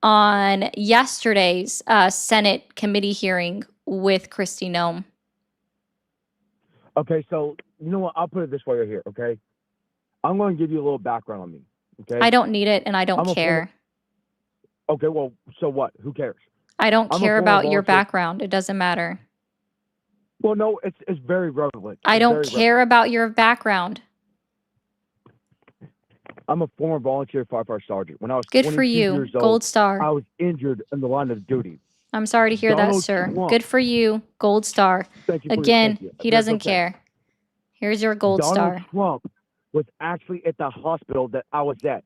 on yesterday's Senate committee hearing with Kristi Noem. Okay, so you know what? I'll put it this way right here, okay? I'm going to give you a little background on me, okay? I don't need it, and I don't care. Okay, well, so what? Who cares? I don't care about your background. It doesn't matter. Well, no, it's very relevant. I don't care about your background. I'm a former volunteer firefighter sergeant. When I was good for you, years old, Gold Star. I was injured in the line of duty. I'm sorry to hear that, sir. Trump. Good for you, Gold Star. Thank you. Again, he doesn't care. Here's your Gold Star. Donald Trump was actually at the hospital that I was at.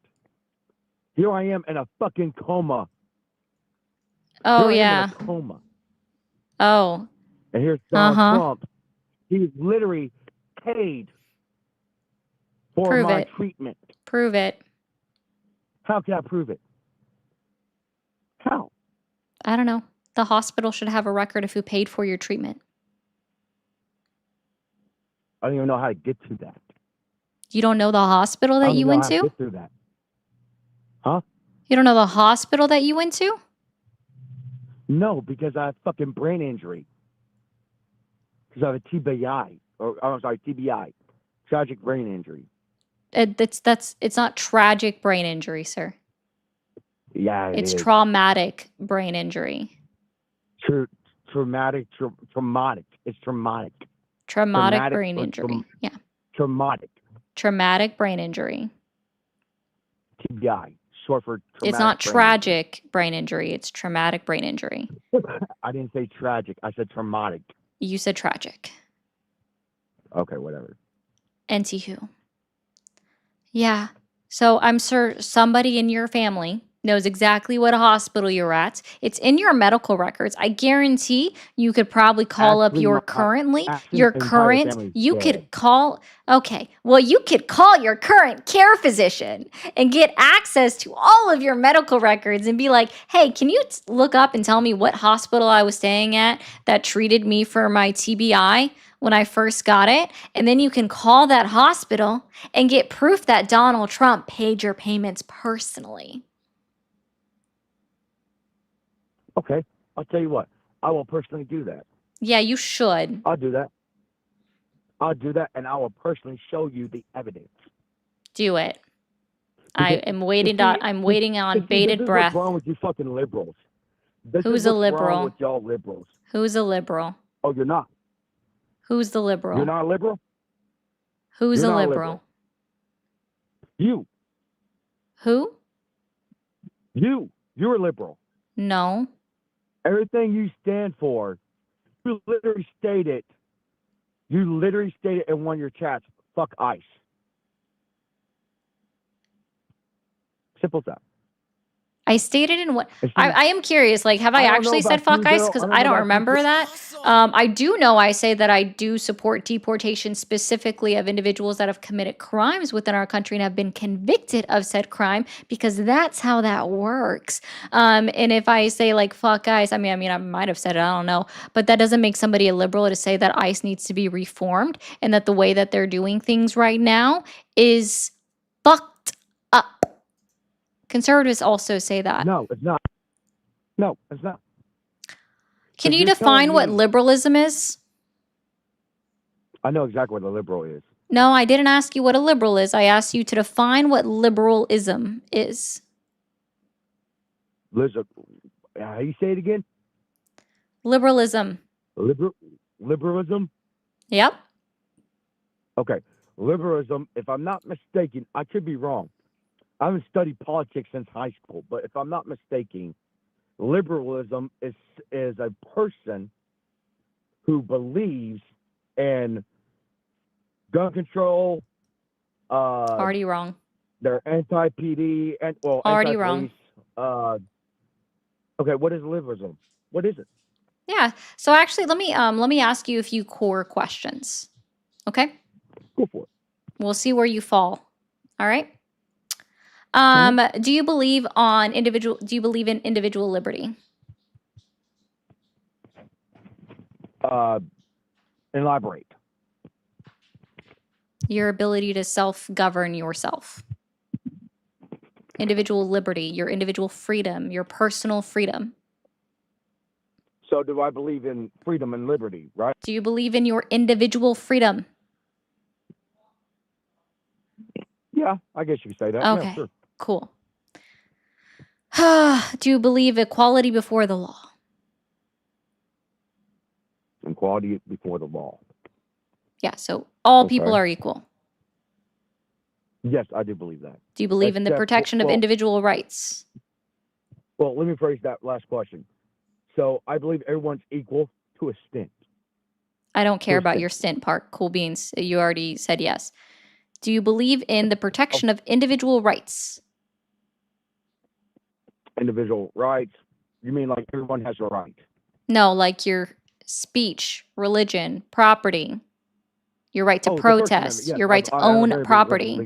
Here I am in a fucking coma. Oh, yeah. In a coma. Oh. And here's Donald Trump. He literally paid for my treatment. Prove it. How can I prove it? How? I don't know. The hospital should have a record of who paid for your treatment. I don't even know how to get to that. You don't know the hospital that you went to? I don't know how to get through that. Huh? You don't know the hospital that you went to? No, because I have fucking brain injury. Because I have a TBI, tragic brain injury. It's not tragic brain injury, sir. Yeah, it It's is. traumatic brain injury. Traumatic. It's traumatic. Traumatic brain injury. Yeah. Traumatic. Traumatic brain injury. TBI. Short for traumatic. It's not tragic brain injury. It's traumatic brain injury. I didn't say tragic. I said traumatic. You said tragic. Okay, whatever. Anywho. Yeah. So I'm sure somebody in your family knows exactly what a hospital you're at. It's in your medical records. I guarantee you could probably call up your current, you could call, okay, well, you could call your current care physician and get access to all of your medical records and be like, hey, can you look up and tell me what hospital I was staying at that treated me for my TBI when I first got it? And then you can call that hospital and get proof that Donald Trump paid your payments personally. Okay, I'll tell you what. I will personally do that. Yeah, you should. I'll do that. And I will personally show you the evidence. Do it. I am waiting on. I'm waiting on bated breath. What's wrong with you fucking liberals? Who's a liberal? Wrong with y'all liberals? Who's a liberal? Oh, you're not. Who's the liberal? You're not a liberal. Who's a liberal? You. Who? You. You're a liberal. No. Everything you stand for, you literally state it. You literally state it in one of your chats. Fuck ICE. Simple as that. I stated in what I am curious. Like, have I actually said fuck ICE? Because I don't remember that. I do know I say that I do support deportation specifically of individuals that have committed crimes within our country and have been convicted of said crime, because that's how that works. And if I say like fuck ICE, I mean, I might have said it. I don't know, but that doesn't make somebody a liberal to say that ICE needs to be reformed and that the way that they're doing things right now is fucked up. Conservatives also say that. No, it's not. No, it's not. Can you define what liberalism is? I know exactly what a liberal is. No, I didn't ask you what a liberal is. I asked you to define what liberalism is. How you say it again? Liberalism. Liberalism? Yep. Okay. Liberalism, if I'm not mistaken, I could be wrong. I haven't studied politics since high school, but if I'm not mistaken, liberalism is a person who believes in gun control. Already wrong. They're anti-PD and already wrong. Okay, what is liberalism? What is it? Yeah. So actually, let me ask you a few core questions. Okay. Go for it. We'll see where you fall. All right. Do you believe in individual liberty? Elaborate. Your ability to self-govern yourself. Individual liberty, your individual freedom, your personal freedom. So do I believe in freedom and liberty, right? Do you believe in your individual freedom? Yeah, I guess you could say that. Okay, yeah, sure. Cool. Do you believe equality before the law? Equality before the law. Yeah, so all people are equal. Yes, I do believe that. Do you believe in the protection of individual rights? Well, let me phrase that last question. So I believe everyone's equal to a stint. I don't care about your stint part. Cool beans. You already said yes. Do you believe in the protection of individual rights? Individual rights? You mean like everyone has a right? No, like your speech, religion, property, your right to protest, yes, your right to own property.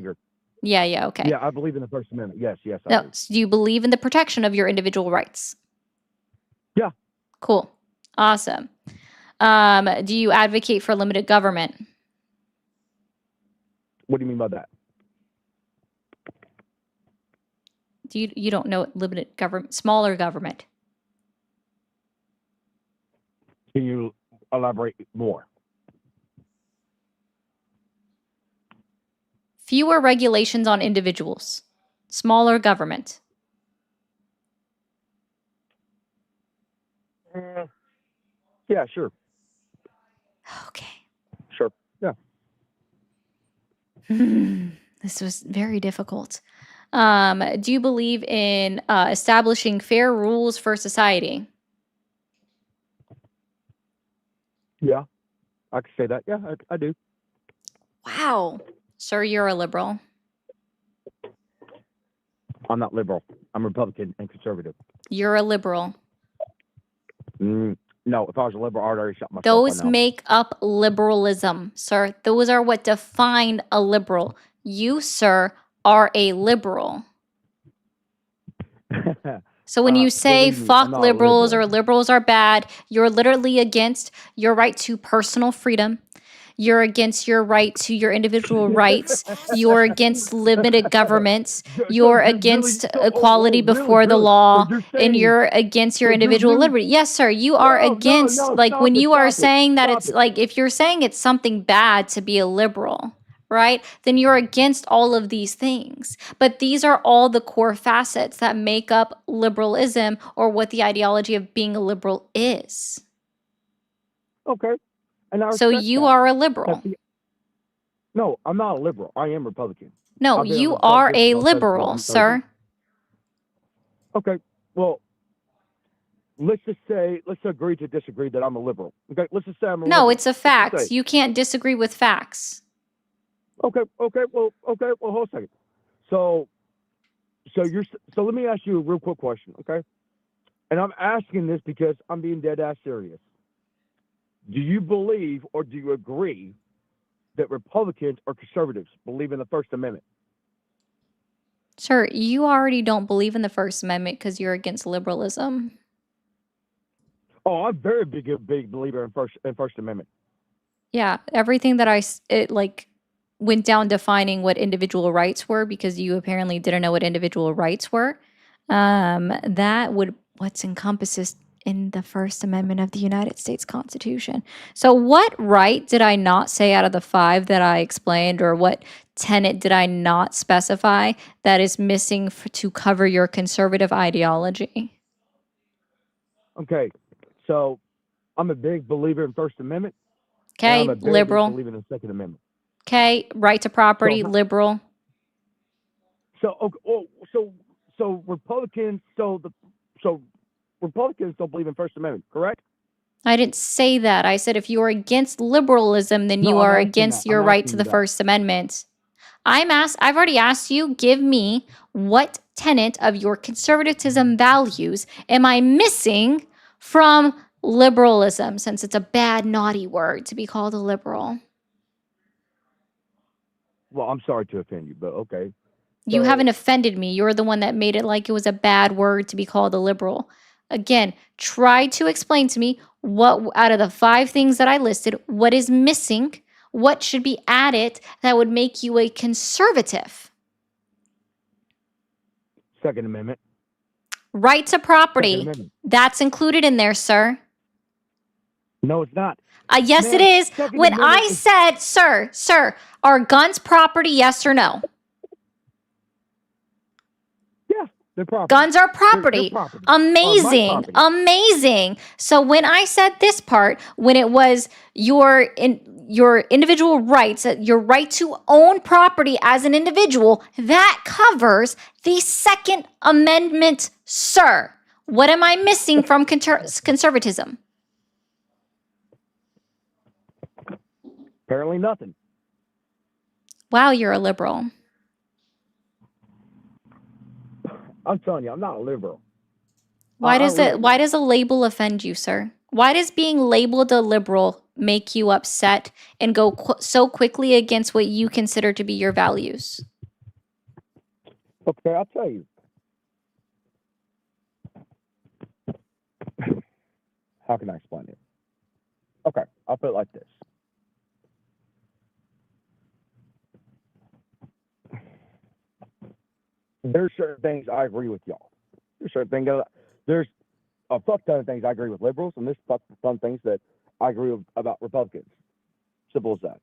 Yeah, okay. Yeah, I believe in the First Amendment. Yes, I no, do. So do you believe in the protection of your individual rights? Yeah. Cool. Awesome. Do you advocate for limited government? What do you mean by that? You don't know what limited government, smaller government? Can you elaborate more? Fewer regulations on individuals, smaller government. Yeah, sure. Okay. Sure. Yeah. This was very difficult. Do you believe in establishing fair rules for society? Yeah. I could say that. Yeah, I do. Wow. Sir, you're a liberal. I'm not liberal. I'm Republican and conservative. You're a liberal. No, if I was a liberal, I'd already shut myself Those by now. make up liberalism, sir. Those are what define a liberal. You, sir, are a liberal. So when you say Believe me, I'm fuck not a liberals liberal. or liberals are bad, you're literally against your right to personal freedom. You're against your right to your individual rights. You're against limited governments. You're against equality before the law. And you're against your individual liberty. Yes, sir. You are against, like, when you are saying that it's like, if you're saying it's something bad to be a liberal, right? Then you're against all of these things. But these are all the core facets that make up liberalism, or what the ideology of being a liberal is. Okay. And I So respect you that. are a liberal. No, I'm not a liberal. I am Republican. No, I've been you Republican are a since I was 17. liberal, I'm 30. sir. Okay. Well, let's agree to disagree that I'm a liberal. Okay. Let's just say I'm a liberal. No, it's a Let's just fact. say. You can't disagree with facts. Okay. Well, hold a second. So let me ask you a real quick question, okay? And I'm asking this because I'm being dead ass serious. Do you believe or do you agree that Republicans or conservatives believe in the First Amendment? Sir, you already don't believe in the First Amendment because you're against liberalism. Oh, I'm very big believer in First Amendment. Yeah, everything that went down defining what individual rights were, because you apparently didn't know what individual rights were. What's encompasses in the First Amendment of the United States Constitution. So what right did I not say out of the 5 that I explained, or what tenet did I not specify that is missing to cover your conservative ideology? Okay, so I'm a big believer in First Amendment. And I'm Okay, a very big liberal. believer in the Second Amendment. Okay, right to property, liberal. So Republicans, Republicans don't believe in First Amendment, correct? I didn't say that. I said if you are against liberalism, then you I'm are asking against that. your I'm right asking to you the that. First Amendment. I've already asked you, give me what tenet of your conservatism values am I missing from liberalism, since it's a bad, naughty word to be called a liberal. Well, I'm sorry to offend you, but okay. You haven't offended me. You're the one that made it like it was a bad word to be called a liberal. Again, try to explain to me what out of the 5 things that I listed, what is missing, what should be added that would make you a conservative. Second Amendment. Right to property. That's included in there, sir. No, it's not. Yes, it is. When I said, sir, are guns property, yes or no? Yeah, they're property. Guns are property. They're property. Amazing. Property. Amazing. So when I said this part, when it was your individual rights, your right to own property as an individual, that covers the Second Amendment, sir. What am I missing from conservatism? Apparently nothing. Wow, you're a liberal. I'm telling you, I'm not a liberal. Why does a label offend you, sir? Why does being labeled a liberal make you upset and go so quickly against what you consider to be your values? Okay, I'll tell you. How can I explain it? Okay, I'll put it like this. There's certain things I agree with y'all. There's a fuck ton of things I agree with liberals, and there's fuck ton of things that I agree with about Republicans. Simple as that.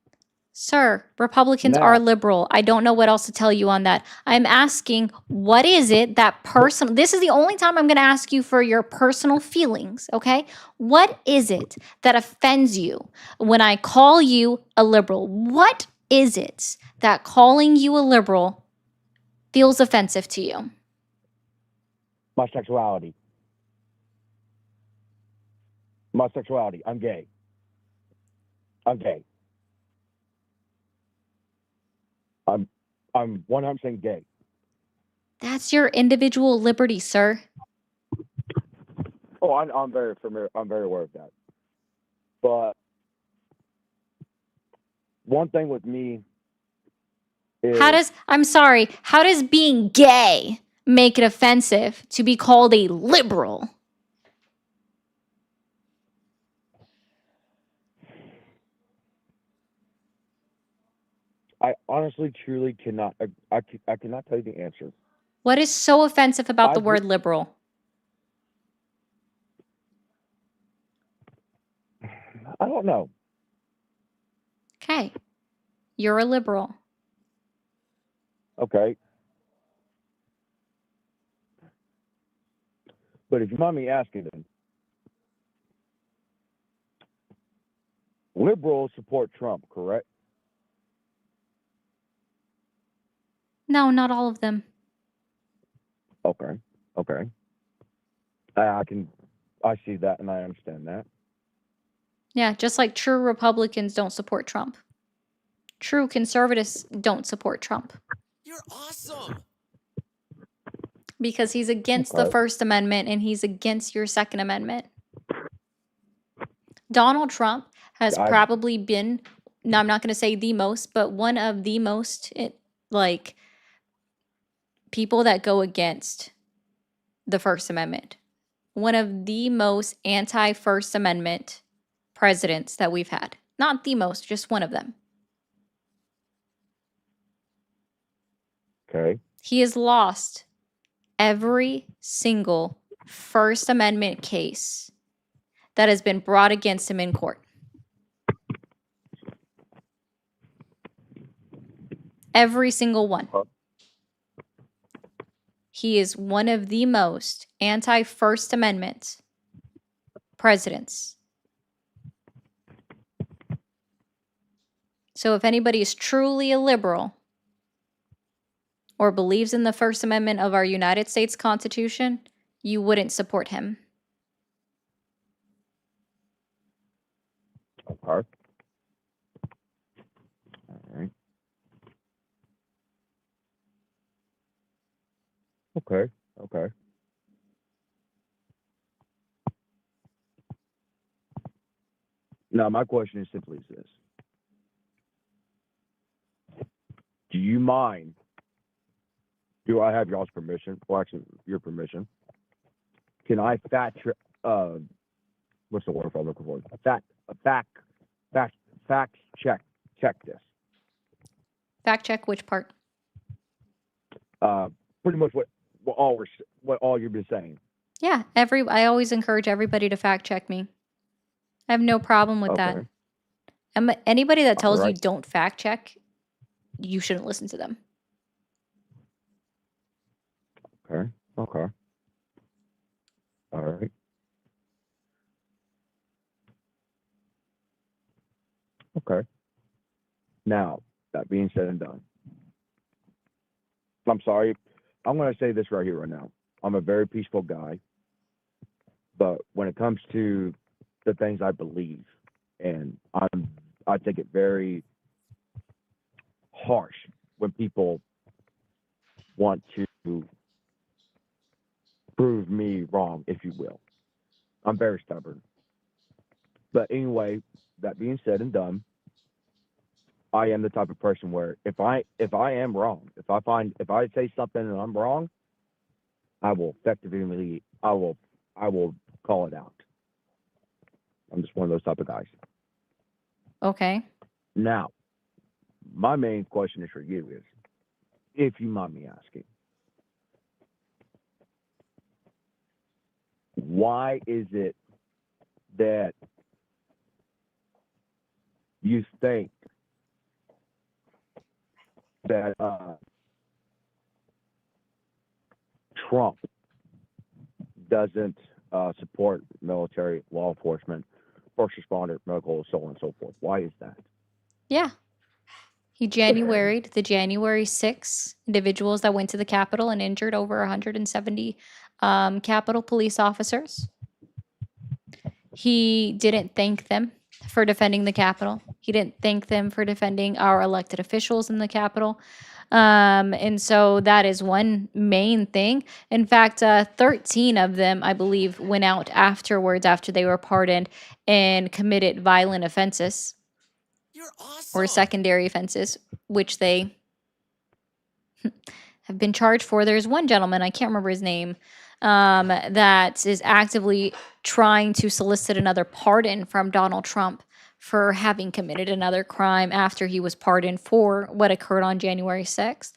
Sir, Republicans are Now, liberal. I don't know what else to tell you on that. I'm asking, what is it that person, this is the only time I'm going to ask you for your personal feelings, okay? What is it that offends you when I call you a liberal? What is it that calling you a liberal feels offensive to you? my sexuality. My sexuality. I'm gay. I'm gay. I'm 100% gay. That's your individual liberty, sir. Oh, I'm very familiar. I'm very aware of that. But one thing with me is I'm sorry, how does being gay make it offensive to be called a liberal? I honestly, truly cannot. I cannot tell you the answer. What is so offensive about the I word liberal? don't know. Okay, you're a liberal. Okay. But if you mind me asking, then liberals support Trump, correct? No, not all of them. Okay. Okay. I see that and I understand that. Yeah, just like true Republicans don't support Trump. True conservatives don't support Trump. You're awesome. Because he's against the Okay. First Amendment and he's against your Second Amendment. Donald Trump has probably been, no, I'm not going to say the most, but one of the most, like, people that go against the First Amendment. One of the most anti-First Amendment presidents that we've had. Not the most, just one of them. Okay. He has lost every single First Amendment case that has been brought against him in court. Every single one. He is one of the most anti-First Amendment presidents. So if anybody is truly a liberal or believes in the First Amendment of our United States Constitution, you wouldn't support him. Okay. All right. Okay. Okay. Now, my question is simply this. Do you mind? Do I have y'all's permission? Well, actually, your permission. Can I what's the word I'm looking for? Fact check this. Fact check which part? Pretty much what all you've been saying. Yeah, I always encourage everybody to fact check me. I have no problem with that. Anybody that tells you don't fact check, you shouldn't listen to them. Okay. Okay. All right. Okay. Now, that being said and done, I'm sorry. I'm going to say this right here, right now. I'm a very peaceful guy, but when it comes to the things I believe, and I take it very harsh when people want to prove me wrong, if you will. I'm very stubborn. But anyway, that being said and done, I am the type of person where if I am wrong, if I say something and I'm wrong, I will effectively I will call it out. I'm just one of those type of guys. Okay. Now, my main question is for you is, if you mind me asking, why is it that you think that Trump doesn't support military, law enforcement, first responder, medical, so on and so forth. Why is that? Yeah. He Januaried the January 6 individuals that went to the Capitol and injured over 170 Capitol police officers. He didn't thank them for defending the Capitol. He didn't thank them for defending our elected officials in the Capitol. And so that is one main thing. In fact, 13 of them, I believe, went out afterwards after they were pardoned and committed violent offenses. Or secondary offenses, which they have been charged for. There's one gentleman, I can't remember his name, that is actively trying to solicit another pardon from Donald Trump for having committed another crime after he was pardoned for what occurred on January 6th,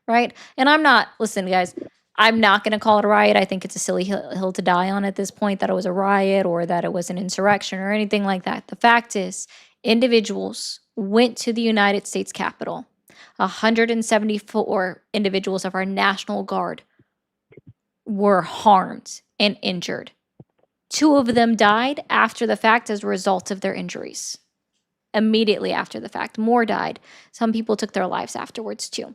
right? And listen, guys, I'm not going to call it a riot. I think it's a silly hill to die on at this point that it was a riot or that it was an insurrection or anything like that. The fact is, individuals went to the United States Capitol. 174 individuals of our National Guard were harmed and injured. 2 of them died after the fact as a result of their injuries. Immediately after the fact, more died. Some people took their lives afterwards too.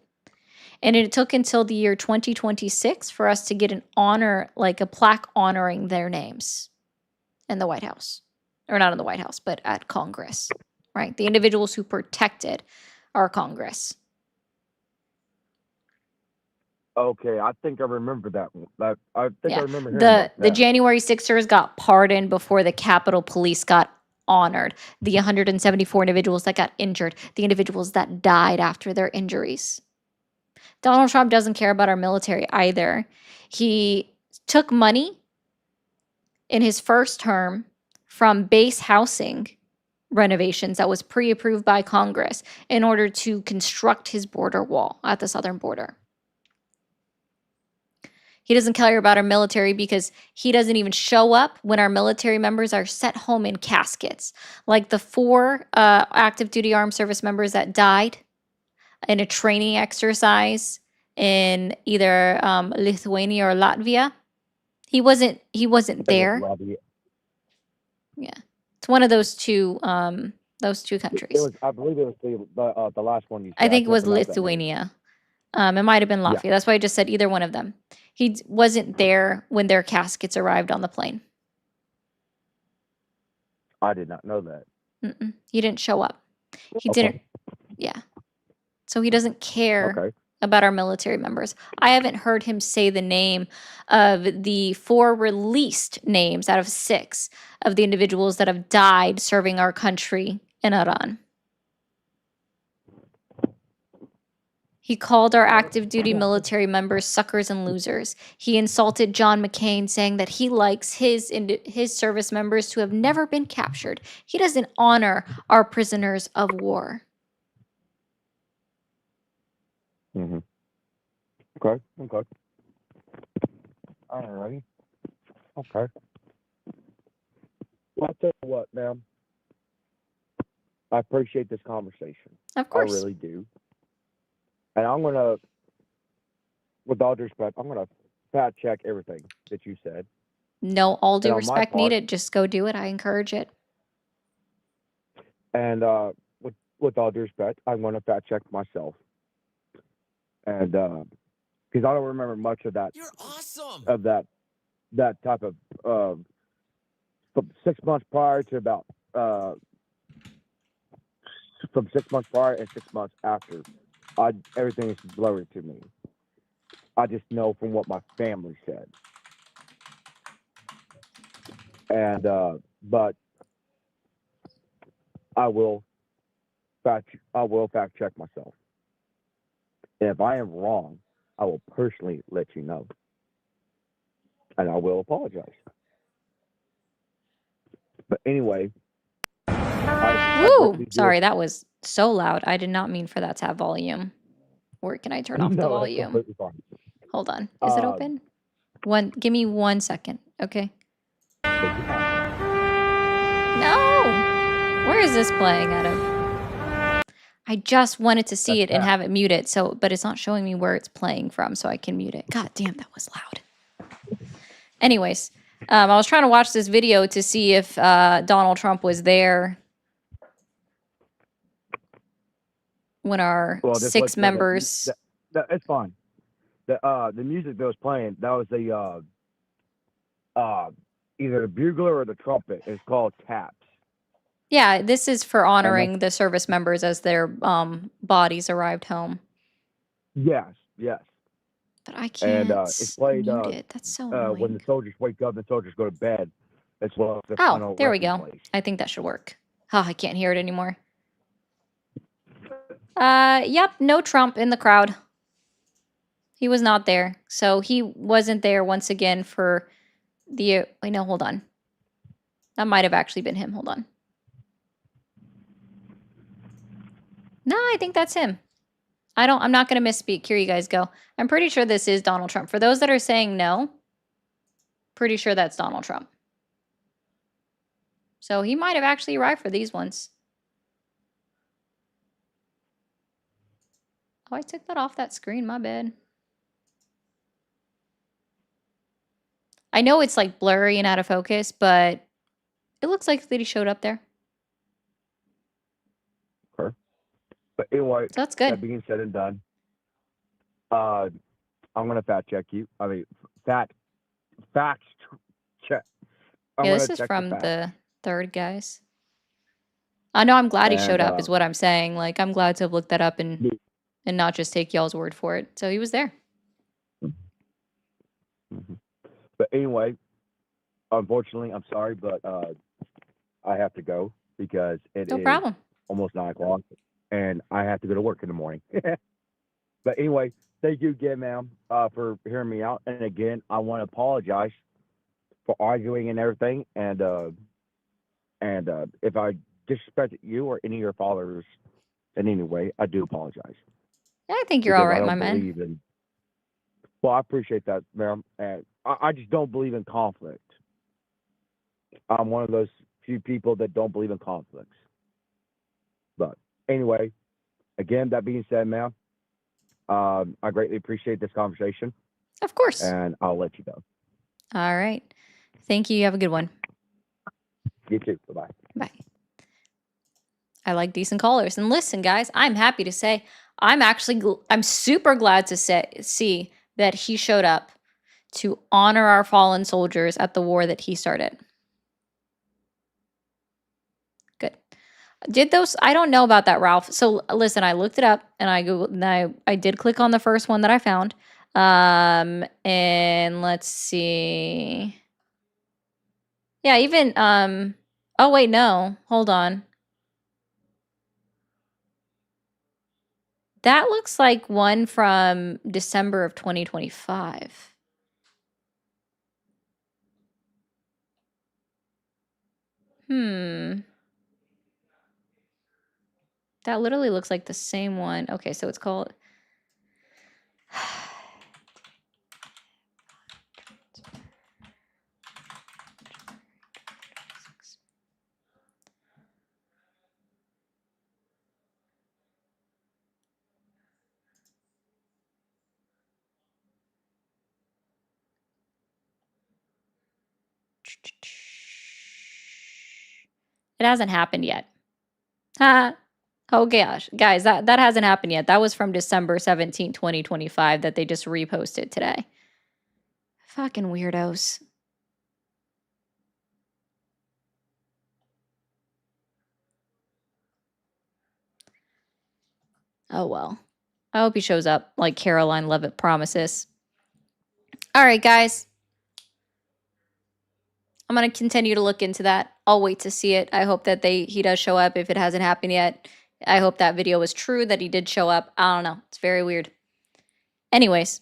And it took until the year 2026 for us to get an honor, like a plaque honoring their names in the White House. Or not in the White House, but at Congress, right? The individuals who protected our Congress. Okay, I think I remember that one. I think I remember hearing The about that. January 6ers got pardoned before the Capitol Police got honored. The 174 individuals that got injured, the individuals that died after their injuries. Donald Trump doesn't care about our military either. He took money in his first term from base housing renovations that was pre-approved by Congress in order to construct his border wall at the southern border. He doesn't care about our military because he doesn't even show up when our military members are sent home in caskets. Like the 4 active duty armed service members that died in a training exercise in either Lithuania or Latvia. He wasn't there. Yeah. It's one of those two countries. I believe it was the last one you said. I think it was can't pronounce that name. Lithuania. It might have been Latvia. Yeah. That's why I just said either one of them. He wasn't there when their caskets arrived on the plane. I did not know that. He didn't show up. He Okay. didn't. Yeah. So he doesn't care about our military members. I haven't heard him say the name of the 4 released names out of 6 of the individuals that have died serving our country in Iran. He called our active duty military members suckers and losers. He insulted John McCain, saying that he likes his service members to have never been captured. He doesn't honor our prisoners of war. Mm-hmm. Okay. All righty. Okay. Well, I'll tell you what, ma'am. I appreciate this conversation. Of course. I really do. And I'm going to, with all due respect, I'm going to fact check everything that you said. No, all due And on my respect part- needed. Just go do it. I encourage it. And with all due respect, I'm going to fact check myself. And because I don't remember much of that. You're awesome. Of that type of from 6 months prior to about from 6 months prior and 6 months after. Everything is blurry to me. I just know from what my family said. And but I will fact check myself. And if I am wrong, I will personally let you know. And I will apologize. But anyway. Woo! Sorry, that was so loud. I did not mean for that to have volume. Or can I turn off the No, that's volume? completely fine. Hold on. Is it open? Give me 1 second, okay? No! Where is this playing out of? I just wanted to see That's it and Pat. have it muted, but it's not showing me where it's playing from, so I can mute it. God damn, that was loud. Anyways, I was trying to watch this video to see if Donald Trump was there when our Well, just let 6 you know members. that it's fine. The music that was playing, that was the either the bugler or the trumpet. It's called taps. Yeah, this is for And honoring the service members as their bodies arrived home. yes, yes. But I And can't it's played mute it. That's so when annoying. the soldiers wake up and the soldiers go to bed. It's what the Oh, final there we resting go. place. I think that should work. Oh, I can't hear it anymore. Yep, no Trump in the crowd. He was not there. So he wasn't there once again for the wait, no, hold on. That might have actually been him. Hold on. No, I think that's him. I'm not going to misspeak. Here you guys go. I'm pretty sure this is Donald Trump. For those that are saying no, pretty sure that's Donald Trump. So he might have actually arrived for these ones. Oh, I took that off that screen. My bad. I know it's like blurry and out of focus, but it looks like that he showed up there. Okay. But anyway, so that's good. That being said and done, I'm gonna fact check you. I mean, fact check. Yeah, this is from the 3rd, guys. I know I'm glad he showed up is what I'm saying. Like, I'm glad to have looked that up and not just take y'all's word for it. So he was there. Mm-hmm. But anyway, unfortunately, I'm sorry, but I have to go because it No is problem. almost 9 o'clock, and I have to go to work in the morning. But anyway, thank you again, ma'am, for hearing me out. And again, I want to apologize for arguing and everything, and if I disrespected you or any of your followers in any way, I do apologize. Yeah, I think you're all Because I right, my don't man. believe in. Well, I appreciate that, ma'am, and I just don't believe in conflict. I'm one of those few people that don't believe in conflicts. But anyway, again, that being said, ma'am, I greatly appreciate this conversation. Of course. And I'll let you go. All right. Thank you. You have a good one. You too. Bye-bye. Bye. I like decent callers. And listen, guys, I'm happy to say I'm super glad to see that he showed up to honor our fallen soldiers at the war that he started. Good. I don't know about that, Ralph. So listen, I looked it up and I Googled, and I did click on the first one that I found. And let's see. Yeah, even, oh wait, no, hold on. That looks like one from December of 2025. That literally looks like the same one. Okay, so it's called It hasn't happened yet. Oh gosh, guys, that hasn't happened yet. That was from December 17, 2025 that they just reposted today. Fucking weirdos. Oh well. I hope he shows up like Caroline Levitt promises. All right, guys. I'm going to continue to look into that. I'll wait to see it. I hope that he does show up if it hasn't happened yet. I hope that video was true, that he did show up. I don't know. It's very weird. Anyways,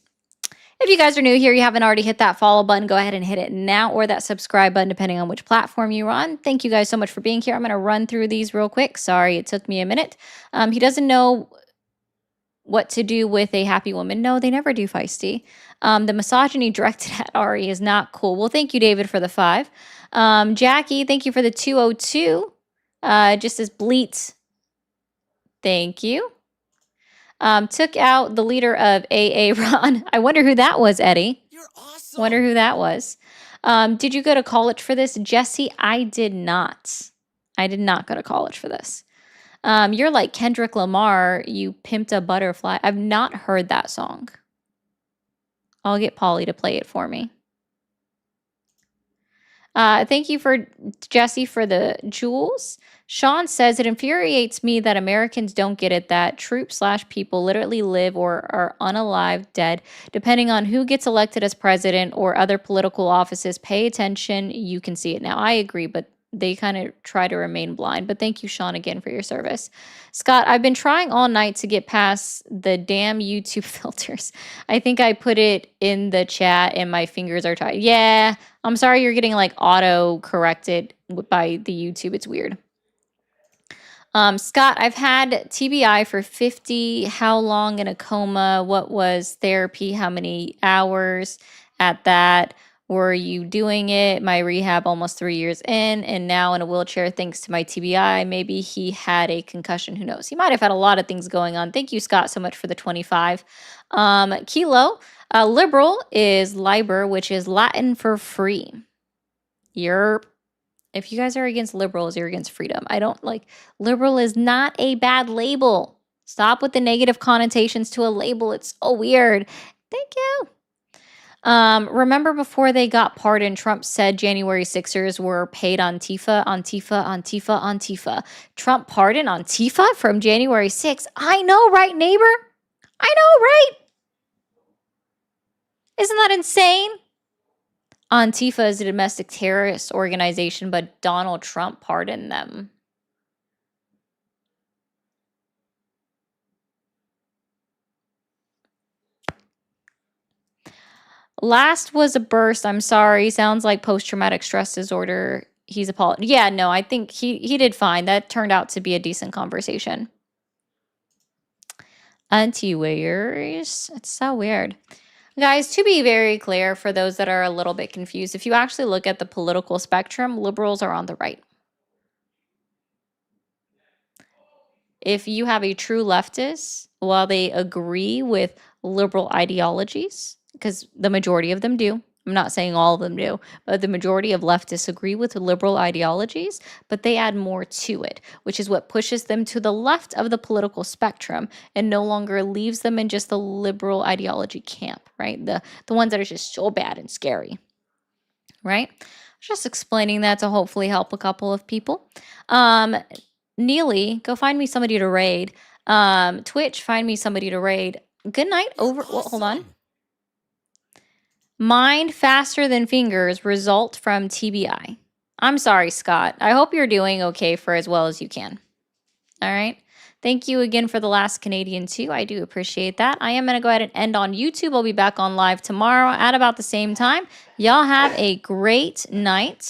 if you guys are new here, you haven't already hit that follow button, go ahead and hit it now, or that subscribe button, depending on which platform you're on. Thank you guys so much for being here. I'm going to run through these real quick. Sorry, it took me a minute. He doesn't know what to do with a happy woman. No, they never do, Feisty. The misogyny directed at Ari is not cool. Well, thank you, David, for the 5. Jackie, thank you for the 202. Just as Bleat Thank you. Took out the leader of AA Ron. I wonder who that was, Eddie. You're awesome. Wonder who that was. Did you go to college for this? Jesse, I did not. I did not go to college for this. You're like Kendrick Lamar, you pimped a butterfly. I've not heard that song. I'll get Polly to play it for me. Thank you for Jesse for the jewels. Sean says it infuriates me that Americans don't get it that troops/people literally live or are unalive dead, depending on who gets elected as president or other political offices. Pay attention. You can see it now. I agree, but they kind of try to remain blind. But thank you, Sean, again for your service. Scott, I've been trying all night to get past the damn YouTube filters. I think I put it in the chat and my fingers are tired. Yeah, I'm sorry you're getting like auto corrected by the YouTube. It's weird. Scott, I've had TBI for 50. How long in a coma? What was therapy? How many hours at that? Were you doing it? My rehab almost 3 years in and now in a wheelchair thanks to my TBI. Maybe he had a concussion. Who knows? He might have had a lot of things going on. Thank you, Scott, so much for the 25. Kilo, liberal is liber, which is Latin for free. If you guys are against liberals, you're against freedom. I don't like liberal is not a bad label. Stop with the negative connotations to a label. It's so weird. Thank you. Remember before they got pardoned, Trump said January 6ers were paid Antifa, Antifa, Antifa, Antifa. Trump pardoned Antifa from January 6th. I know, right, neighbor? I know, right? Isn't that insane? Antifa is a domestic terrorist organization, but Donald Trump pardoned them. Last was a burst. I'm sorry. Sounds like post-traumatic stress disorder. He's apologized. Yeah, no, I think he did fine. That turned out to be a decent conversation. Anti-weirs. It's so weird. Guys, to be very clear, for those that are a little bit confused, if you actually look at the political spectrum, liberals are on the right. If you have a true leftist, while they agree with liberal ideologies, because the majority of them do, I'm not saying all of them do, but the majority of leftists agree with liberal ideologies, but they add more to it, which is what pushes them to the left of the political spectrum and no longer leaves them in just the liberal ideology camp, right? The ones that are just so bad and scary, right? Just explaining that to hopefully help a couple of people. Neely, go find me somebody to raid. Twitch, find me somebody to raid. Good night. Well, hold on. Mind faster than fingers result from TBI. I'm sorry, Scott. I hope you're doing okay for as well as you can. All right. Thank you again for the last Canadian too. I do appreciate that. I am going to go ahead and end on YouTube. I'll be back on live tomorrow at about the same time. Y'all have a great night.